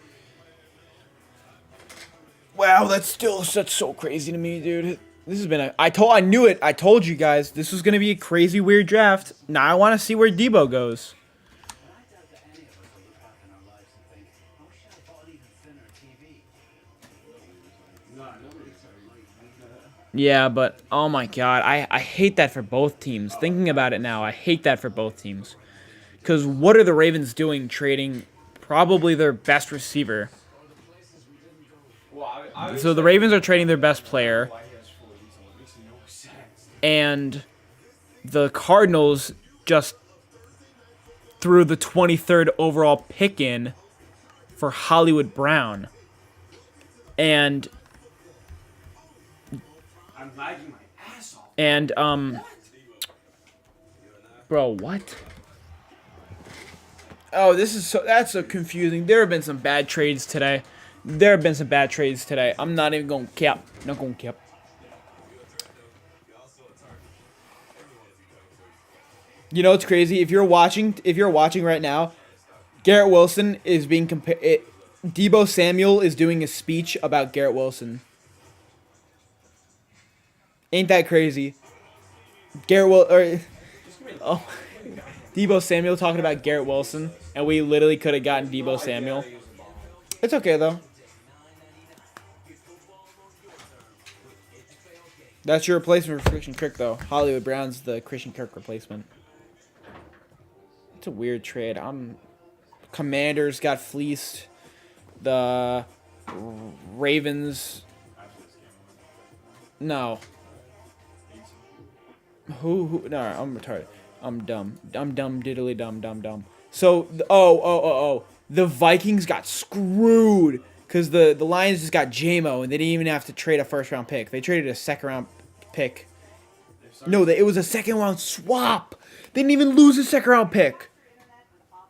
Wow, that's so crazy to me, dude. This has been I knew it. I told you guys this was gonna be a crazy, weird draft. Now I want to see where Debo goes. Yeah, but oh my god, I hate that for both teams. Thinking about it now, I hate that for both teams. Because what are the Ravens doing trading probably their best receiver? So the Ravens are trading their best player. And the Cardinals just threw the 23rd overall pick in for Hollywood Brown. And I'm lagging my ass off. And bro, what? Oh, that's so confusing. There have been some bad trades today. I'm not even going to cap. Not going to cap. You know what's crazy? If you're watching right now, Gare Wilson is being compared. Deebo Samuel is doing a speech about Gare Wilson. Ain't that crazy? Deebo Samuel talking about Garrett Wilson, and we literally could have gotten Deebo Samuel. It's okay though. That's your replacement for Christian Kirk, though. Hollywood Brown's the Christian Kirk replacement. It's a weird trade. Commanders got fleeced. The Ravens. No. Who? No, I'm retarded. I'm dumb. I'm dumb, diddly dumb. So, the Vikings got screwed because the Lions just got JMO and they didn't even have to trade a first-round pick. They traded a second-round pick. No, it was a second-round swap. They didn't even lose a second-round pick.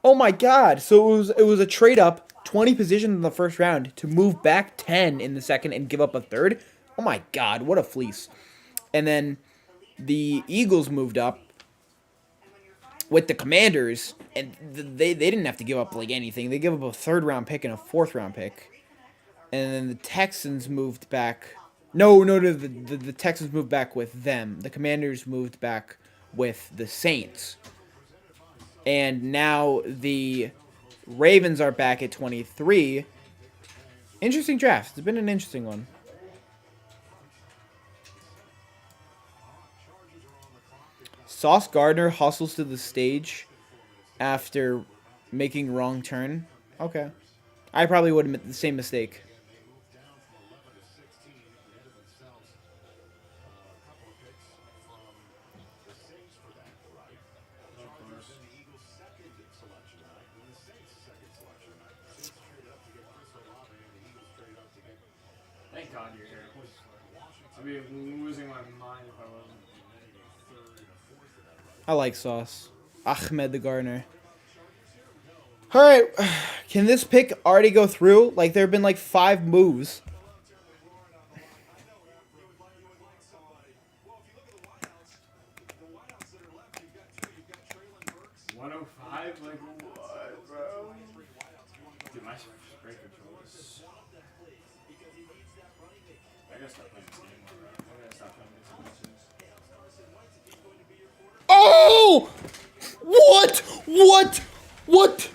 Oh my God! So it was a trade-up, 20 positions in the first round to move back 10 in the second and give up a third. Oh my God! What a fleece! And then the Eagles moved up with the Commanders, and they didn't have to give up like anything. They gave up a third-round pick and a fourth-round pick. And then the Texans moved back. No, the Texans moved back with them. The Commanders moved back with the Saints. And now the Ravens are back at 23. Interesting draft. It's been an interesting one. Sauce Gardner hustles to the stage after making wrong turn. Okay. I probably would have made the same mistake. Thank God you're here. I'd be losing my mind if I wasn't. I like Sauce. Ahmed the Gardener. All right, can this pick already go through? Like, there have been like 5 moves. Like what, bro? Dude, my spray control is. I gotta stop playing this game more, bro. I gotta stop playing these matches. Oh! What?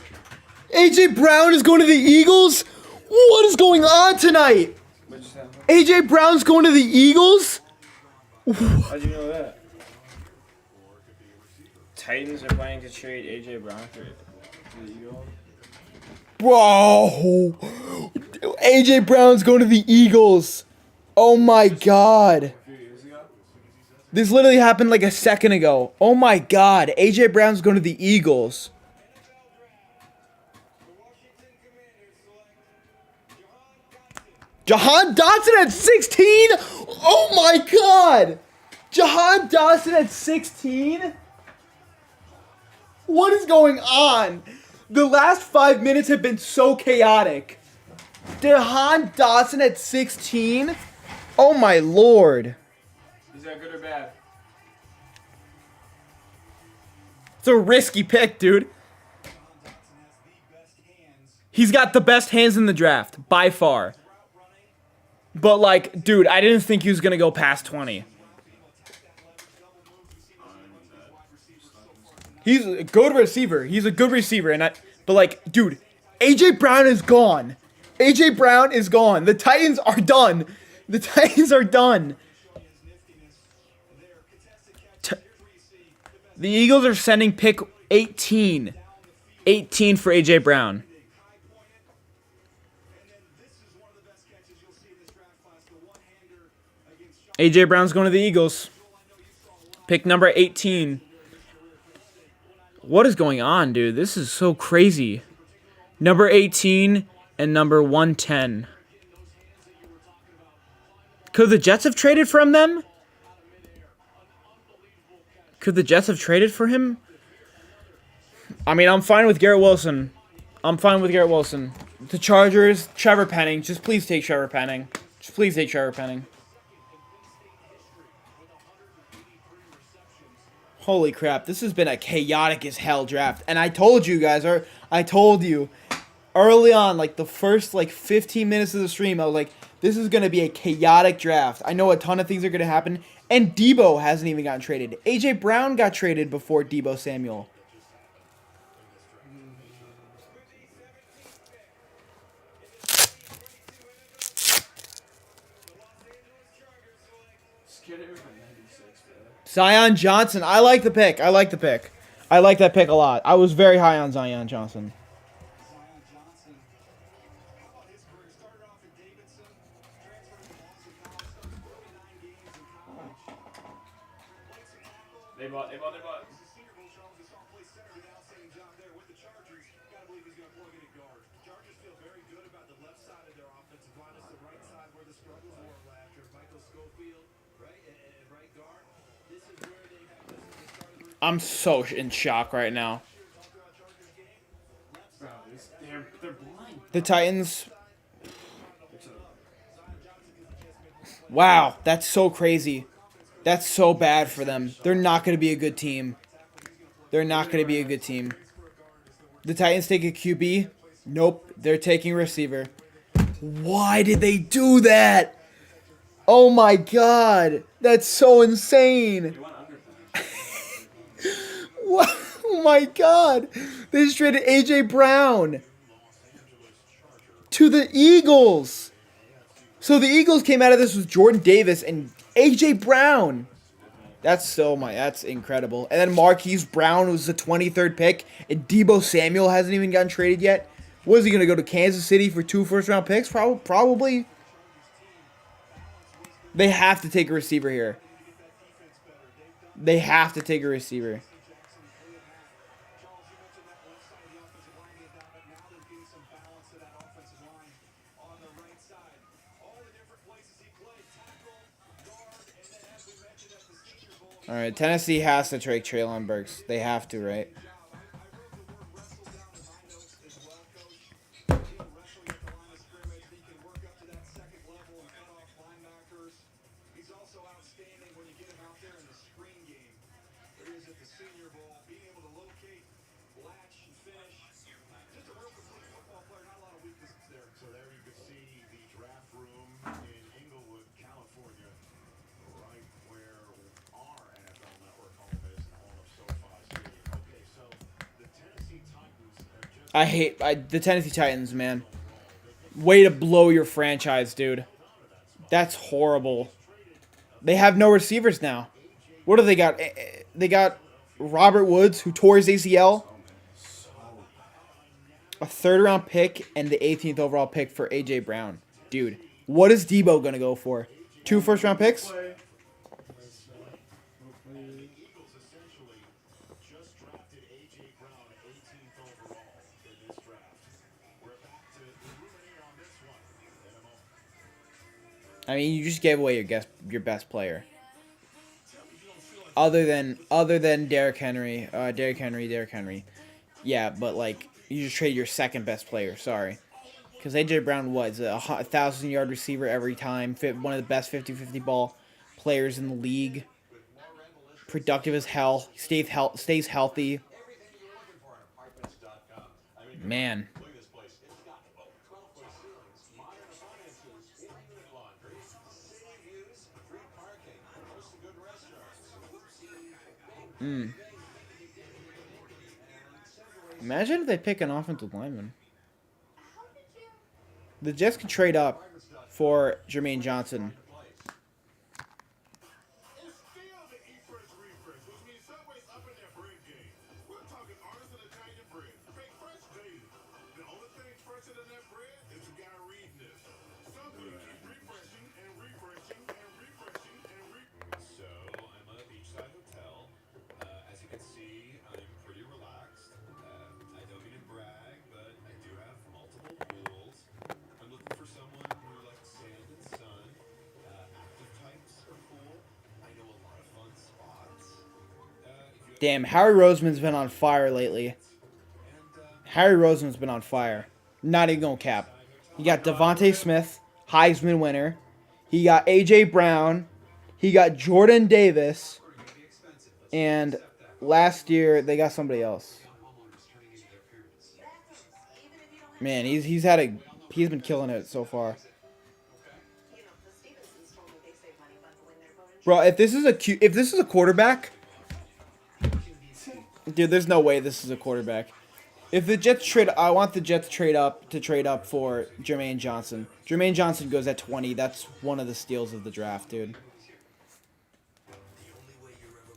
AJ Brown is going to the Eagles? What is going on tonight? AJ Brown's going to the Eagles? How'd you know that? Titans are planning to trade AJ Brown for the Eagles. Bro! AJ Brown's going to the Eagles. Oh my god. A few years ago? This literally happened like a second ago. Oh my god. AJ Brown's going to the Eagles. Jahan Dotson at 16? Oh my god! Jahan Dotson at 16? What is going on? The last 5 minutes have been so chaotic. Jahan Dotson at 16? Oh my lord. Is that good or bad? It's a risky pick, dude. He's got the best hands in the draft, by far. But, like, dude, I didn't think he was going to go past 20. He's a good receiver. But, like, dude, AJ Brown is gone. AJ Brown is gone. The Titans are done. The Eagles are sending pick 18. 18 for AJ Brown. AJ Brown's going to the Eagles. Pick number 18. What is going on, dude? This is so crazy. Number 18 and number 110. Could the Jets have traded from them? Could the Jets have traded for him? I mean, I'm fine with Gare Wilson. The Chargers, Trevor Penning. Just please take Trevor Penning. Holy crap, this has been a chaotic as hell draft. And I told you guys, early on, like the first 15 minutes of the stream, I was like, this is going to be a chaotic draft. I know a ton of things are going to happen. And Debo hasn't even gotten traded. AJ Brown got traded before Debo Samuel. Zion Johnson. I like the pick. I like that pick a lot. I was very high on Zion Johnson. They bought. I'm so in shock right now. Bro, they're blind. The Titans. Wow, that's so crazy. That's so bad for them. They're not going to be a good team. The Titans take a QB? Nope, they're taking receiver. Why did they do that? Oh my god, that's so insane. Oh my god. They just traded AJ Brown to the Eagles. So the Eagles came out of this with Jordan Davis and AJ Brown. That's incredible. And then Marquise Brown was the 23rd pick, and Debo Samuel hasn't even gotten traded yet. What is he going to go to Kansas City for 2 first-round picks? Probably. They have to take a receiver here. All right, Tennessee has to trade Traylon Burks. They have to, right? So there you could see the draft room in Inglewood, California, right where our NFL Network home is, and home of SoFi Stadium. Okay, so the Tennessee Titans are just I hate the Tennessee Titans, man. Way to blow your franchise, dude. That's horrible. They have no receivers now. What do they got? They got Robert Woods, who tore his ACL. A third-round pick and the 18th overall pick for A.J. Brown. Dude, what is Debo going to go for? 2 first-round picks? and the Eagles essentially just drafted A.J. Brown 18th overall in this draft. We're back to ruminate on this one in a moment. I mean, you just gave away your best player. Other than Derrick Henry. Derrick Henry. Yeah, but like, you just traded your second best player. Sorry. Because A.J. Brown was a 1,000-yard receiver every time. One of the best 50-50 ball players in the league. Productive as hell. Stays healthy. Man. Imagine if they pick an offensive lineman. The Jets could trade up for Jermaine Johnson. It's still the E-Fresh refresh, which means Subway's up in their bread game. We're talking artisan Italian bread, baked fresh daily. The only thing fresher than that bread is the guy reading this. Something to keep refreshing and refreshing and refreshing and refreshing. So I'm at a beachside hotel. As you can see, I'm pretty relaxed. I don't mean to brag, but I do have multiple pools. I'm looking for someone who likes sand and sun. Active types are cool. I know a lot of fun spots. Damn, Harry Roseman's been on fire lately. Harry Roseman's been on fire. Not even gonna cap. He got Devontae Smith, Heisman winner. He got A.J. Brown. He got Jordan Davis. And last year, they got somebody else. Man, he's been killing it so far. Bro, if this is a quarterback, dude, there's no way this is a quarterback. If the Jets trade, I want the Jets trade up for Jermaine Johnson. Jermaine Johnson goes at 20. That's one of the steals of the draft, dude.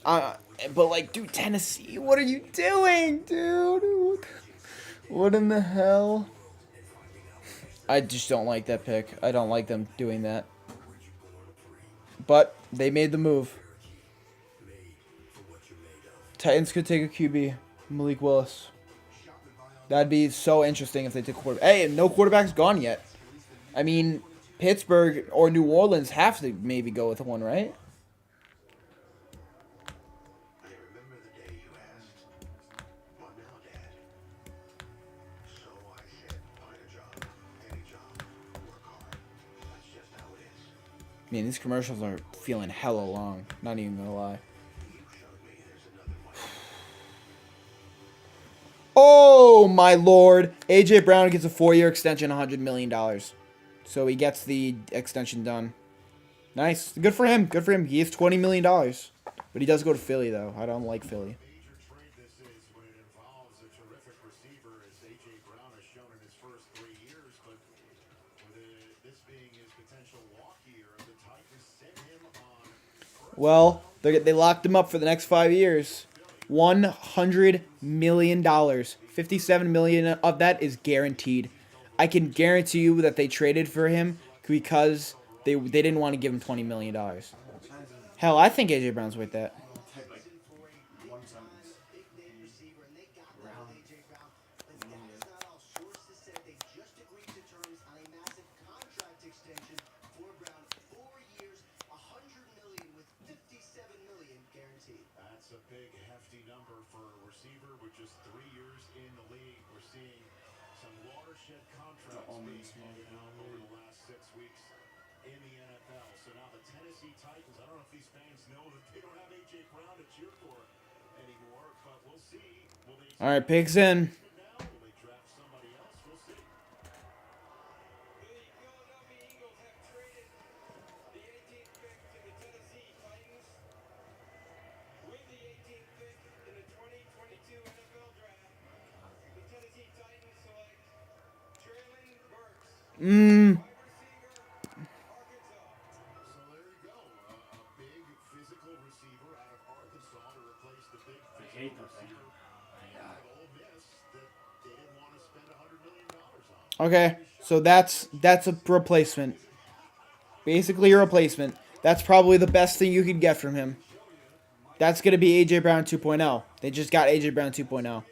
But like, dude, Tennessee, what are you doing, dude? What in the hell? I just don't like that pick. I don't like them doing that. But they made the move. Titans could take a QB, Malik Willis. That'd be so interesting if they took a quarterback. Hey, no quarterback's gone yet. I mean, Pittsburgh or New Orleans have to maybe go with one, right? I remember the day you asked, "What now, Dad?" So I said, "Find a job, any job, work hard. That's just how it is." Man, these commercials are feeling hella long. Not even gonna lie. You showed me there's another way. Oh, my lord. A.J. Brown gets a 4-year extension, $100 million. So he gets the extension done. Nice. Good for him. Good for him. He has $20 million. But he does go to Philly, though. I don't like Philly. Major trade this is when it involves a terrific receiver, as A.J. Brown has shown in his first 3 years. But with this being his potential walk year, the Titans sent him on. Well, they locked him up for the next 5 years. $100 million. $57 million of that is guaranteed. I can guarantee you that they traded for him because they didn't want to give him $20 million. Hell, I think A.J. Brown's worth that. just 3 years in the league. We're seeing some watershed contracts only being small handed out town over league. the last 6 weeks in the NFL. So now the Tennessee Titans, I don't know if these fans know that they don't have A.J. Brown to cheer for anymore, but we'll see. Will they All right, picks in. now? Will they draft somebody else? We'll see. The Philadelphia Eagles have traded the 18th pick to the Tennessee Titans. With the 18th pick in the 2022 NFL Draft, the Tennessee Titans select Trayvon Walker, Mm. wide receiver, Arkansas. So there you go. A big physical receiver out of Arkansas to replace the big I hate physical that thing. receiver out of Ole Miss that they didn't want to spend $100 million on. Okay, so that's a replacement. Basically a replacement. That's probably the best thing you could get from him. That's going to be A.J. Brown 2.0. They just got A.J. Brown 2.0.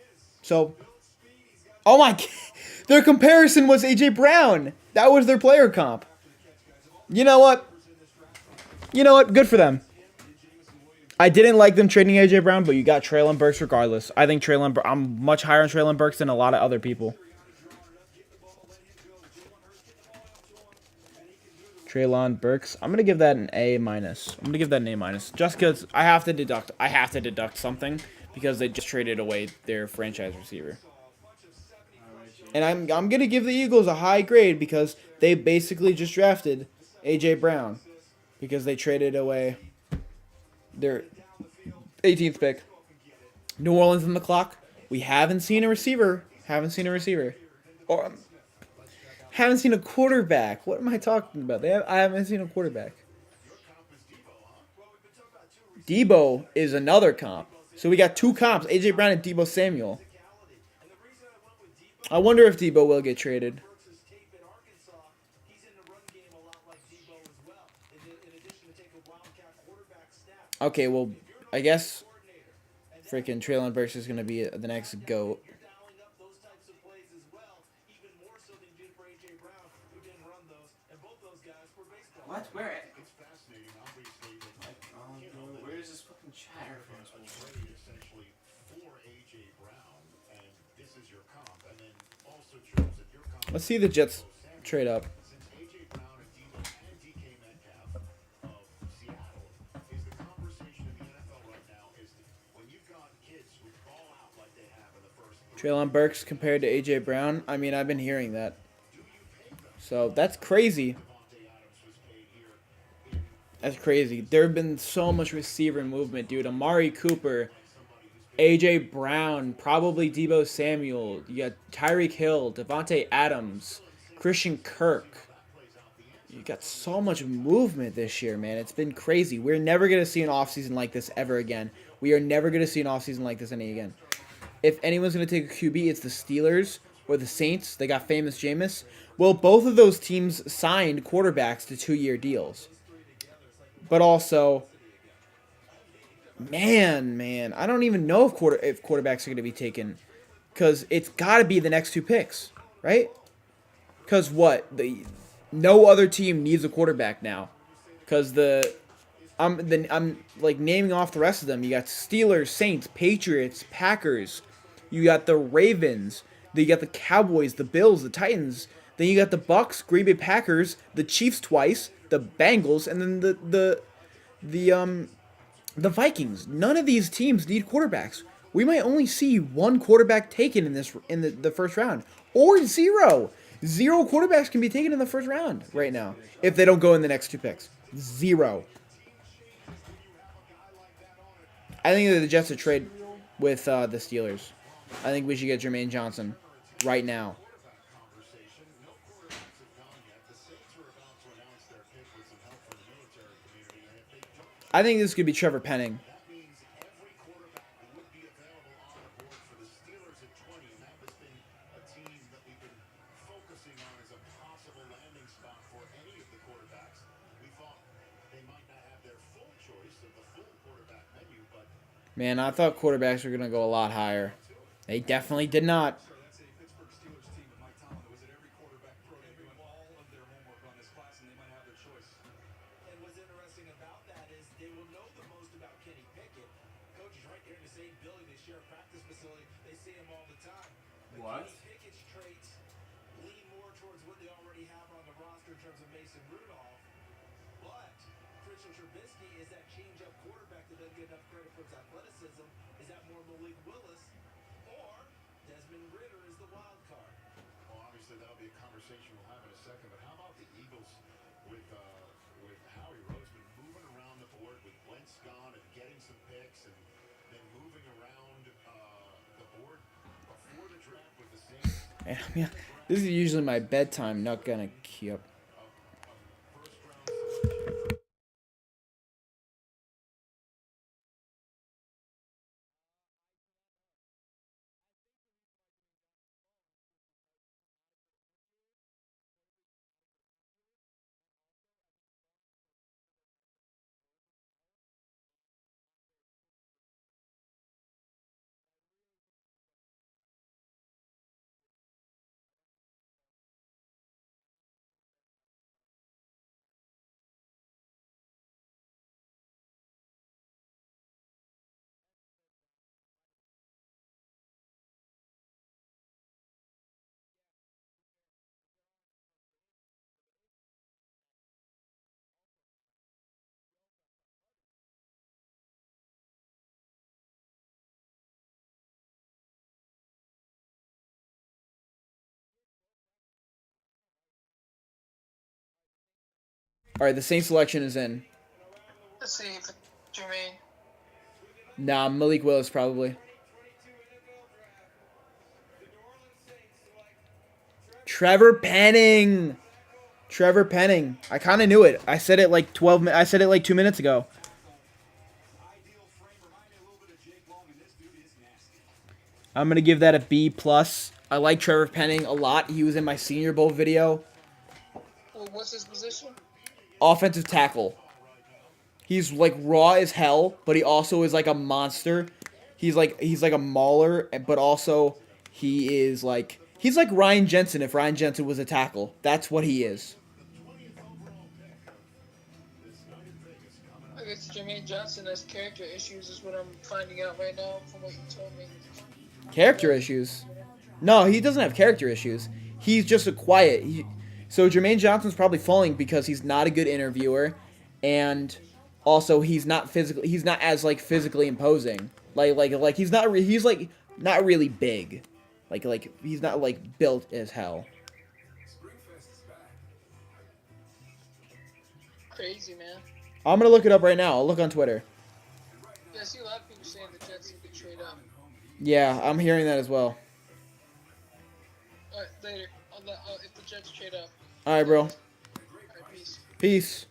So, oh my, their comparison was A.J. Brown. That was their player comp. You know what? You know what? Good for them. I didn't like them trading A.J. Brown, but you got Traylon Burks regardless. I think I'm much higher on Traylon Burks than a lot of other people. Traylon Burks. I'm gonna give that an A minus. I'm gonna give that an A minus, just because I have to deduct something because they just traded away their franchise receiver. And I'm gonna give the Eagles a high grade because they basically just drafted A.J. Brown because they traded away their 18th pick. New Orleans on the clock. We haven't seen a receiver. Or haven't seen a quarterback. What am I talking about? I haven't seen a quarterback. Debo is another comp. So we got two comps, A.J. Brown and Debo Samuel. I wonder if Debo will get traded. Okay, well, I guess freaking Traylon Burks is going to be the next GOAT. What? Where? Where is this fucking chatter from? Trade essentially for A.J. Brown, and this is your comp, and then also shows that your comp. Let's see the Jets trade up. Since A.J. Brown and Debo and DK Metcalf of Seattle is the conversation in the NFL right now is when you've got kids who ball out like they have in the first. Traylon Burks compared to A.J. Brown. I mean, I've been hearing that. So that's crazy. That's crazy. There have been so much receiver movement, dude. Amari Cooper, A.J. Brown, probably Debo Samuel. You got Tyreek Hill, Devontae Adams, Christian Kirk. You got so much movement this year, man. It's been crazy. We're never going to see an offseason like this ever again. We are never going to see an offseason like this any again. If anyone's going to take a QB, it's the Steelers or the Saints. They got famous Jameis. Well, both of those teams signed quarterbacks to 2-year deals. But also, man, I don't even know if quarterbacks are going to be taken, because it's got to be the next two picks, right? Because no other team needs a quarterback now, because I'm like naming off the rest of them. You got Steelers, Saints, Patriots, Packers. You got the Ravens. Then you got the Cowboys, the Bills, the Titans. Then you got the Bucks, Green Bay Packers, the Chiefs twice, the Bengals, and then the Vikings. None of these teams need quarterbacks. We might only see one quarterback taken in the first round, or zero. Zero quarterbacks can be taken in the first round right now if they don't go in the next two picks. Zero. I think that the Jets should trade with the Steelers. I think we should get Jermaine Johnson right now. I think this could be Trevor Penning. Man, I thought quarterbacks were going to go a lot higher. They definitely did not. same building, they share a practice facility. They see him all the time. The What? Kenny Pickett's traits lean more towards what they already have on the roster in terms of Mason Rudolph. But Mitchell Trubisky is that change-up quarterback that doesn't get enough credit for his athleticism. Is that more Malik Willis or Desmond Ridder is the wild card? Well, obviously that'll be a conversation we'll have in a second. But how about the Eagles with Howie Roseman moving around the board with Wentz gone and getting some picks and then moving around the board before the draft with the Saints? And, yeah, this is usually my bedtime. Not gonna keep up. All right, the Saints selection is in. Let's see if Jermaine. Nah, Malik Willis probably. Trevor Penning. Trevor Penning. I kind of knew it. I said it like 12. I said it like 2 minutes ago. I'm gonna give that a B plus. I like Trevor Penning a lot. He was in my Senior Bowl video. Well, what's his position? Offensive tackle. He's like raw as hell, but he also is like a monster. He's like a mauler, but also he's like Ryan Jensen if Ryan Jensen was a tackle. That's what he is. I guess Jermaine Johnson has character issues is what I'm finding out right now from what you told me. Character issues? No, he doesn't have character issues. He's just a quiet. So Jermaine Johnson's probably falling because he's not a good interviewer, and also he's not as like physically imposing. Like he's not really big. Like he's not like built as hell. Crazy, man. I'm gonna look it up right now. I'll look on Twitter. Yeah, I see a lot of people saying the Jets need to trade up. Yeah, I'm hearing that as well. Alright, later. If the Jets trade up. Alright, bro. Alright, peace. Peace.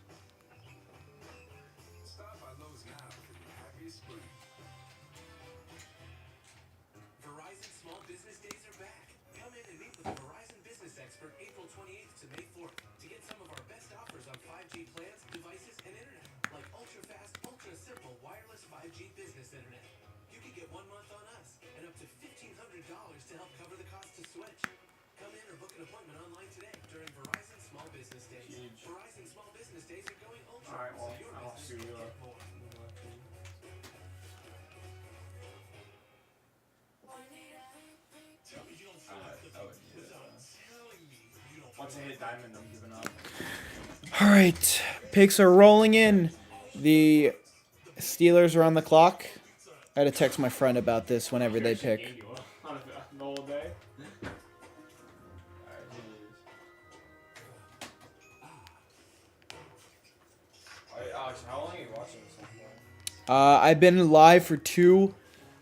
Verizon Small Business Days are back. Come in and meet with a Verizon business expert April 28th to May 4th to get some of our best offers on 5G plans, devices, and internet, like ultra-fast, ultra-simple wireless 5G business internet. You can get 1 month on us and up to $1,500 to help cover the cost to switch. Come in or book an appointment online today during Verizon Small Business Days. Verizon Small Business Days are going ultra. Alright, well, so your I'll business see can you. get more. Once I hit diamond, I'm giving up. All right, picks are rolling in. The Steelers are on the clock. I had to text my friend about this whenever they pick. On the whole day. Alex, how long are you watching this one? I've been live for 2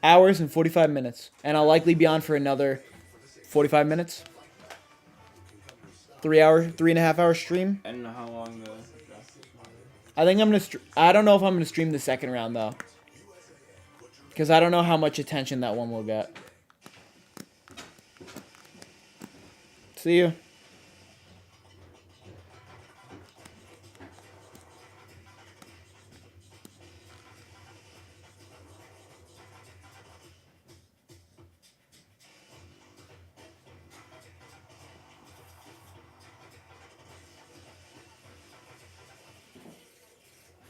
hours and 45 minutes, and I'll likely be on for another 45 minutes. 3.5 hour stream. I don't know how long the draft is. I think I'm gonna. I don't know if I'm gonna stream the second round though, because I don't know how much attention that one will get. See you.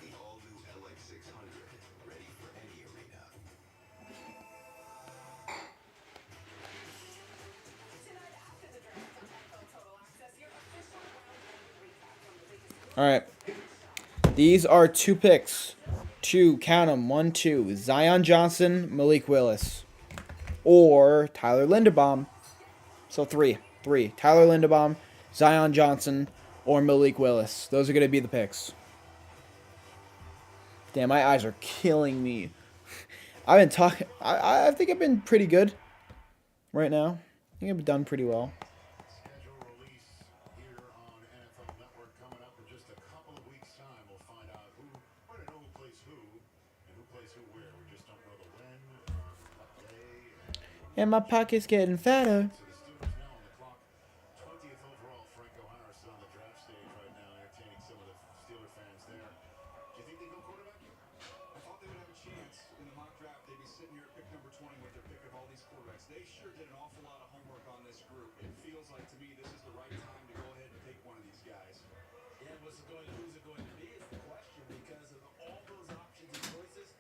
The all-new LX600, ready for any arena. All right. These are 2 picks. 2, count them. 1, 2. Zion Johnson, Malik Willis. Or Tyler Linderbaum. So 3. Tyler Linderbaum, Zion Johnson, or Malik Willis. Those are going to be the picks. Damn, my eyes are killing me. I've been talking. I think I've been pretty good right now. I think I've done pretty well. Schedule release here on NFL Network coming up in just a couple of weeks' time. We'll find out who, we don't know who plays who, and who plays who where. We just don't know the when, what day, And my pocket's getting fatter. So the Steelers now on the clock. 20th overall, Franco Harris on the draft stage right now, entertaining some of the Steeler fans there. Do you think they go quarterback? I thought they would have a chance in the mock draft. They'd be sitting here at pick number 20 with their pick of all these quarterbacks. They sure did an awful lot of homework on this group. It feels like to me this is the right time to go ahead and pick one of these guys. Yeah, who's it going to be is the question because of all those options and choices.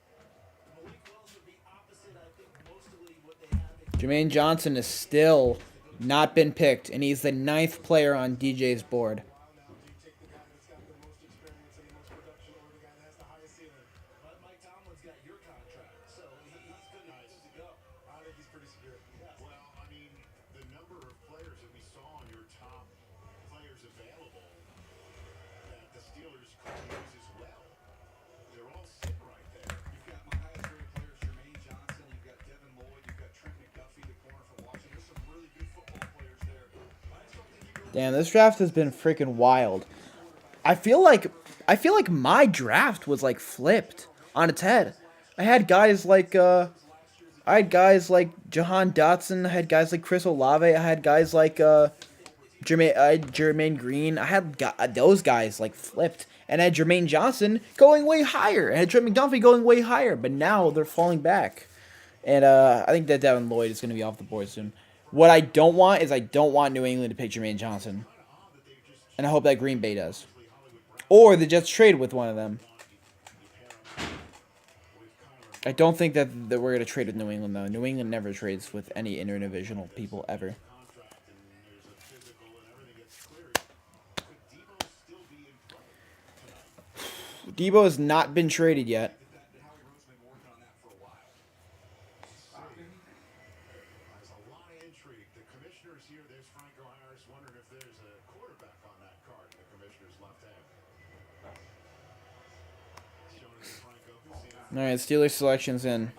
Malik Willis would be opposite, I think, mostly what they have in Jermaine Johnson is still not been picked, and he's the 9th player on DJ's board. Now, do you take the guy that's got the most experience and the most production over the guy that has the highest ceiling? But Mike Tomlin's got your contract, so he's good to go. I think he's pretty secure. Well, I mean, the number of players that we saw on your top players available that the Steelers could use as well, they're all sitting right there. You've got my highest rated players, Jermaine Johnson. You've got Devin Lloyd. You've got Trent McDuffie, the corner from Washington. There's some really good football players there. I just don't think you go. Damn, this draft has been freaking wild. I feel like my draft was like flipped on its head. I had guys like Jahan Dotson. I had guys like Chris Olave. I had guys like Jermaine Green. I had those guys like flipped, and I had Jermaine Johnson going way higher. I had Trent McDuffie going way higher, but now they're falling back. And I think that Devin Lloyd is going to be off the board soon. What I don't want is New England to pick Jermaine Johnson. And I hope that Green Bay does. Or the Jets trade with one of them. I don't think that we're going to trade with New England, though. New England never trades with any interdivisional people ever. Contract and there's a physical and everything gets cleared. Could Debo still be in play tonight? Debo has not been traded yet. Howie Rose's been working on that for a while. There's a lot of intrigue. The commissioner's here. There's Franco Harris. Wondering if there's a quarterback on that card in the commissioner's left hand. Showing it to Franco. Seen it. All right, Steelers selection's in.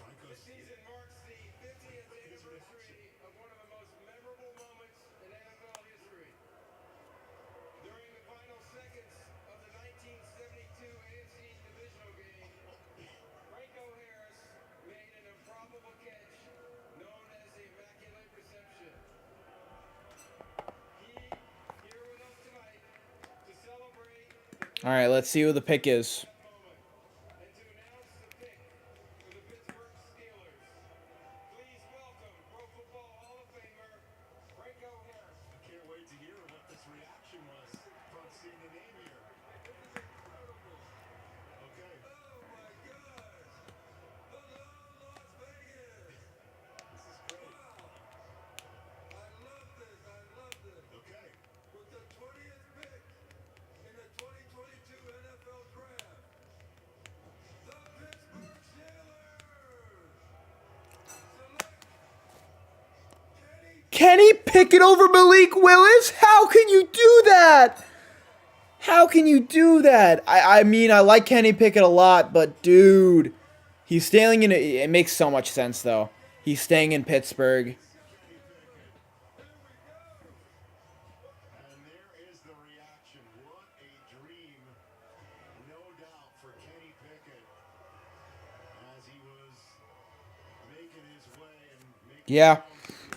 Franco's Season marks the 50th anniversary of one of the most memorable moments in NFL history. During the final seconds of the 1972 AFC divisional game, Franco Harris made an improbable catch known as the Immaculate Reception. He here with us tonight to celebrate All right, let's see who the pick is. moment and to announce the pick for the Pittsburgh Steelers. Please welcome Pro Football Hall of Famer Franco Harris. I can't wait to hear what this reaction was upon seeing the name here. Okay. Oh my gosh! Hello, Las Vegas! This is great. I love this. I love this. Okay. With the 20th pick in the 2022 NFL Draft, the Pittsburgh Steelers select Kenny Kenny Pickett over Malik Willis? How can you do that? How can you do that? I mean, I like Kenny Pickett a lot, but dude, he's staying in. It makes so much sense though. He's staying in Pittsburgh. And there is the reaction. What a dream, no doubt, for Kenny Pickett as he was making his way and making Yeah,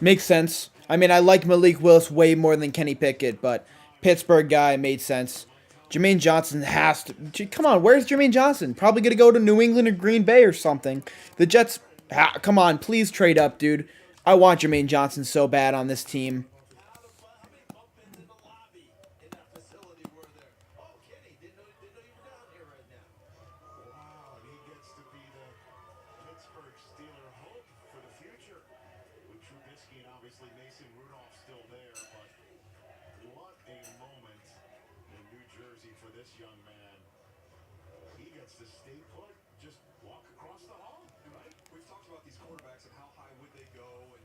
makes sense. I mean, I like Malik Willis way more than Kenny Pickett, but Pittsburgh guy made sense. Jermaine Johnson has to. Come on, where's Jermaine Johnson? Probably going to go to New England or Green Bay or something. The Jets, come on, please trade up, dude. I want Jermaine Johnson so bad on this team. Opened in the lobby in that facility where they're, oh, Kenny, didn't know you were down here right now. Wow, and he gets to be the Pittsburgh Steeler hope for the future. With Trubisky and obviously Mason Rudolph still there, but for this young man. He gets to stay put, just walk across the hall, right? We've talked about these quarterbacks and how high would they go, and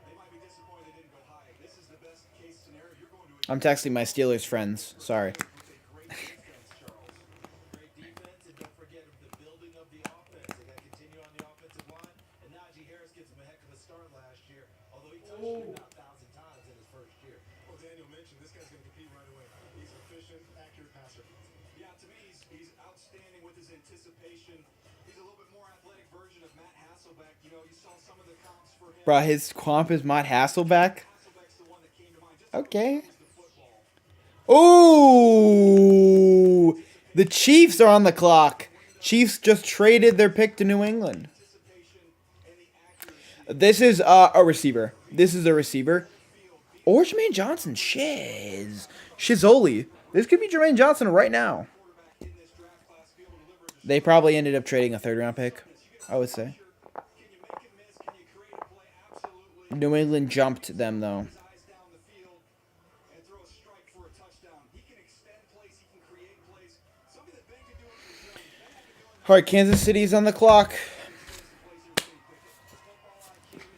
they might be disappointed they didn't go high. This is the best case scenario. You're going to I'm texting my Steelers friends. Sorry. with a great defense, Charles. Great defense, and don't forget the building of the offense. They got to continue on the offensive line, and Najee Harris gives him a heck of a start last year, although he touched it about 1,000 times in his first year. Well, Daniel mentioned this guy's going to compete right away. He's efficient, accurate passer. Yeah, to me, he's outstanding with his anticipation. He's a little bit more athletic version of Matt Hasselbeck. You know, you saw some of the comps for him. Bro, his comp is Matt Hasselbeck. Hasselbeck's the one that came to mind. Just Okay. the football. Ooh, the Chiefs are on the clock. Chiefs just traded their pick to New England. This is a receiver. This is a receiver. Or Jermaine Johnson. Shizoli. This could be Jermaine Johnson right now. They probably ended up trading a third-round pick, I would say. New England jumped them, though. All right, Kansas City's on the clock.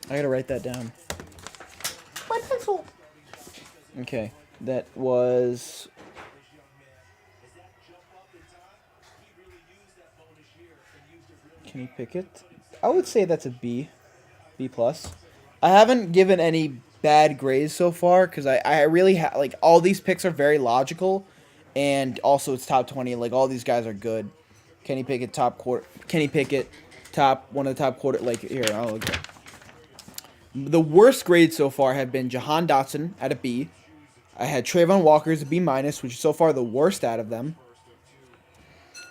I gotta write that down. My pencil. Okay, that was. Can you pick it? I would say that's a B, B plus. I haven't given any bad grades so far because I really like all these picks are very logical, and also it's top 20. Like all these guys are good. Kenny Pickett top quarter. Kenny Pickett top one of the top quarter. Like here, I'll look at. The worst grades so far have been Jahan Dotson at a B. I had Trayvon Walker as a B minus, which is so far the worst out of them.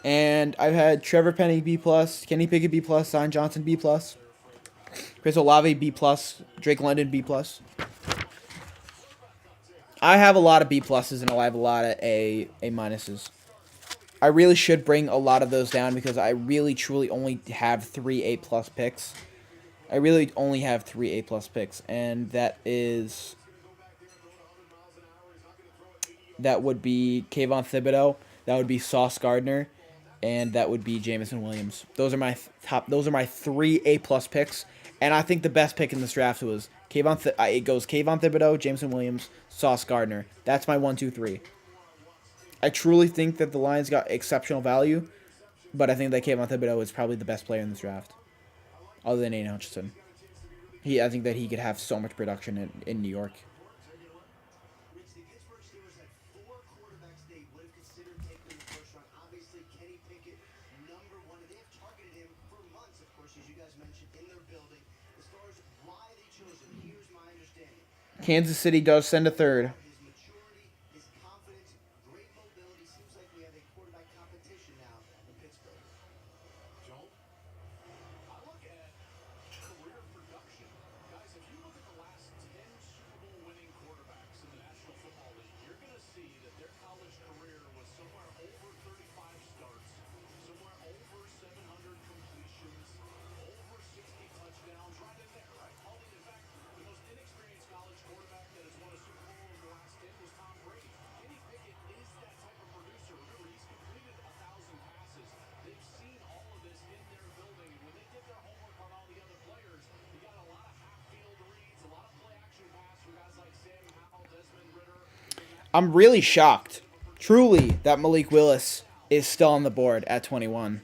And I've had Trevor Penny B plus, Kenny Pickett B plus, Zion Johnson B plus, Chris Olave B plus, Drake London B plus. I have a lot of B pluses and I have a lot of A minuses. I really should bring a lot of those down because I really truly only have 3 A plus picks. I really only have 3 A plus picks, and that would be Kayvon Thibodeau, that would be Sauce Gardner, and that would be Jameson Williams. Those are my Those are my 3 A plus picks, and I think the best pick in this draft was it goes Kayvon Thibodeau, Jameson Williams, Sauce Gardner. That's my 1, 2, 3. I truly think that the Lions got exceptional value, but I think that Kayvon Thibodeau is probably the best player in this draft, other than Aiden Hutchinson. I think that he could have so much production in New York. Rich, the Pittsburgh Steelers had 4 quarterbacks they would have considered taking in the first round. Obviously, Kenny Pickett, number 1, and they have targeted him for months, of course, as you guys mentioned, in their building. As far as why they chose him, here's my understanding. Kansas City does send a third. His maturity, his confidence, great mobility. Seems like we have a quarterback competition now in Pittsburgh. Joel, I look at career production. Guys, if you look at the last 10 Super Bowl winning quarterbacks in the National Football League, you're going to see that their college career was somewhere over 35 starts, somewhere over 700 completions, over 60 touchdowns, right in there, right? In fact, the most inexperienced college quarterback that has won a Super Bowl in the last 10 was Tom Brady. Kenny Pickett is that type of producer. Remember, he's completed 1,000 passes. They've seen all of this in their building, and when they did their homework on all the other players, you got a lot of half-field reads, a lot of play-action pass from guys like Sam Howell, Desmond Ritter. I'm really shocked, truly, that Malik Willis is still on the board at 21.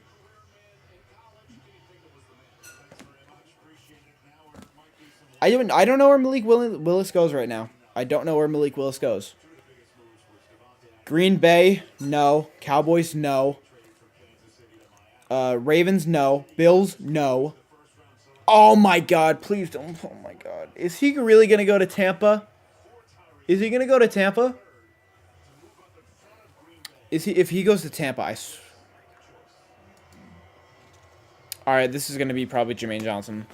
I don't know where Malik Willis goes right now. I don't know where Malik Willis goes. Green Bay, no. Cowboys, no. Ravens, no. Bills, no. Oh my God! Please don't. Oh my God! Is he really gonna go to Tampa? Is he gonna go to Tampa? Is he? If he goes to Tampa, all right, this is gonna be probably Jermaine Johnson.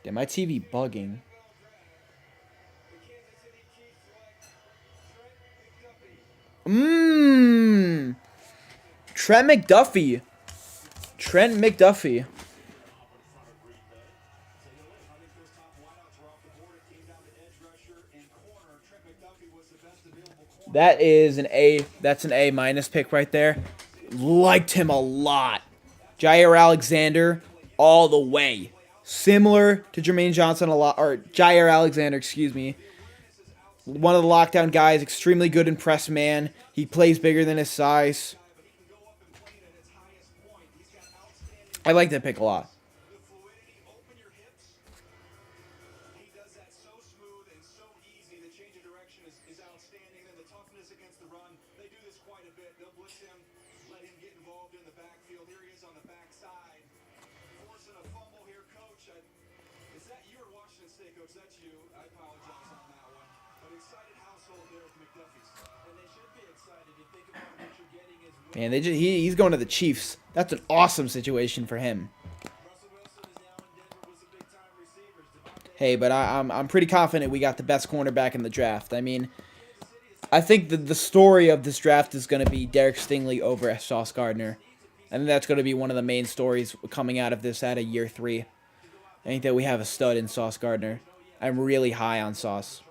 Yeah, my TV bugging. Trent McDuffie. That is an A. That's an A minus pick right there. Liked him a lot. Jair Alexander all the way. Similar to Jermaine Johnson a lot, or Jair Alexander, excuse me. One of the lockdown guys, extremely good in press man. He plays bigger than his size. I like that pick a lot. The fluidity, open your hips. He does that so smooth and so easy. The change of direction is outstanding. And the toughness against the run, they do this quite a bit. They'll blitz him, let him get involved in the backfield. Here he is on the backside. Forcing a fumble here, Coach. Is that you or Washington State, Coach? That's you. I apologize on that one. An excited household there with McDuffie's. And they should be excited. You think about what you're getting is Man, he's going to the Chiefs. That's an awesome situation for him. Russell Wilson is now in Denver with some big-time receivers. Hey, but I'm pretty confident we got the best cornerback in the draft. I mean, I think the story of this draft is going to be Derek Stingley over Sauce Gardner. I think that's going to be one of the main stories coming out of this out of year 3. I think that we have a stud in Sauce Gardner. I'm really high on Sauce.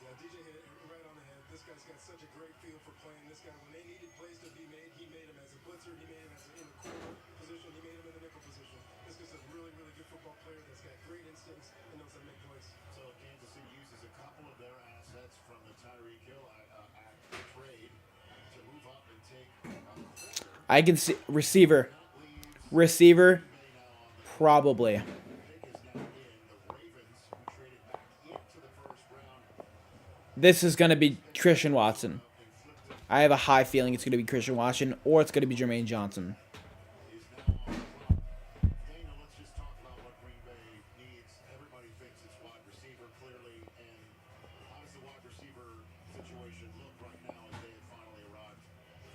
Yeah, DJ hit it right on the head. This guy's got such a great feel for playing. This guy, when they needed plays to be made, he made them as a blitzer. He made them as in the corner position. He made them in the nickel position. This guy's a really, really good football player that's got great instincts and knows how to make plays. So Kansas City uses a couple of their assets from the Tyreek Hill trade to move up and take a I can see receiver, probably. pick is now in. The Ravens, who traded back into the first round, This is going to be Christian Watson. I have a high feeling it's going to be Christian Watson or it's going to be Jermaine Johnson. is now on the clock. Daniel, let's just talk about what Green Bay needs. Everybody thinks it's wide receiver, clearly. And how does the wide receiver situation look right now as they have finally arrived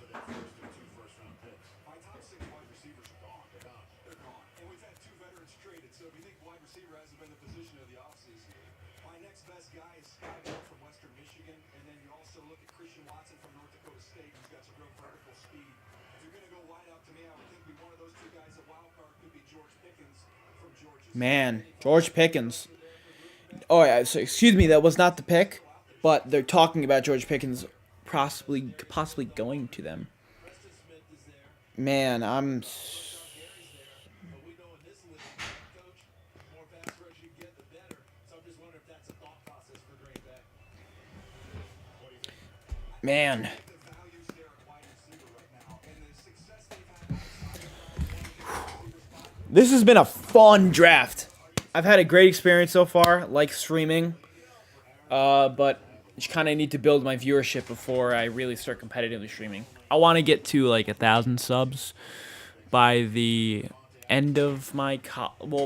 for their first of 2 first-round picks? My top 6 wide receivers are gone. They're gone. They're gone. And we've had 2 veterans traded. So if you think wide receiver hasn't been the position of the offseason, my next best guy is Sky Moore from Western Michigan. And then you also look at Christian Watson from North Dakota State, who's got some real vertical speed. If you're going to go wide out to me, I would think one of those 2 guys at wild card could be George Pickens from Georgia. Man, George Pickens. Oh, yeah, so excuse me, that was not the pick, but they're talking about George Pickens possibly going to them. Preston Smith is there. Man, I'm. But we know in this league, Coach, the more pass rush you get, the better. So I'm just wondering if that's a thought process for Green Bay. Man. The values there at wide receiver right now, and the success they've had outside of the This has been a fun draft. I've had a great experience so far, like streaming. But I kind of need to build my viewership before I really start competitively streaming. I want to get to like 1,000 subs by the end of my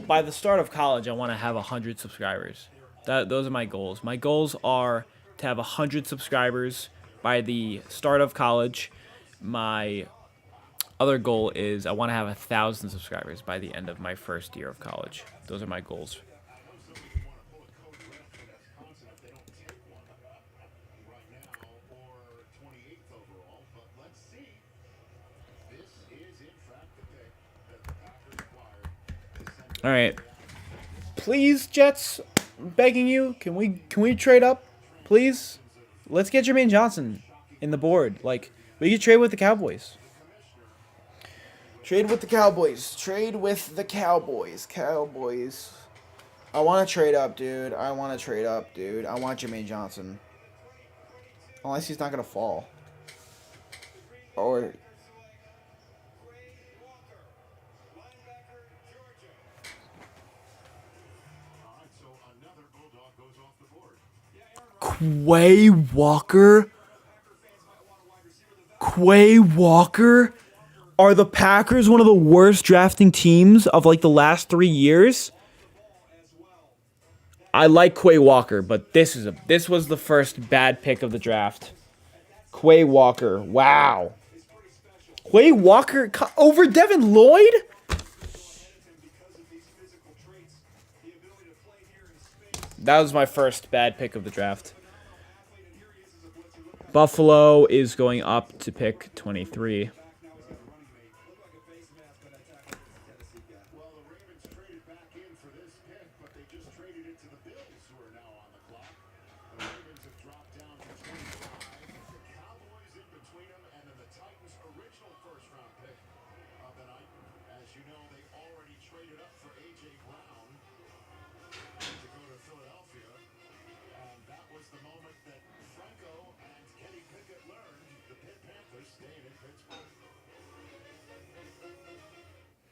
by the start of college. I want to have 100 subscribers. Those are my goals. My goals are to have 100 subscribers by the start of college. My other goal is I want to have 1,000 subscribers by the end of my first year of college. Those are my goals. Right now, or 28th overall, but let's see. This is, in fact, the pick that the Packers acquired to send All right. Please, Jets, I'm begging you, can we trade up? Please? Let's get Jermaine Johnson in the board. Like, we could trade with the Cowboys. Trade with the Cowboys. Trade with the Cowboys. Cowboys. I want to trade up, dude. I want Jermaine Johnson. Unless he's not going to fall. Or... Walker, linebacker, Georgia. All right, so another Bulldog goes off the board. Quay Walker? Quay Walker? Are the Packers one of the worst drafting teams of like the last 3 years? I like Quay Walker, but this was the first bad pick of the draft. Quay Walker, wow. Quay Walker over Devin Lloyd? That was my first bad pick of the draft. Buffalo is going up to pick 23. Well, the Ravens traded back in for this pick, but they just traded it to the Bills, who are now on the clock. The Ravens have dropped down to 25.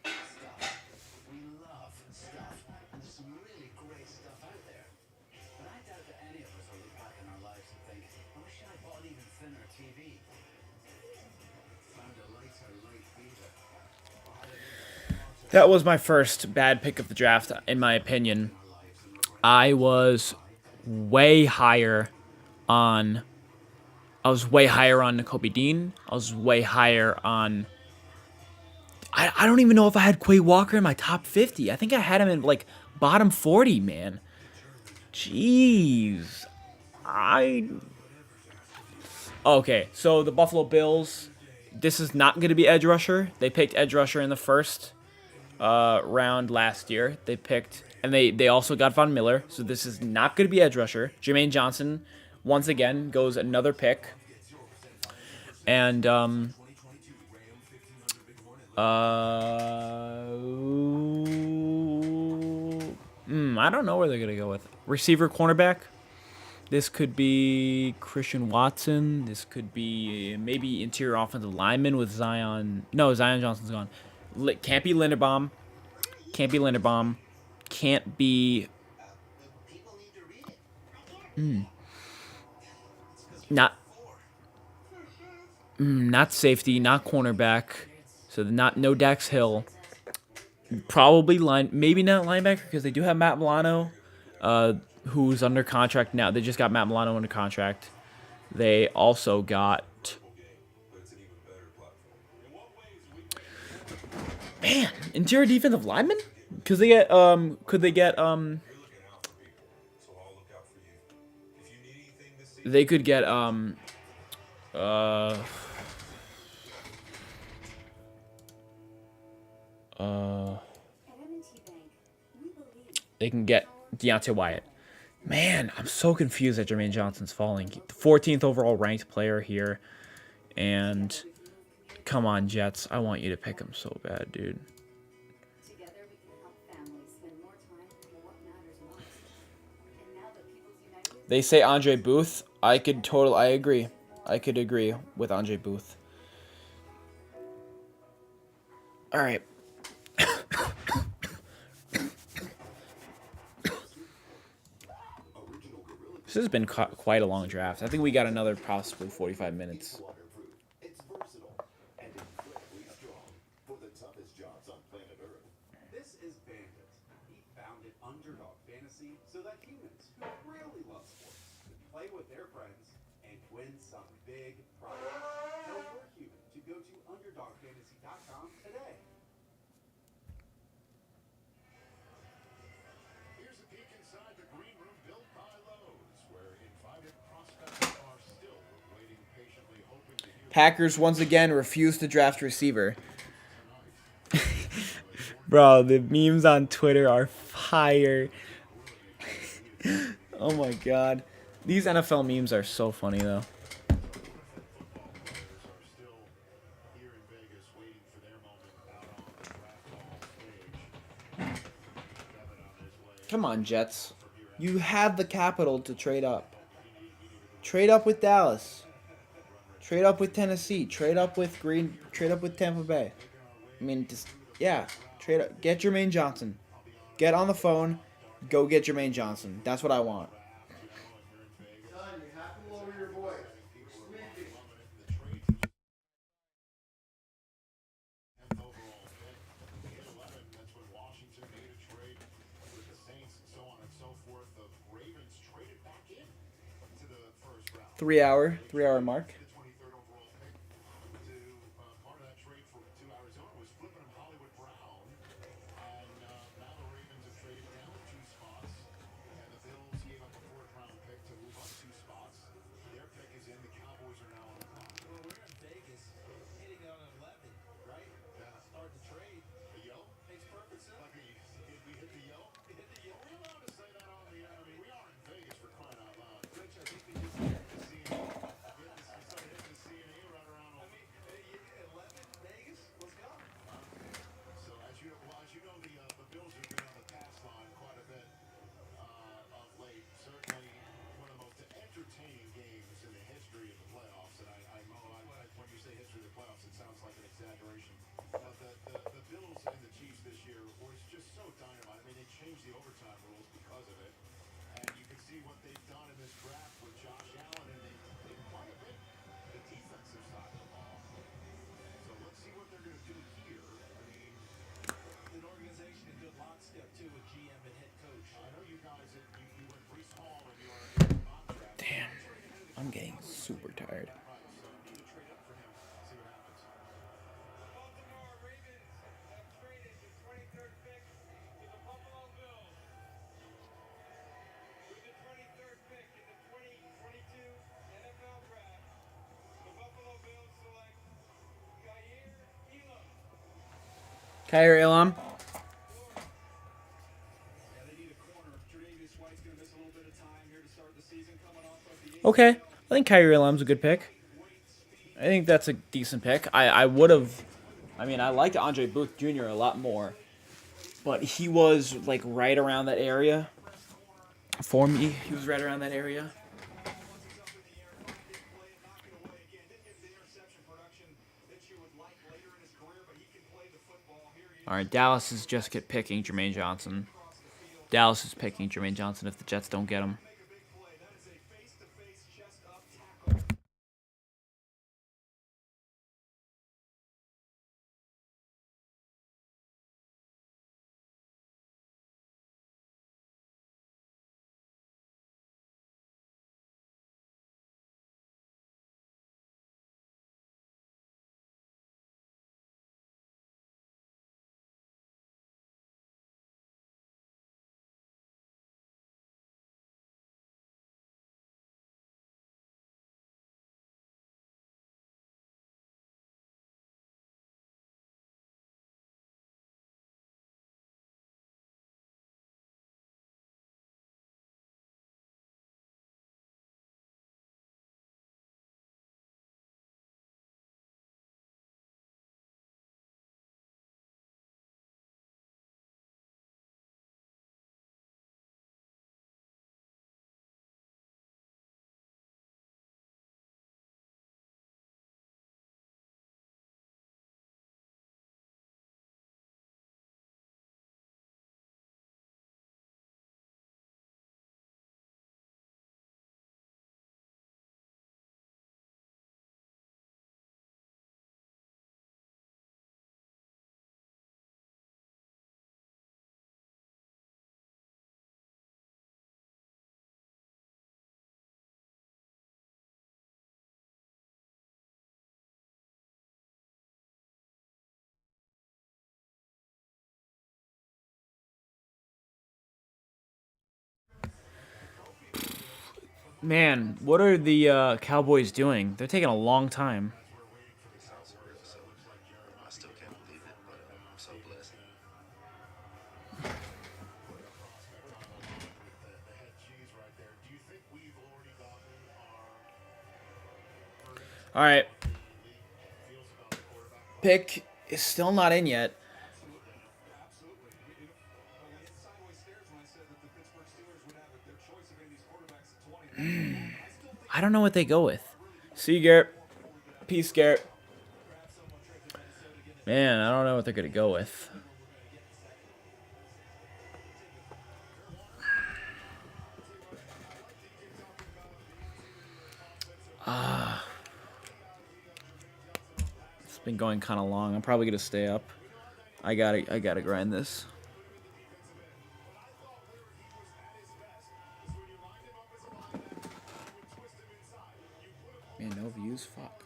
Stuff. We love stuff. And there's some really great stuff out there. But I doubt that any of us will look back in our lives and think, I wish I bought an even thinner TV. Found a lighter light beater. That was my first bad pick of the draft, in my opinion. I was way higher on Nakobe Dean. I was way higher on... I don't even know if I had Quay Walker in my top 50. I think I had him in, like, bottom 40, man. Jeez. Okay, so the Buffalo Bills, this is not going to be edge rusher. They picked edge rusher in the first round last year. They picked, and they also got Von Miller, so this is not going to be edge rusher. Jermaine Johnson, once again, goes another pick. And, I don't know where they're going to go with. Receiver, cornerback. This could be Christian Watson. This could be maybe interior offensive lineman with Zion. No, Zion Johnson's gone. Can't be Linderbaum. Can't be Linderbaum. Can't be... Not safety, not cornerback. So no Dax Hill. Probably maybe not linebacker because they do have Matt Milano, who's under contract now. They just got Matt Milano under contract. They also got... Man, interior defensive lineman? Because they get, they could get, they can get Deontay Wyatt. Man, I'm so confused that Jermaine Johnson's falling. The 14th overall ranked player here. And come on, Jets. I want you to pick him so bad, dude. Together we can help families spend more time on what matters most. And now that People's United They say Andre Booth. I agree. I could agree with Andre Booth. All right. This has been quite a long draft. I think we got another possibly 45 minutes. It's versatile and incredibly strong for the toughest jobs on planet Earth. This is Bandit. He founded Underdog Fantasy so that humans who really love sports could play with their friends and win some big prizes. Tell your human to go to UnderdogFantasy.com today. Here's a peek inside the green room built by Lowe's, where invited prospects are still waiting patiently, hoping to hear. Packers once again refuse to draft receiver. Bro, the memes on Twitter are fire. Oh my god. These NFL memes are so funny though. Come on, Jets. You have the capital to trade up. Trade up with Dallas. Trade up with Tennessee. Trade up with Green. Trade up with Tampa Bay. I mean, just, yeah. Trade up. Get Jermaine Johnson. Get on the phone. Go get Jermaine Johnson. That's what I want. That's when Washington made a trade with the Saints and so on and so forth. The Ravens traded back in to the first round. 3 hour mark. The 23rd overall pick to part of that trade to Arizona was flipping him Hollywood Brown. And now the Ravens have traded down 2 spots. And the Bills gave up a 4th round pick to move up 2 spots. Their pick is in. The Cowboys are now on the clock. Well, we're in Vegas, hitting it on 11, right? Start the trade. The Yo? Makes perfect sense. Like we hit the Yo? We hit the Are we allowed to say that on the air? I mean, we are in Vegas for crying out loud. Rich, I think we just hit the See, it's like Kyrie Elam. Okay. I think Kyrie Elam's a good pick. I think that's a decent pick. I would have... I mean, I liked Andre Booth Jr. a lot more. But he was, like, right around that area. For me, he was right around that area. All right, Dallas is just picking Jermaine Johnson. Dallas is picking Jermaine Johnson if the Jets don't get him. Man, what are the Cowboys doing? They're taking a long time. I still can't believe it, but I'm so blessed. All right. Pick is still not in yet. I don't know what they go with. See you, Garrett. Peace, Garrett. Man, I don't know what they're going to go with. It's been going kind of long. I'm probably going to stay up. I gotta grind this. Man, no views? Fuck.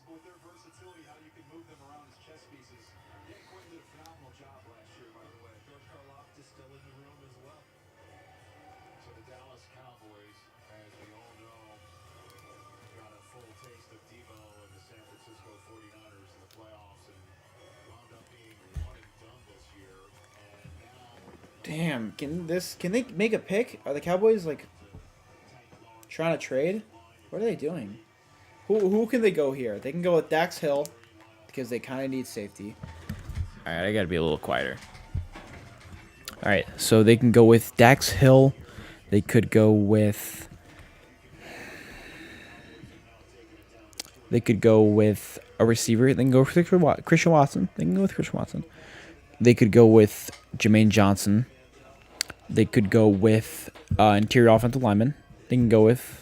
Both their versatility, how you can move them around as chess pieces. Dan Quinn did a phenomenal job last year, by the way. George Karloff is still in the room as well. So the Dallas Cowboys, as we all know, got a full taste of Debo and the San Francisco 49ers in the playoffs and wound up being one and done this year. And now, Damn, can they make a pick? Are the Cowboys like trying to trade? What are they doing? Who can they go here? They can go with Dax Hill because they kind of need safety. All right, I got to be a little quieter. All right, so they can go with Dax Hill. They could go with a receiver. They can go with Christian Watson. They can go with Christian Watson. They could go with Jermaine Johnson. They could go with interior offensive lineman. They can go with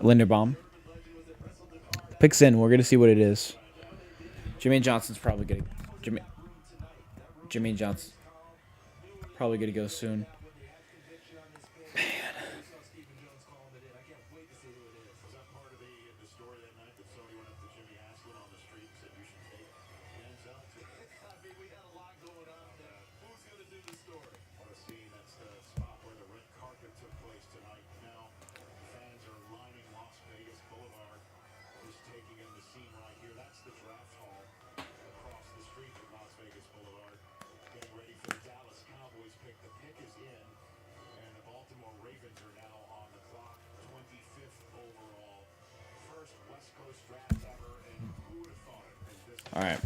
Linderbaum. Picks in. We're going to see what it is. Jermaine Johnson's probably going to... Jermaine Johnson probably going to go soon. Man. All right.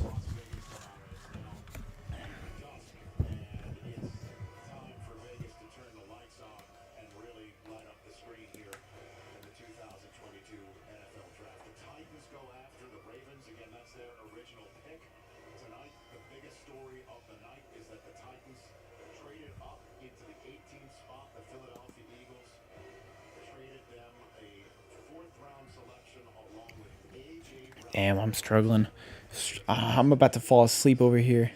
Damn, I'm struggling. I'm about to fall asleep over here.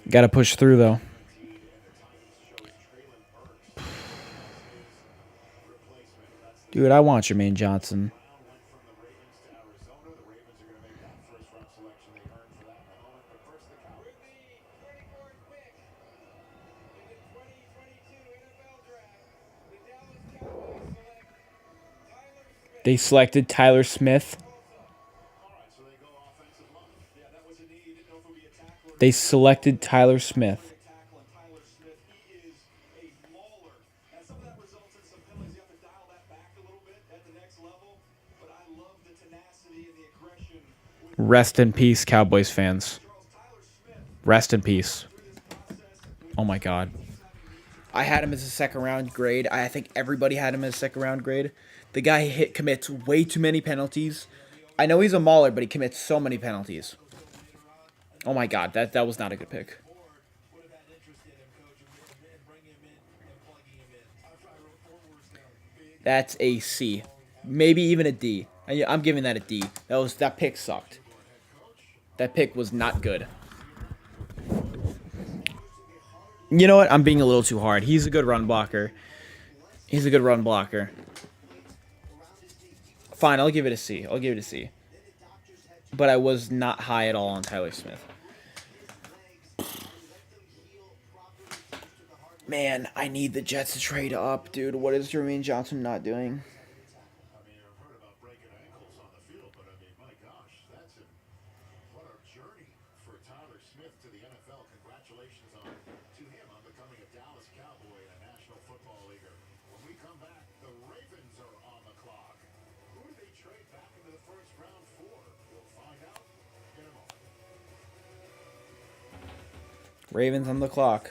Got to push through, though. Dude, I want Jermaine Johnson. They selected Tyler Smith. They selected Tyler Smith. Rest in peace, Cowboys fans. Rest in peace. Oh my God. I had him as a second round grade. I think everybody had him as a second round grade. The guy commits way too many penalties. I know he's a mauler, but he commits so many penalties. Oh my God, that was not a good pick. That's a C. Maybe even a D. I'm giving that a D. That pick sucked. That pick was not good. You know what? I'm being a little too hard. He's a good run blocker. He's a good run blocker. Fine, I'll give it a C. I'll give it a C. But I was not high at all on Tyler Smith. Man, I need the Jets to trade up, dude. What is Jermaine Johnson not doing? Ravens on the clock.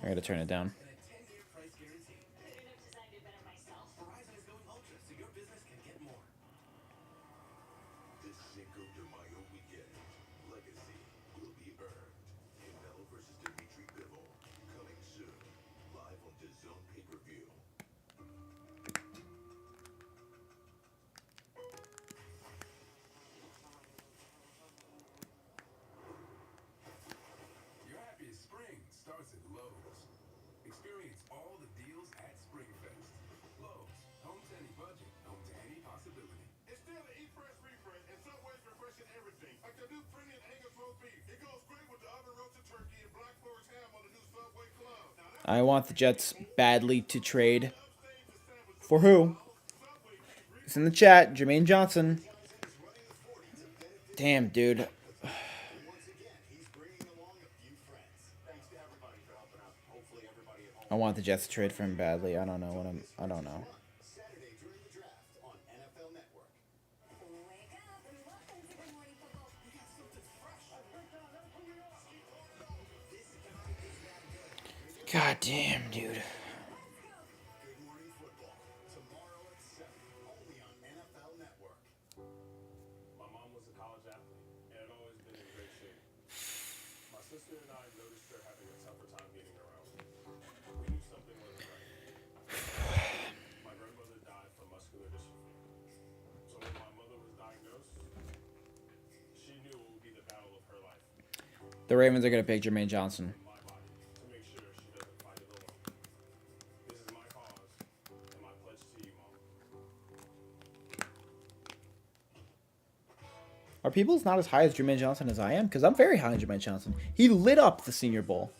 I gotta turn it down. I want the Jets badly to trade. For who? It's in the chat. Jermaine Johnson. Damn, dude. I want the Jets to trade for him badly. I don't know. God damn, dude. My mom was a college athlete and had always been in great shape. My sister and I noticed her having a tougher time getting around. We knew something wasn't right. My grandmother died from muscular dystrophy. So when my mother was diagnosed, she knew it would be the battle of her life. The Ravens are going to pick Jermaine Johnson. Are people not as high as Jermaine Johnson as I am? Because I'm very high on Jermaine Johnson. He lit up the Senior Bowl.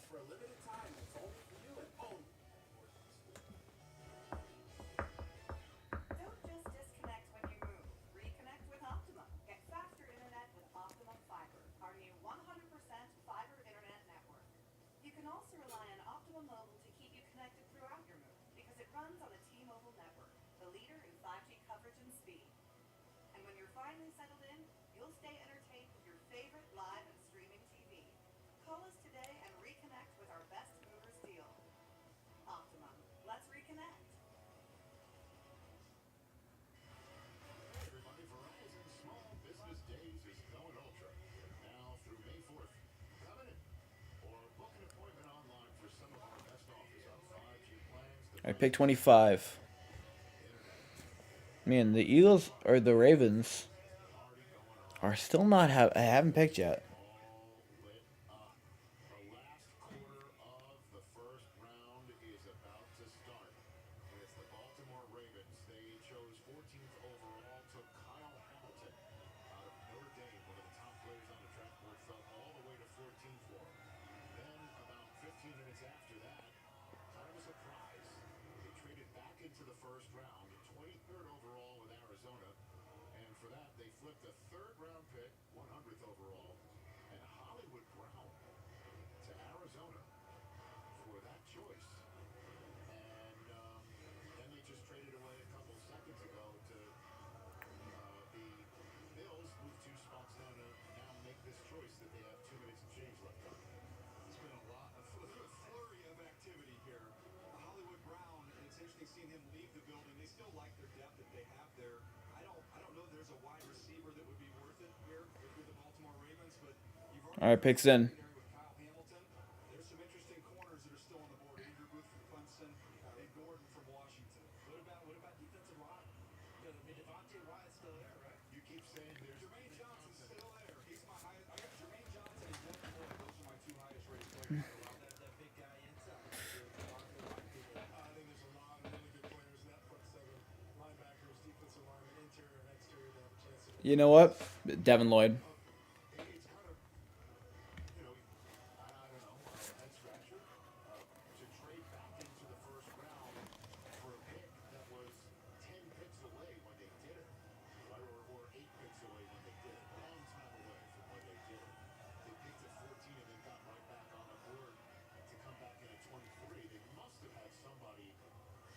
for a limited time. It's only for you and only. Don't just disconnect when you move. Reconnect with Optimum. Get faster internet with Optimum Fiber, our new 100% fiber internet network. You can also rely on Optimum Mobile to keep you connected throughout your move because it runs on the T-Mobile network, the leader in 5G coverage and speed. And when you're finally settled in, you'll stay entertained with your favorite live and streaming TV. Call us today and reconnect with our best movers deal. Optimum. Let's reconnect. Everybody, Verizon Small Business Days is going ultra. Now through May 4th. Come in or book an appointment online for some of our best offers on 5G plans. I picked 25. Man, the Eagles or the Ravens are still not I haven't picked yet. Lit up. The last quarter of the first round is about to start. It's the Baltimore Ravens. They chose 14th overall, took Kyle Hamilton out of Notre Dame, one of the top players on the draft board, fell all the way to 14th for him. Then, about 15 minutes after that, kind of a surprise, they traded back into the first round, 23rd overall with Arizona, and for that, they flipped a third-round pick, 100th overall, and Hollywood Brown to Arizona for that choice. And then they just traded away a couple seconds ago to the Bills, move 2 spots down to now make this choice that they have 2 minutes and change left on. There's been a lot of flurry of activity here. Hollywood Brown, and it's interesting seeing him leave the building. They still like their depth that they have there. I don't know if there's a wide receiver that would be worth it here with the Baltimore Ravens, but you've already All right, picks in. with Kyle Hamilton. There's some interesting corners that are still on the board. Andrew Booth from Clemson, and Gordon from Washington. What about defensive line? I mean, Devontae Wyatt's still there, right? You keep saying there's Jermaine Johnson's still there. He's my highest. I got Jermaine Johnson and Devin Lloyd. Those are my 2 highest rated players. That big guy inside. I think there's a lot of really good players in that front seven. Linebackers, defensive linemen, interior and exterior. They have a chance to You know what? Devin Lloyd. it's kind of, you know, I don't know, a head scratcher to trade back into the first round for a pick that was 10 picks away when they did it, right? Or 8 picks away when they did it. Long time away from when they did it. They picked at 14 and then got right back on the board to come back in at 23. They must have had somebody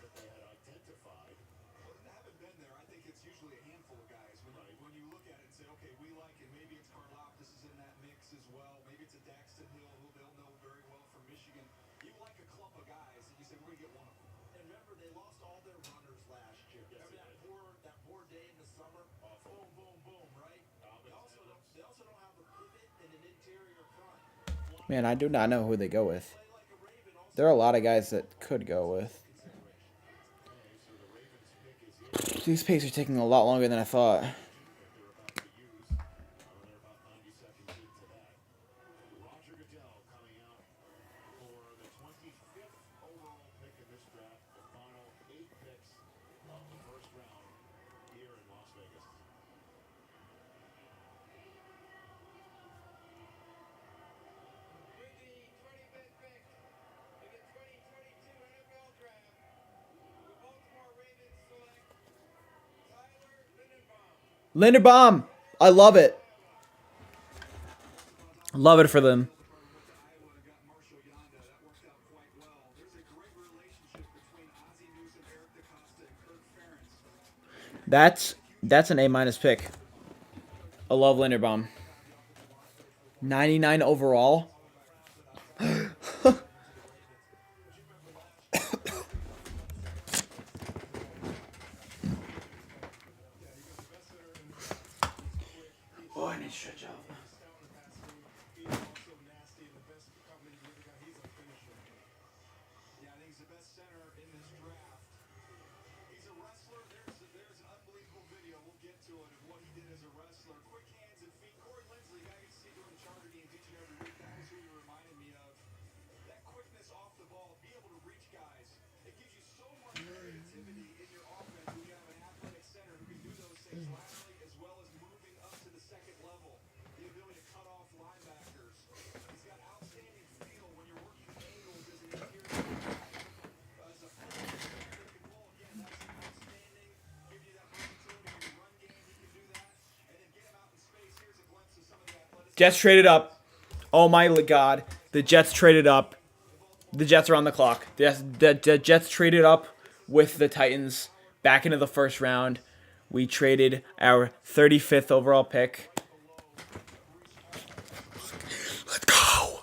that they had identified. Well, they haven't been there. I think it's usually a handful of guys. When you look at it and say, okay, we like it. Maybe it's Karlaftis is in that mix as well. Maybe it's a Daxton Hill, who they'll know very well from Michigan. You like a clump of guys, and you say, we're going to get one of them. And remember, they lost all their runners last year. Yes, Remember that poor day in the summer? Boom, boom, boom, right? They also don't have a pivot and an interior front. Man, I do not know who they go with. There are a lot of guys that could go with. These picks are taking a lot longer than I thought. They're about to use. They're about 90 seconds into that. Roger Goodell coming out for the 25th overall pick in this draft, the final 8 picks of the first round here in Las Vegas. With the 25th pick in the 2022 NFL Draft, the Baltimore Ravens select Tyler Linderbaum. Linderbaum! I love it. Love it for them. Iowa and got Marshall Yanda. That worked out quite well. There's a great relationship between Ozzie Newsome, Eric DeCosta, and Kirk Ferentz. That's an A- pick. I love Linderbaum. 99 overall. Oh, I need to stretch out. He's also nasty and the best combination with the guy. He's a finisher. Yeah, I think he's the best center in this draft. He's a wrestler. There's an unbelievable video. We'll get to it of what he did as a wrestler. Quick hands and feet. Corey Linsley, guy you see doing charter games each and every week. That was who he reminded me of. That quickness off the ball, be able to reach guys. It gives you so much creativity in your offense when you have an athletic center who can do those things laterally as well as moving up to the second level. The ability to cut off linebackers. He's got outstanding feel when you're working Jets traded up. Oh my God. The Jets traded up. The Jets are on the clock. The Jets traded up with the Titans back into the first round. We traded our 35th overall pick. Let's go.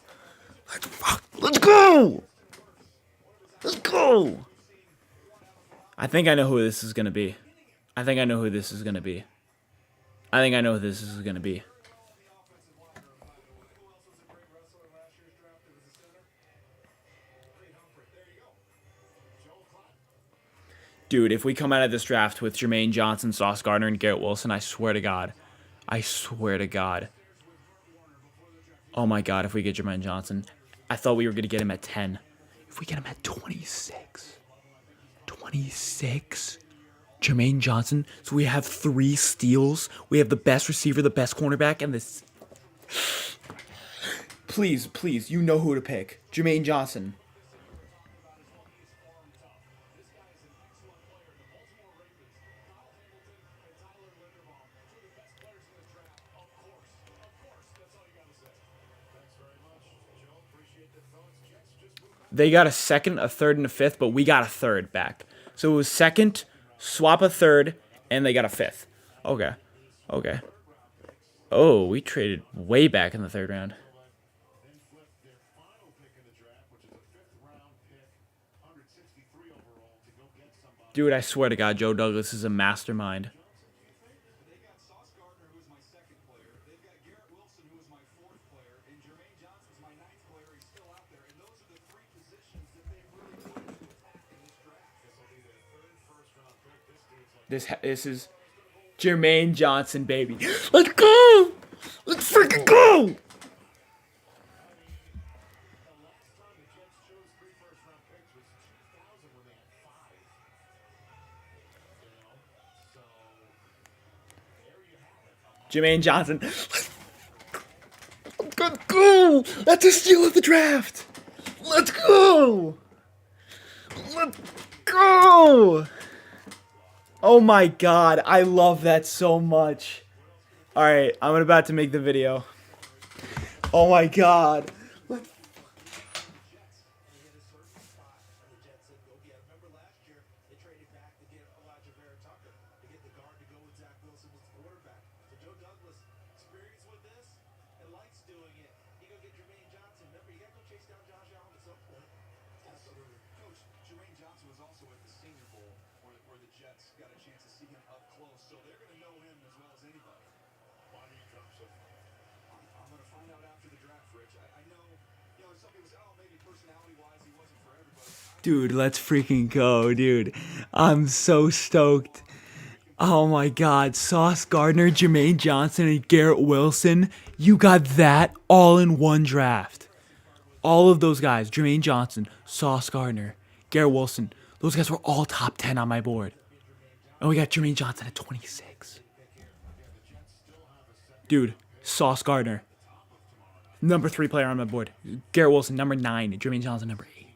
Let's go. Let's go. I think I know who this is going to be. I think I know who this is going to be. I think I know who this is going to be. Dude, if we come out of this draft with Jermaine Johnson, Sauce Gardner, and Garrett Wilson, I swear to God. I swear to God. Oh my God, if we get Jermaine Johnson. I thought we were going to get him at 10. If we get him at 26. 26. Jermaine Johnson. So we have 3 steals. We have the best receiver, the best cornerback, and this. Please, you know who to pick. Jermaine Johnson. They got a second, a third, and a fifth, but we got a third back. So it was second, swap a third, and they got a fifth. Okay. Oh, we traded way back in the third round. Dude, I swear to God, Joe Douglas is a mastermind. They got Sauce Gardner, who was my second player. They've got Gare Wilson, who was my fourth player, and Jermaine Johnson's my ninth player. He's still out there, and those are the 3 positions that they really wanted to attack in this draft. This will be their 3rd first-round pick. This is Jermaine Johnson, baby. Let's go! Let's freaking go! Jermaine Johnson. Let's go! That's a steal of the draft! Let's go! Let's go! Oh my God, I love that so much. Alright, I'm about to make the video. Oh my God. Remember last year, they traded back to get Elijah Tucker to get the guard to go with Zach Wilson as the quarterback. So Joe Douglas, experienced with this and likes doing it. You go get Jermaine Johnson. Remember, you got to go chase down Josh Allen at some point. Absolutely. Coach, Jermaine Johnson was also at the Senior Bowl where the Jets got a chance to see him up close, so they're going to know him as well as anybody. Why do you drop so far? I'm going to find out after the draft, Rich. I know, some people say, oh, maybe personality-wise he wasn't for everybody. Dude, let's freaking go, dude. I'm so stoked. Oh my God. Sauce Gardner, Jermaine Johnson, and Garrett Wilson. You got that all in one draft. All of those guys, Jermaine Johnson, Sauce Gardner, Gare Wilson, those guys were all top 10 on my board. And we got Jermaine Johnson at 26. Dude, Sauce Gardner, number 3 player on my board. Gare Wilson, number 9. Jermaine Johnson, number 8.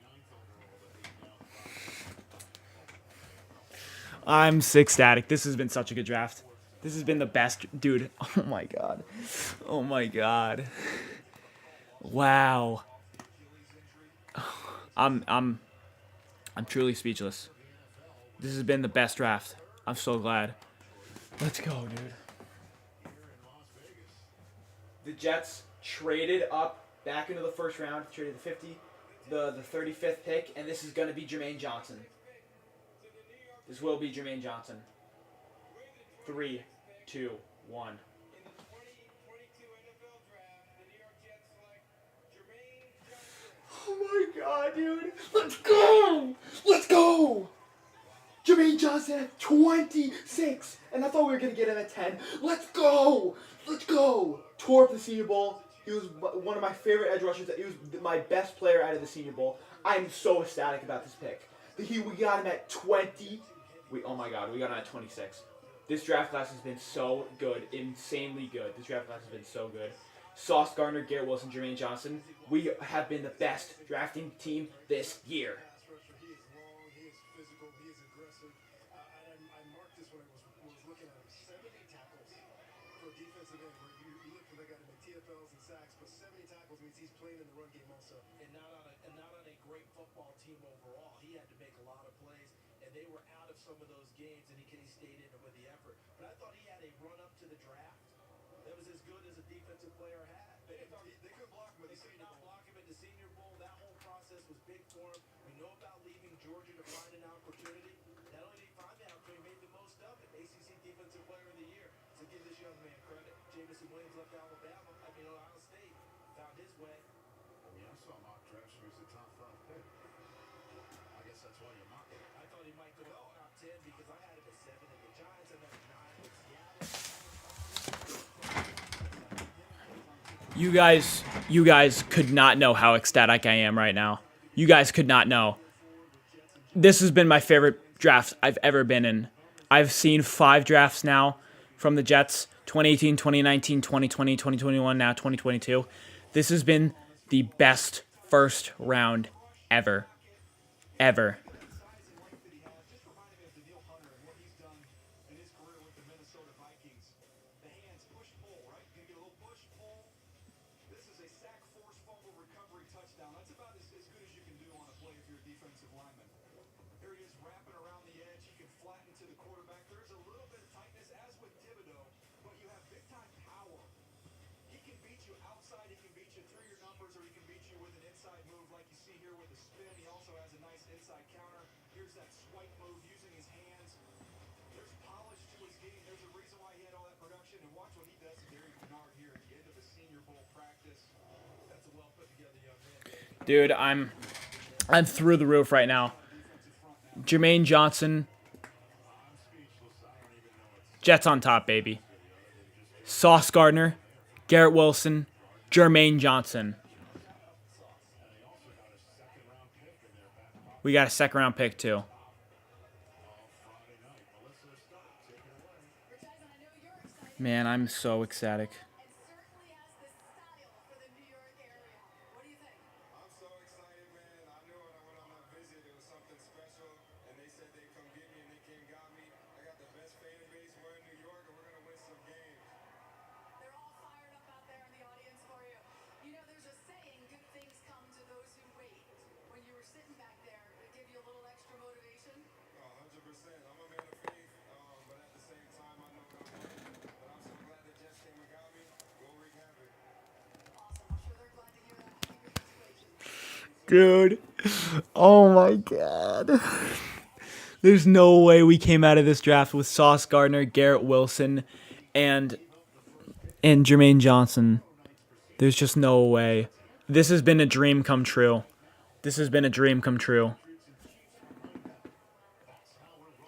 I'm ecstatic. This has been such a good draft. This has been the best, dude. Oh my God. Oh my God. Wow. I'm truly speechless. This has been the best draft. I'm so glad. Let's go, dude. The Jets traded up back into the first round, traded the 35th pick, and this is going to be Jermaine Johnson. This will be Jermaine Johnson. 3, 2, 1. In the 2022 NFL Draft, the New York Jets select Jermaine Johnson. Oh my God, dude. Let's go. Let's go. Jermaine Johnson at 26. And I thought we were going to get him at 10. Let's go. Let's go. Tore up the Senior Bowl. He was one of my favorite edge rushers. He was my best player out of the Senior Bowl. I'm so ecstatic about this pick. We got him at 20. Oh my God, we got him at 26. This draft class has been so good, insanely good. This draft class has been so good. Sauce Gardner, Garrett Wilson, Jermaine Johnson. We have been the best drafting team this year. He is long, he is physical, he is aggressive. I marked this when I was looking at him. 70 tackles for a defensive defensive end, where you look for the guy to make TFLs and sacks, but 70 tackles means he's playing in the run game also. And not on a great football team overall. He had to make a lot of plays, and they were out of some of those games, and he stayed in it with the effort. But I thought he had a run up to the draft that was as good as a defensive player had. They could block him with They the could Senior not Bowl. block him at the Senior Bowl. That whole process was big for him. We know about leaving Georgia to find an opportunity. Not only did he find the opportunity, he made the most of it. ACC Defensive Player of the Year. So give this young man credit. Jamison Williams left Ohio State, found his way. I mean, I saw mock drafts where he's a top 5 pick. I guess that's why you're mocking him. I thought he might go top 10 because I had him at 7 in the Giants and then 9 with Seattle. You guys could not know how ecstatic I am right now. You guys could not know. This has been my favorite draft I've ever been in. I've seen 5 drafts now from the Jets. 2018, 2019, 2020, 2021, now 2022. This has been the best first round ever. Ever. Dude, I'm through the roof right now. Jermaine Johnson. Jets on top, baby. Sauce Gardner, Garrett Wilson, Jermaine Johnson. We got a second round pick too. Man, I'm so ecstatic. Dude, oh my God. There's no way we came out of this draft with Sauce Gardner, Garrett Wilson, and Jermaine Johnson. There's just no way. This has been a dream come true. This has been a dream come true.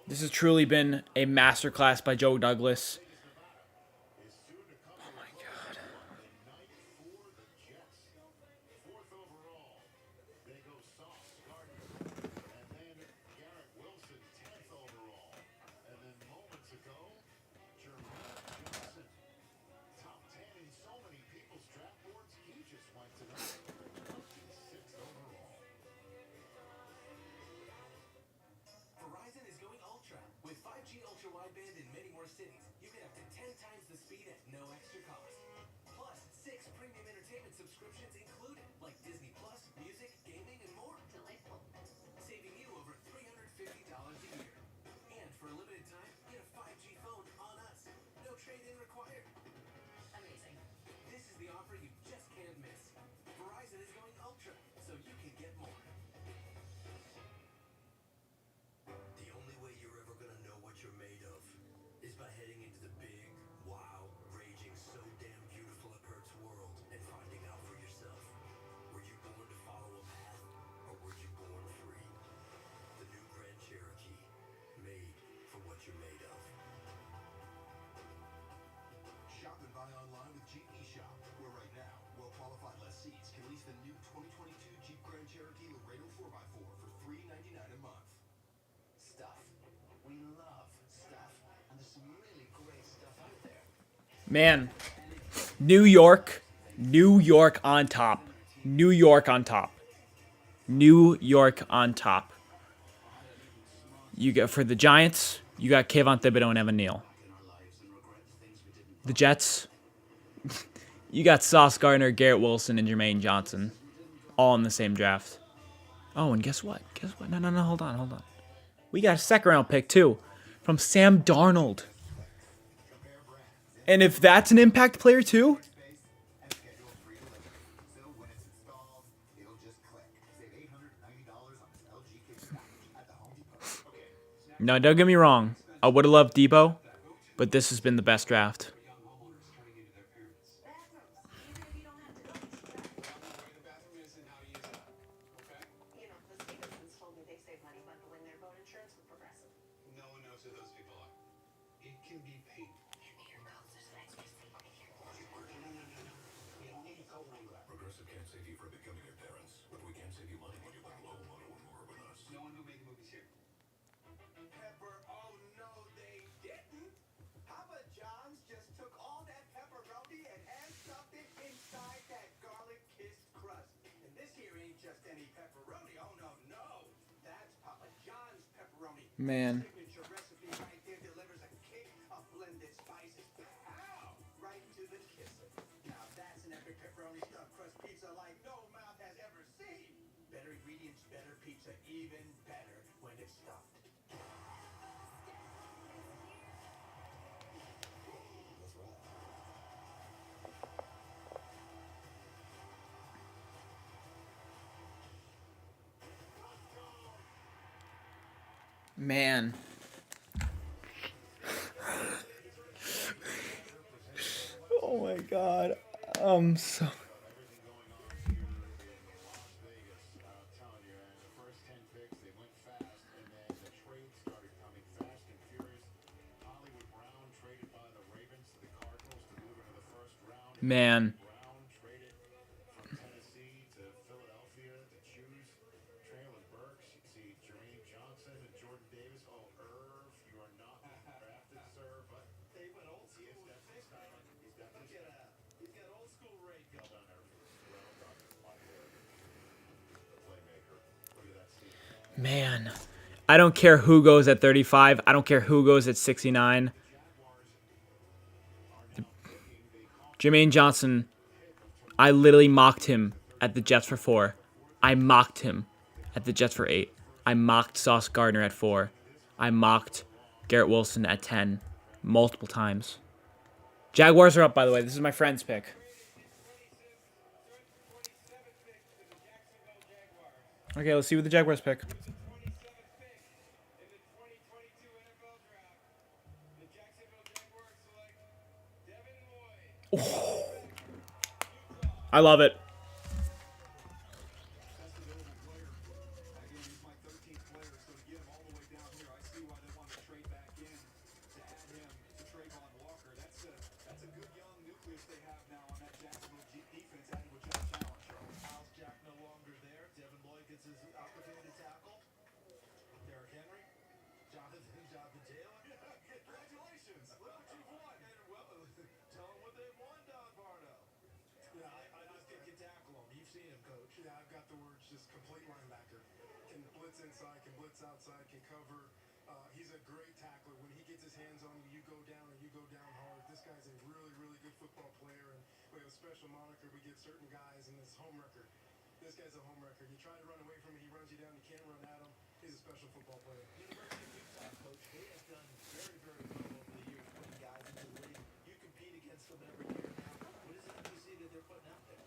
This has truly been a masterclass by Joe Douglas. Oh my God. Verizon is going ultra. With 5G ultra wideband in many more cities, you get up to 10 times the speed at no extra cost. Plus, 6 premium entertainment subscriptions included, like Disney Plus, music, gaming, and more. Delightful. Saving you over $350 a year. And for a limited time, get a 5G phone on us. No trade-in required. Amazing. This is the offer you just can't miss. Verizon is going ultra, so you can get more. The only way you're ever gonna know what you're made of is by heading into the big, wild, raging, so damn beautiful it hurts world and finding out for yourself. Were you born to follow a path, or were you born free? The new Grand Cherokee, made for what you're made of. Shop and buy online with Jeep eShop, where right now, well-qualified lessees can lease the new 2022 Jeep Grand Cherokee Laredo 4x4 for $399 a month. Stuff. We love stuff. And there's some really great stuff out there. Man, New York on top. New York on top. New York on top. You got for the Giants, you got Kayvon Thibodeau and Evan Neal. The Jets, You got Sauce Gardner, Garrett Wilson, and Jermaine Johnson, all in the same draft. Oh, and guess what? No, hold on. We got a second-round pick, too, from Sam Darnold. And if that's an impact player, too? No, don't get me wrong. I would have loved Debo, but this has been the best draft. You know, the Stevensons told me they save money bundling their boat insurance with Progressive. No one knows who those people are. It can be painful. Progressive can't save you from becoming your parents, but we can save you money when you went low on or more with us. No one who made movies here. Pepper, oh no, they didn't. Papa John's just took all that pepperoni and hand-stuffed it inside that garlic-kissed crust. And this here ain't just any pepperoni. Oh no, that's Papa John's pepperoni. Man. Signature recipe right there delivers a kick of blended spices. Pow! Right to the kisser. Now that's an epic pepperoni stuffed crust pizza like no mouth has ever seen. Better ingredients, better pizza, even better when it's stuffed. Man. Oh my God. I'm so... Man. Man. I don't care who goes at 35. I don't care who goes at 69. Jermaine Johnson, I literally mocked him at the Jets for 4. I mocked him at the Jets for 8. I mocked Sauce Gardner at 4. I mocked Garrett Wilson at 10 multiple times. Jaguars are up, by the way. This is my friend's pick. Okay, let's see what the Jaguars pick. Oh. I love it. He's my 13th player, so to get him all the way down here, I see why they want to trade back in to add him to Trayvon Walker. That's a good young nucleus they have now on that Jacksonville defense, adding with Josh Allen. Miles Jack no longer there. Devin Lloyd gets his opportunity to tackle. Derrick Henry. Jonathan Taylor. Congratulations! Look what you've won. Well, tell them what they've won, Don Pardo. Yeah, I just think you tackle him. You've seen him, Coach. Yeah, I've got the words just complete linebacker. Can blitz inside, can blitz outside, can cover. He's a great tackler. When he gets his hands on you, you go down and you go down hard. This guy's a really, really good football player, and we have a special moniker. We give certain guys, and it's home record. This guy's a home record. You try to run away from him, he runs you down. You can't run at him. He's a special football player. University of Utah, Coach, they have done very, very well over the years putting guys into the league. You compete against them every year now. What is it you see that they're putting out there?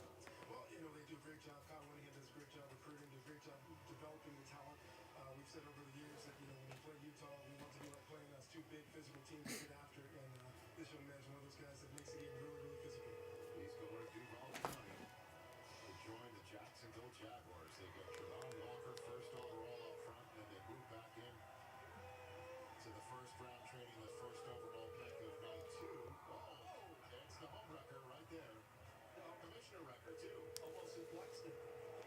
Well, you know, they do a great job. Kyle Whittingham does a great job recruiting, does a great job developing the talent. We've said over the years that, you know, when you play Utah, we want to be like playing us two big physical teams to get after. And this young man's one of those guys that makes the game really, really physical. He's going to Duval County to join the Jacksonville Jaguars. They've got Trayvon Walker first overall up front, and they move back in to the first round, trading the first overall pick of night 2. Oh, it's the home record right there. The commissioner record, too. Almost suplexed him.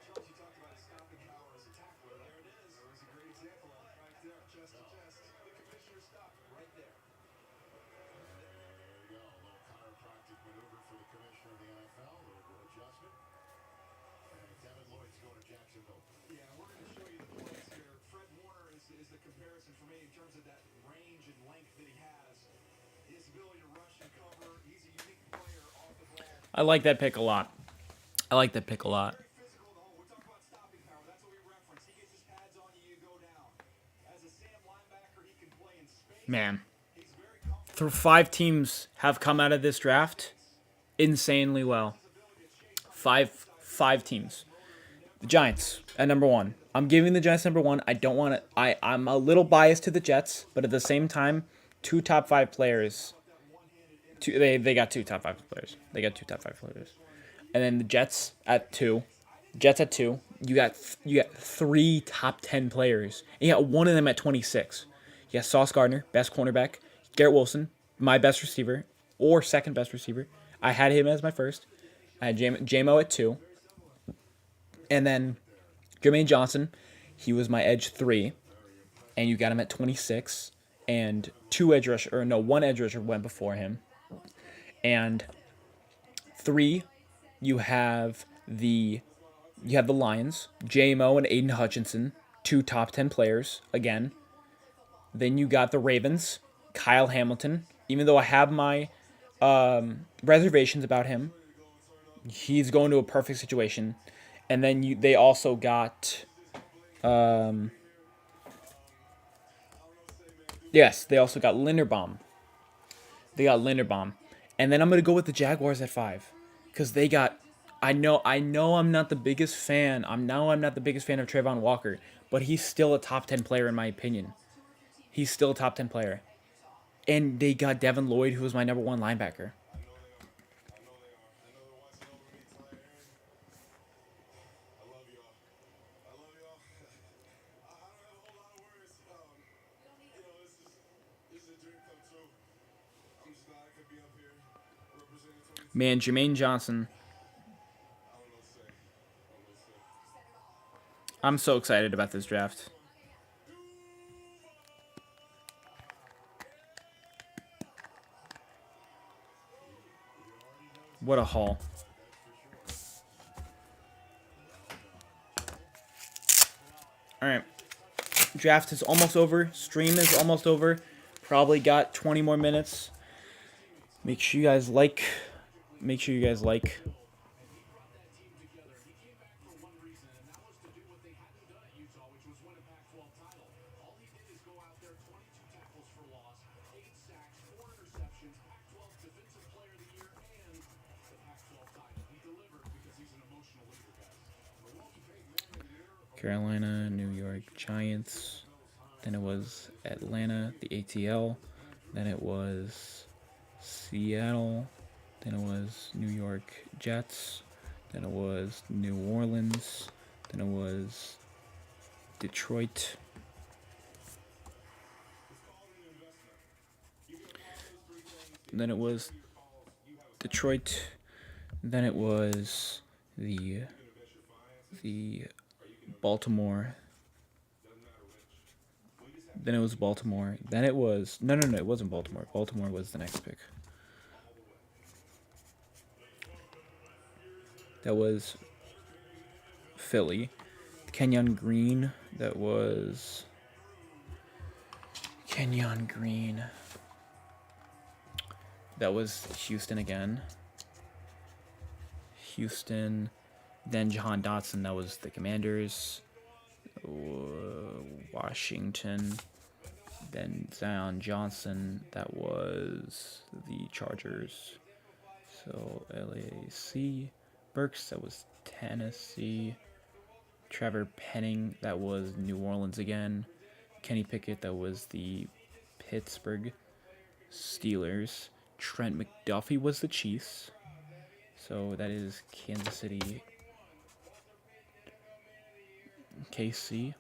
Charles, you talked about his stopping power as a tackler. There it is. There was a great example of it right there, chest to chest. The commissioner stopped right there. There you go. A little chiropractic maneuver for the commissioner of the NFL. A little adjustment. And Devin Lloyd's going to Jacksonville. Yeah, we're going to show you the plays here. Fred Warner is the comparison for me in terms of that range and length that he has. His ability to rush and cover. He's a unique player off the ball. I like that pick a lot. I like that pick a lot. Physical though. We're talking about stopping power. That's what we reference. He gets his pads on you, you go down. As a Sam linebacker, he can play in space. Man. He's very comfortable. 5 teams have come out of this draft insanely well. Five teams. The Giants at number 1. I'm giving the Giants number 1. I don't want to. I'm a little biased to the Jets, but at the same time, 2 top 5 players. They got 2 top 5 players. They got 2 top 5 players. And then the Jets at 2. Jets at 2. You got 3 top 10 players. And you got one of them at 26. You got Sauce Gardner, best cornerback. Gare Wilson, my best receiver, or second best receiver. I had him as my first. I had J-Mo at 2. And then Jermaine Johnson, he was my edge 3. And you got him at 26. And one edge rusher went before him. And 3, you have the Lions, J-Mo and Aiden Hutchinson, 2 top 10 players again. Then you got the Ravens, Kyle Hamilton. Even though I have my reservations about him, he's going to a perfect situation. And then they also got, they also got Linderbaum. And then I'm gonna go with the Jaguars at 5, because they got. I know I'm not the biggest fan. I'm not the biggest fan of Trayvon Walker, but he's still a top 10 player in my opinion. He's still a top 10 player. And they got Devin Lloyd, who was my number 1 linebacker. Man, Jermaine Johnson. I'm so excited about this draft. What a haul. All right. Draft is almost over. Stream is almost over. Probably got 20 more minutes. Make sure you guys like. Carolina, New York Giants. Then it was Atlanta, the ATL. Then it was Seattle. Then it was New York Jets. Then it was New Orleans. Then it was Detroit. Then it was Detroit. Then it was the Baltimore. Then it was Baltimore. Then it was no, it wasn't Baltimore. Baltimore was the next pick. That was Philly. Kenyon Green. That was Kenyon Green. That was Houston again. Houston. Then Jahan Dotson. That was the Commanders. Washington. Then Zion Johnson. That was the Chargers. So LAC. Burks, that was Tennessee. Trevor Penning, that was New Orleans again. Kenny Pickett, that was the Pittsburgh Steelers. Trent McDuffie was the Chiefs. So that is Kansas City. KC.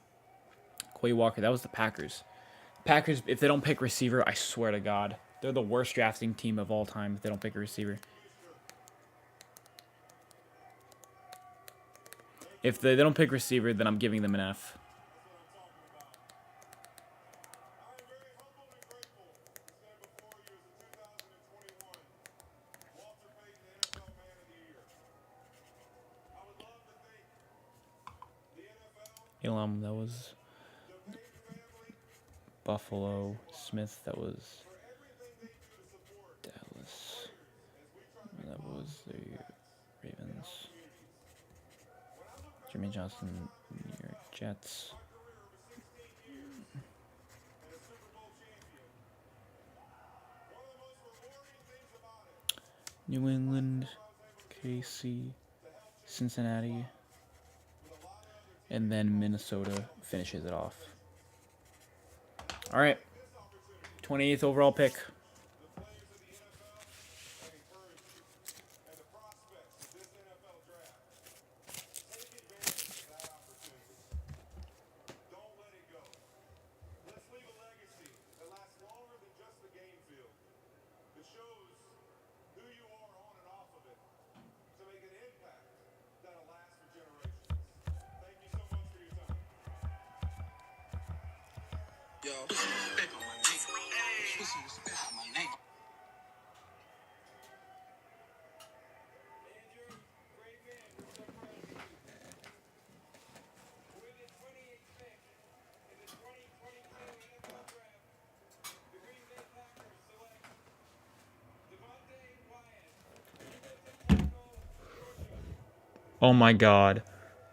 Quay Walker, that was the Packers. Packers, if they don't pick receiver, I swear to God, they're the worst drafting team of all time if they don't pick a receiver. If they don't pick receiver, then I'm giving them an F. Elam, that was Buffalo. Smith, that was Dallas. That was the Ravens. Jimmy Johnson, New York Jets. New England, KC, Cincinnati, and then Minnesota finishes it off. All right, 28th overall pick. Oh my god.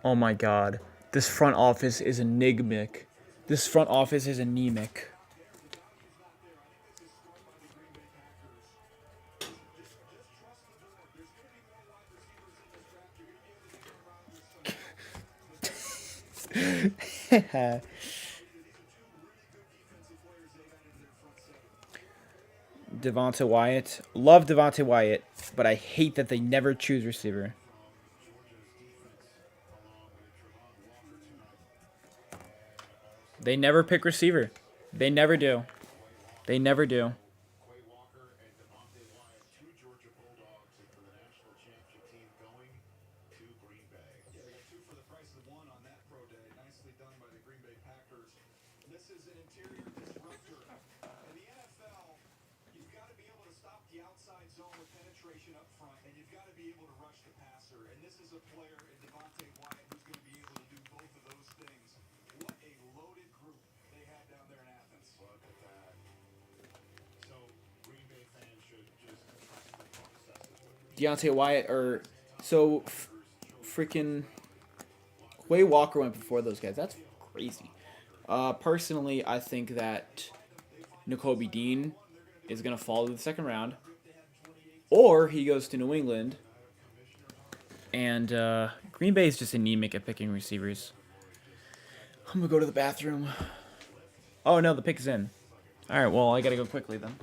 Oh my god. This front office is enigmatic. This front office is anemic. Devonta Wyatt. Love Devonta Wyatt, but I hate that they never choose receiver. They never pick receiver. They never do. They never do. Deontay Wyatt or so freaking Quay Walker went before those guys. That's crazy. Personally, I think that Nakobe Dean is going to fall to the second round. Or he goes to New England. And Green Bay is just anemic at picking receivers. I'm going to go to the bathroom. Oh, no, the pick is in. All right, well, I got to go quickly then.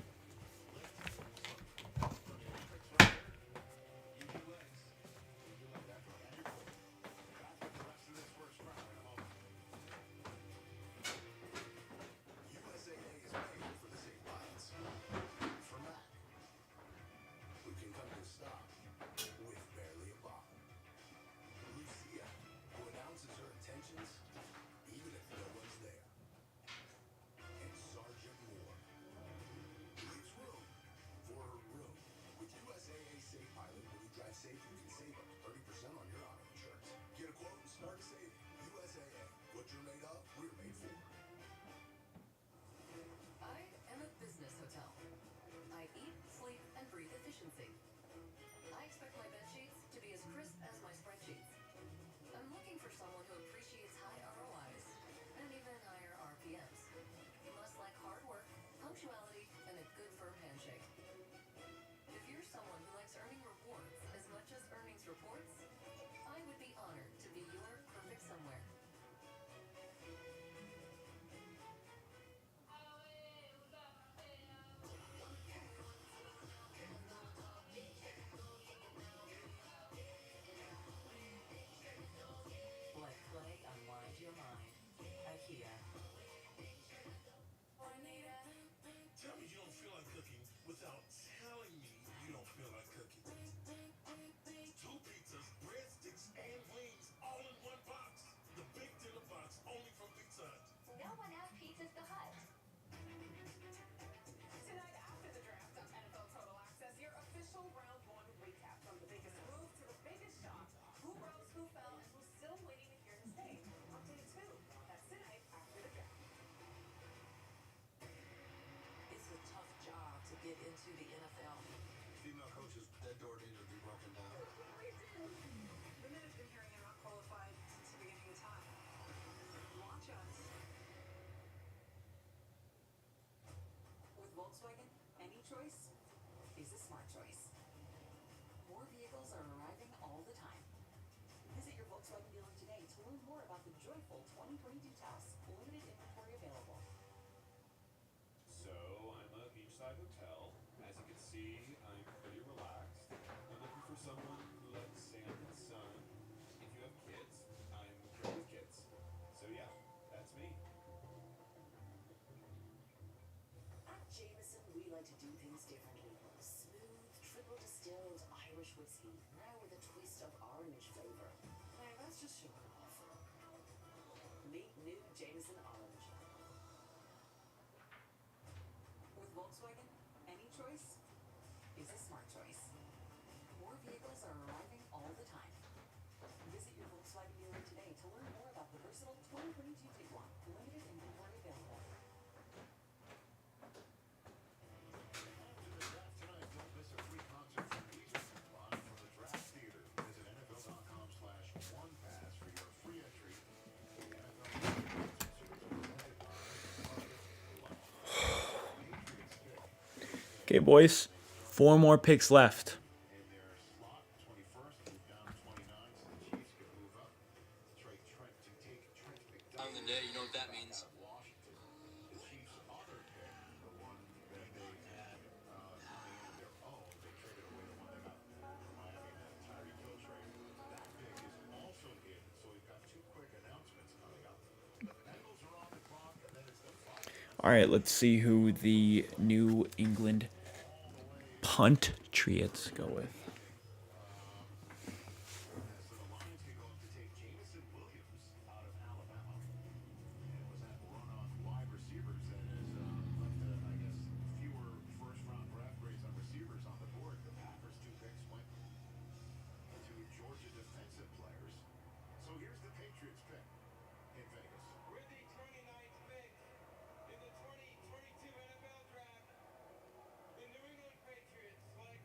Into the NFL. Female coaches, that door needs to be broken down. smart choice. More vehicles are arriving all the time. Visit your Volkswagen dealer today to learn more about the joyful 2022 Taos. Limited inventory available. So I'm a beachside hotel. As you can see, I'm pretty relaxed. I'm looking for someone who likes sand and sun. If you have kids, I'm great with kids. So yeah, that's me. At Jameson, we like to do things differently. Smooth, triple distilled Irish whiskey, now with a twist of orange flavor. Now that's just showing off. Meet new Jameson Orange. With Volkswagen, any choice is a smart choice. More vehicles are arriving all the time. Visit your Volkswagen dealer today to learn more about the versatile 2022 Tiguan. Limited inventory available. Tonight, don't miss a free concert from Weezer live from the Draft Theater. Visit NFL.com/OnePass for your free entry. The NFL Okay, boys. 4 more picks left. in their slot. 21st, moved down to 29, so the Chiefs can move up. Trent to take Trent McDuffie. On the day, you know what that means. Washington. The Chiefs' other pick, the one that they had coming in their own, they traded away the one they got from Miami in that Tyreek Hill trade. That pick is also in, so we've got 2 quick announcements coming up. Bengals are on the clock, and then it's the Vikings. All right, let's see who the New England Patriots go with. So the Lions can go up to take Jameson Williams out of Alabama. And it was that run on wide receivers that has left, I guess, fewer first-round draft grades on receivers on the board. The Packers' 2 picks went to Georgia defensive players. So here's the Patriots pick in Vegas. With the 29th pick in the 2022 NFL Draft, the New England Patriots select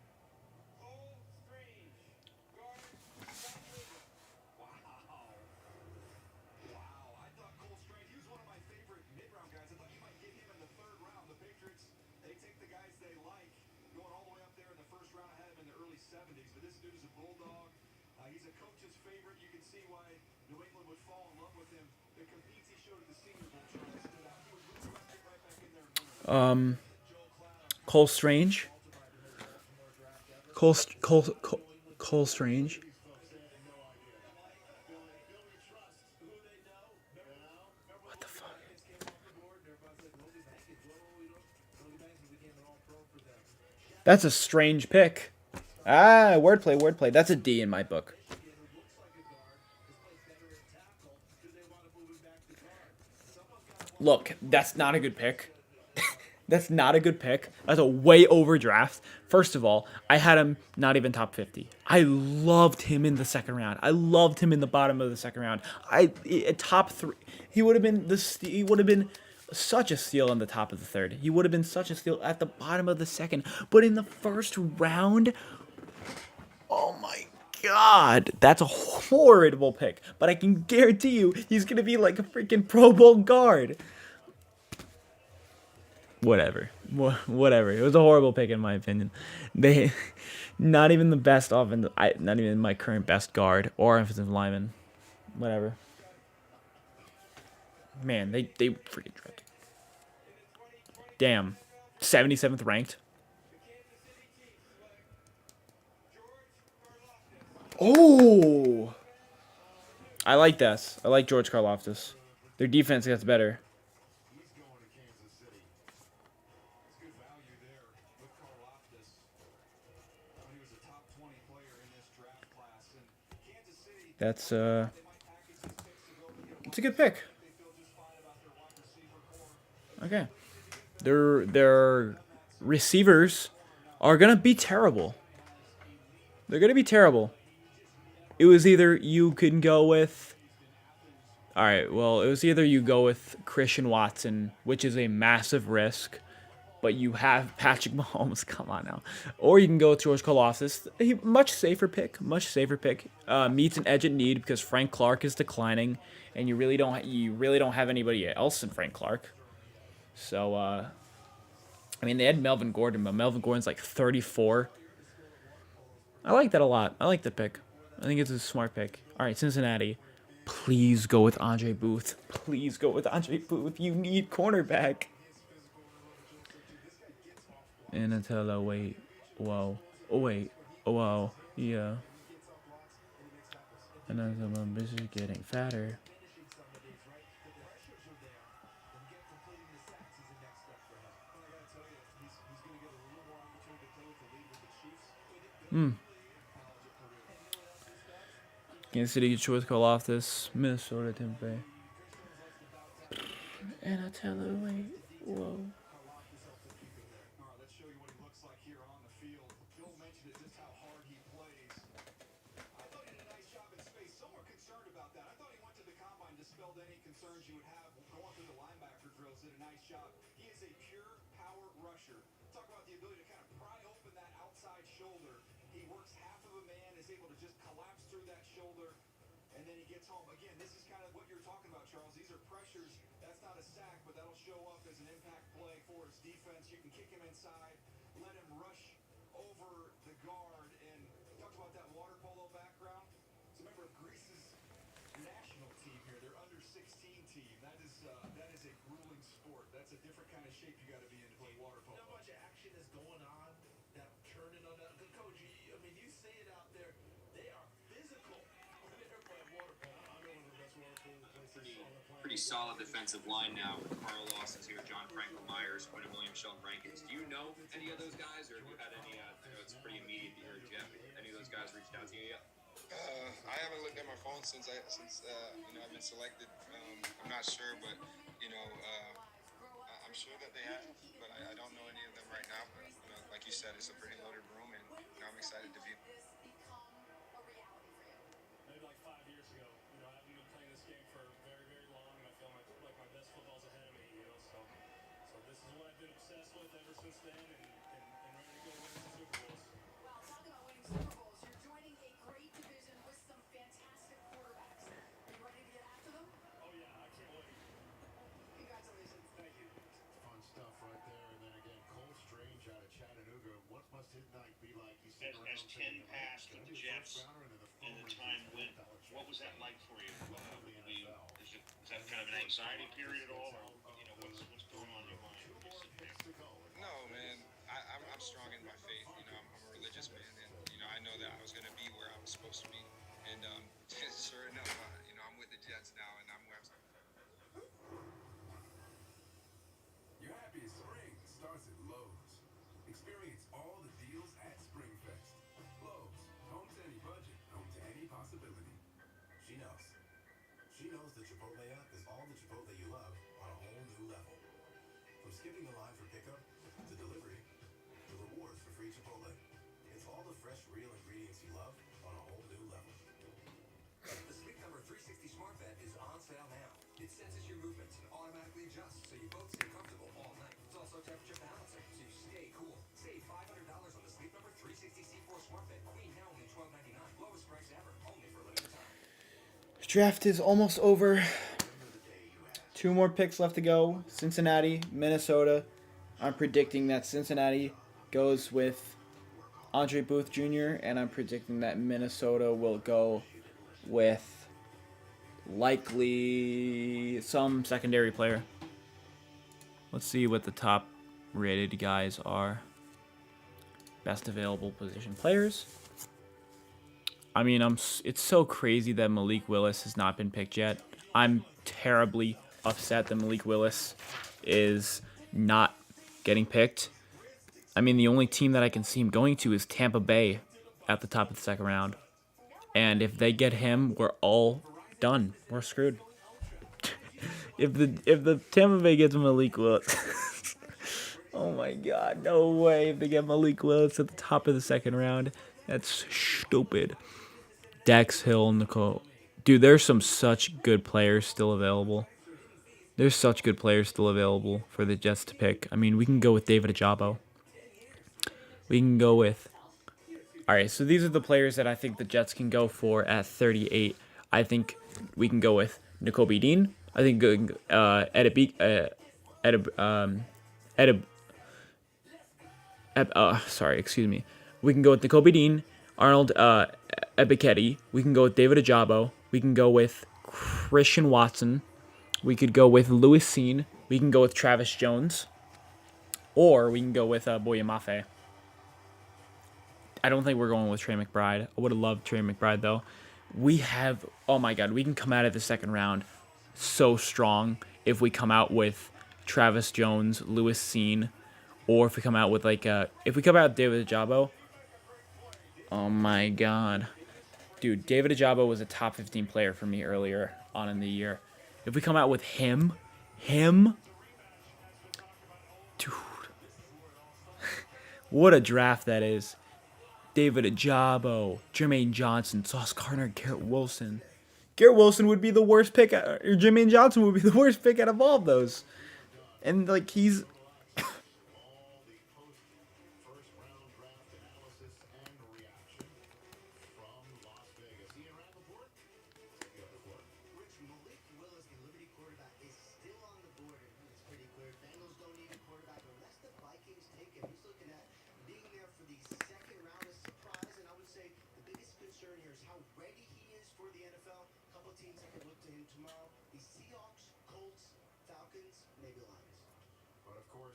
Cole Strange, guard, Chattanooga. Wow. I thought Cole Strange, he was one of my favorite mid-round guys. I thought you might get him in the 3rd round. The Patriots, they take the guys they like, going all the way up there in the 1st round. I had him in the early 70s, but this dude is a bulldog. He's a coach's favorite. You can see why New England would fall in love with him. The competes he showed at the Senior Bowl really stood out. He was really right back in there. Cole Strange. Cole Strange. What the fuck? That's a strange pick. Wordplay. That's a D in my book. Look, that's not a good pick. That's not a good pick. That's a way overdraft. First of all, I had him not even top 50. I loved him in the 2nd round. I loved him in the bottom of the 2nd round. Top 3. He would have been such a steal in the top of the 3rd. He would have been such a steal at the bottom of the 2nd. But in the 1st round, oh my God, that's a horrible pick. But I can guarantee you, he's gonna be like a freaking Pro Bowl guard. Whatever. It was a horrible pick in my opinion. They, not even the best offensive, not even my current best guard or offensive lineman. Whatever. Man, they freaking tripped. Damn, 77th ranked. Oh, I like this. I like George Karlaftis. Their defense gets better. He's going to Kansas City. It's good value there with Karlaftis. He was a top 20 player in this draft class. And Kansas City, That's they might package these picks to go and get it's a good pick. they feel just fine about their wide receiver core. Okay. Their receivers are gonna be terrible. They're gonna be terrible. It was either you can go with. All right. Well, it was either you go with Christian Watson, which is a massive risk, but you have Patrick Mahomes. Come on now. Or you can go with George Karlaftis. Much safer pick. Meets an edge at need because Frank Clark is declining, and you really don't have anybody else than Frank Clark. So I mean, they had Melvin Gordon, but Melvin Gordon's like 34. I like that a lot. I like the pick. I think it's a smart pick. All right, Cincinnati. Please go with Andre Booth. Please go with Andre Booth. You need cornerback. And until wait. Whoa. Oh, wait. Oh, wow. Yeah. And then my bitch is getting fatter. Kansas City, Detroit, Karlaftis, Minnesota, Tampa Bay. And I tell her, wait, whoa. Let's show you what he looks like here on the field. Bill mentioned it, just how hard he plays. I thought he did a nice job in space. Some were concerned about that. I thought he went to the combine, dispelled any concerns you would have going through the linebacker drills. Did a nice job. He is a pure power rusher. Talk about the ability to kind of pry open that outside shoulder. He works half of a man, is able to just collapse through that shoulder, and then he gets home. Again, this is kind of what you're talking about, Charles. These are pressures. That's not a sack, but that'll show up as an impact play for his defense. You can kick him inside, let him rush over the guard, and talk about that water polo background. So remember, Greece's national team here, their under-16 team. That is a grueling sport. That's a different kind of shape you got to be in to play water polo. How much action is going on? That turning on that. Coach, I mean, you say it out there. They are physical. They're playing water polo. I know one of the best water polo places on the planet. Pretty solid defensive line now. Carl Lawson's here, John Franklin Myers, Quentin Williams, Sheldon Rankins. Do you know any of those guys, or have you had any? I know it's pretty immediate. Or do you have any of those guys reached out to you yet? I haven't looked at my phone since I've been selected. I'm not sure, but I'm sure that they have, but I don't know any of them right now. But like you said, it's a pretty loaded room, and I'm excited to be. Maybe like 5 years ago, I haven't been playing this game for very, very long, and I feel like my best football's ahead of me, so this is what I've been obsessed with ever since then, and ready to go win some Super Bowls. Well, talking about winning Super Bowls, you're joining a great division with some fantastic quarterbacks. Are you ready to get after them? Oh yeah, I can't wait. Congratulations. Thank you. Fun stuff right there. And then again, Cole Strange out of Chattanooga. What must his night be like? He's sitting around As 10 passed with the Jets and the time went, what was that like for you? Is that kind of an anxiety period at all, or what's going on in your mind when you sit there? No, man, I'm strong in my faith. I'm a religious man, and I know that I was gonna be where I was supposed to be, and sure enough, I'm with the Jets now, and I'm where I'm. Your happiest spring starts at Lowe's. Experience all the deals at SpringFest. Lowe's, home to any budget, home to any possibility. She knows. She knows the Chipotle app is all the Chipotle you love on a whole new level. From skipping the line for pickup to delivery, the rewards for free Chipotle. It's all the fresh, real ingredients you love on a whole new level. The Sleep Number 360 Smart Bed is on sale now. It senses your movements and automatically adjusts so you both stay comfortable all night. It's also temperature balancing so you stay cool. Save $500 on the Sleep Number 360 C4 Smart Bed. Queen now only $12.99. Lowest price ever. Only for a limited time. Draft is almost over. 2 more picks left to go. Cincinnati, Minnesota. I'm predicting that Cincinnati goes with Andre Booth Jr., and I'm predicting that Minnesota will go with likely some secondary player. Let's see what the top rated guys are. Best available position players. I mean, it's so crazy that Malik Willis has not been picked yet. I'm terribly upset that Malik Willis is not getting picked. I mean, the only team that I can see him going to is Tampa Bay at the top of the second round. And if they get him, we're all done. We're screwed. if the Tampa Bay gets Malik Willis, oh my God, no way! If they get Malik Willis at the top of the second round, that's stupid. Dex Hill, Nicole, dude, there's such good players still available. There's such good players still available for the Jets to pick. I mean, we can go with David Ajabo. We can go with. All right, so these are the players that I think the Jets can go for at 38. I think we can go with Nakobe Dean. Excuse me. We can go with N'Kobe Dean, Arnold Ebiketie. We can go with David Ajabo. We can go with Christian Watson. We could go with Louis Sean. We can go with Travis Jones. Or we can go with Boye Mafe. I don't think we're going with Trey McBride. I would have loved Trey McBride, though. We have... Oh, my God. We can come out of the second round so strong if we come out with Travis Jones, Louis Sean, or if we come out with, like... if we come out with David Ajabo... Oh, my God. Dude, David Ajabo was a top 15 player for me earlier on in the year. If we come out with him... Dude. What a draft that is. David Ajabo, Jermaine Johnson, Sauce Gardner, Garrett Wilson. Garrett Wilson would be the worst pick, or Jermaine Johnson would be the worst pick out of all of those. And, like, he's...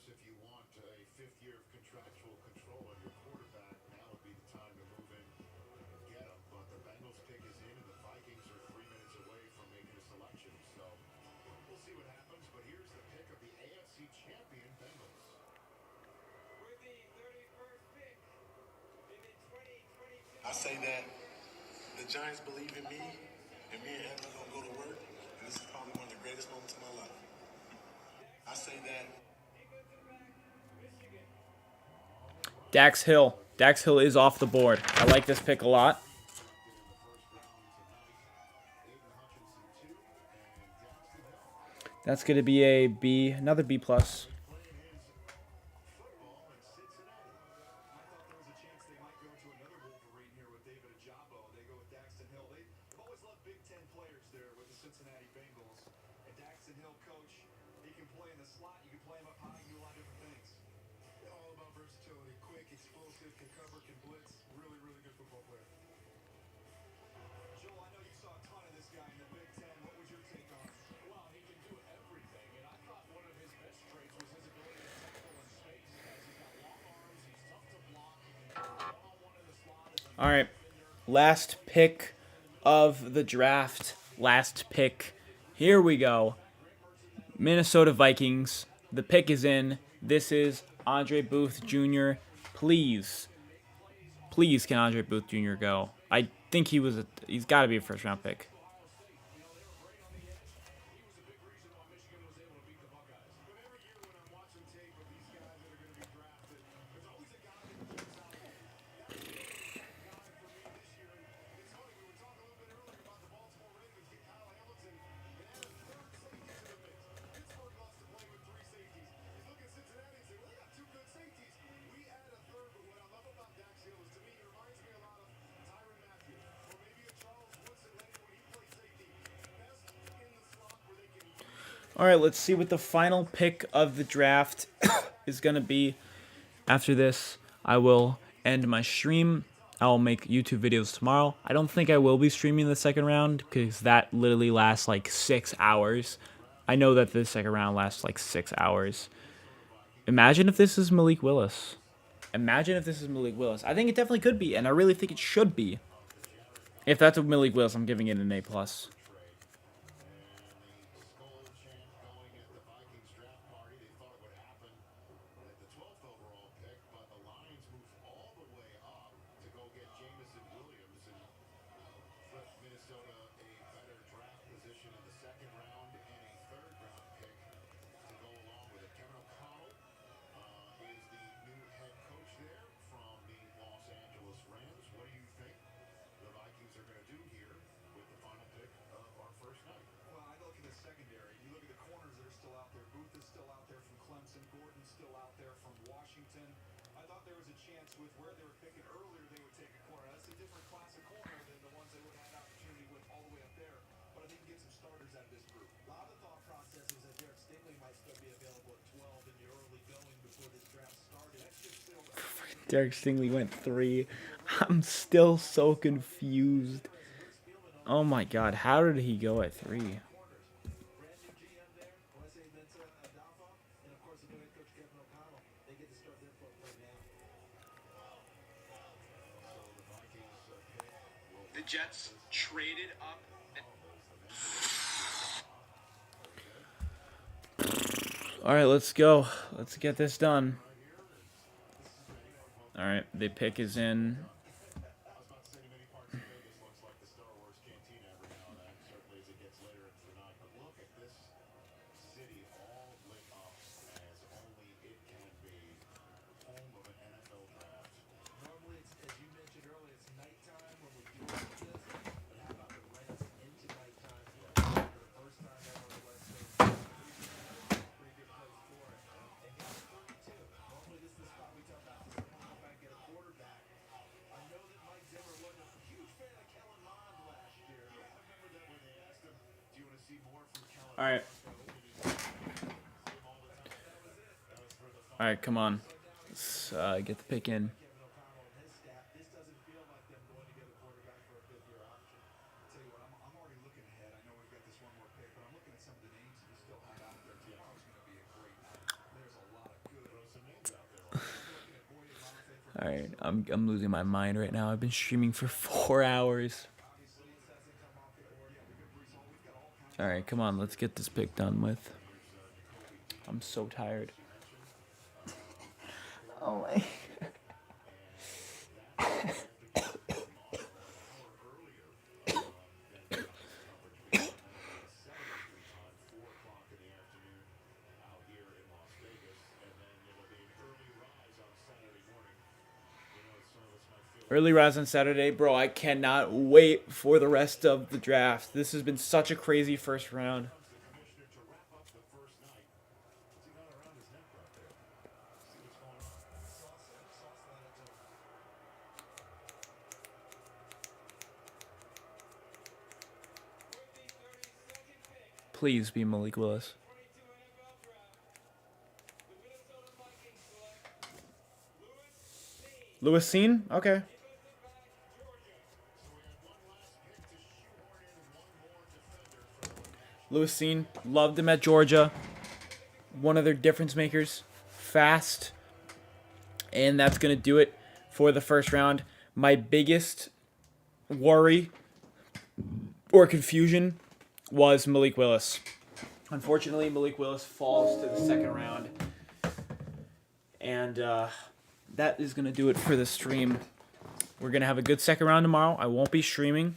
If you want a fifth year of contractual control on your quarterback, now would be the time to move in and get him. But the Bengals pick is in, and the Vikings are 3 minutes away from making a selection. So we'll see what happens. But here's the pick of the AFC champion Bengals. With the 31st pick in the 2022. I say that the Giants believe in me, and me and Edmund gonna go to work, and this is probably one of the greatest moments of my life. I say that. Dax Hill. Dax Hill is off the board. I like this pick a lot. That's going to be a B, another B+. All right, last pick of the draft. Last pick. Here we go. Minnesota Vikings. The pick is in. This is Andre Booth Jr. Please can Andre Booth Jr. go? I think he's got to be a first-round pick. All right, let's see what the final pick of the draft is going to be. After this, I will end my stream. I'll make YouTube videos tomorrow. I don't think I will be streaming the second round because that literally lasts like 6 hours. I know that the second round lasts like 6 hours. Imagine if this is Malik Willis. I think it definitely could be, and I really think it should be. If that's a Malik Willis, I'm giving it an A+. Derek Stingley went 3. I'm still so confused. Oh my God, how did he go at 3? The Jets traded up. All right, let's go. Let's get this done. All right, the pick is in. All right. All right, come on. Let's get the pick in. All right, I'm losing my mind right now. I've been streaming for 4 hours. All right, come on. Let's get this pick done with. I'm so tired. Oh my. Early rise on Saturday, bro. I cannot wait for the rest of the draft. This has been such a crazy first round. Please be Malik Willis. Lewis Cine? Okay. Lewis Cine, loved him at Georgia. One of their difference makers. Fast. And that's going to do it for the first round. My biggest worry or confusion was Malik Willis. Unfortunately, Malik Willis falls to the second round. And that is going to do it for the stream. We're going to have a good second round tomorrow. I won't be streaming,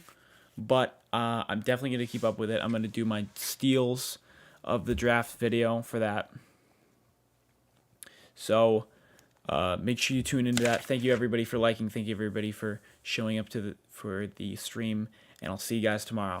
but I'm definitely going to keep up with it. I'm going to do my steals of the draft video for that. So make sure you tune into that. Thank you, everybody, for liking. Thank you, everybody, for showing up for the stream. And I'll see you guys tomorrow.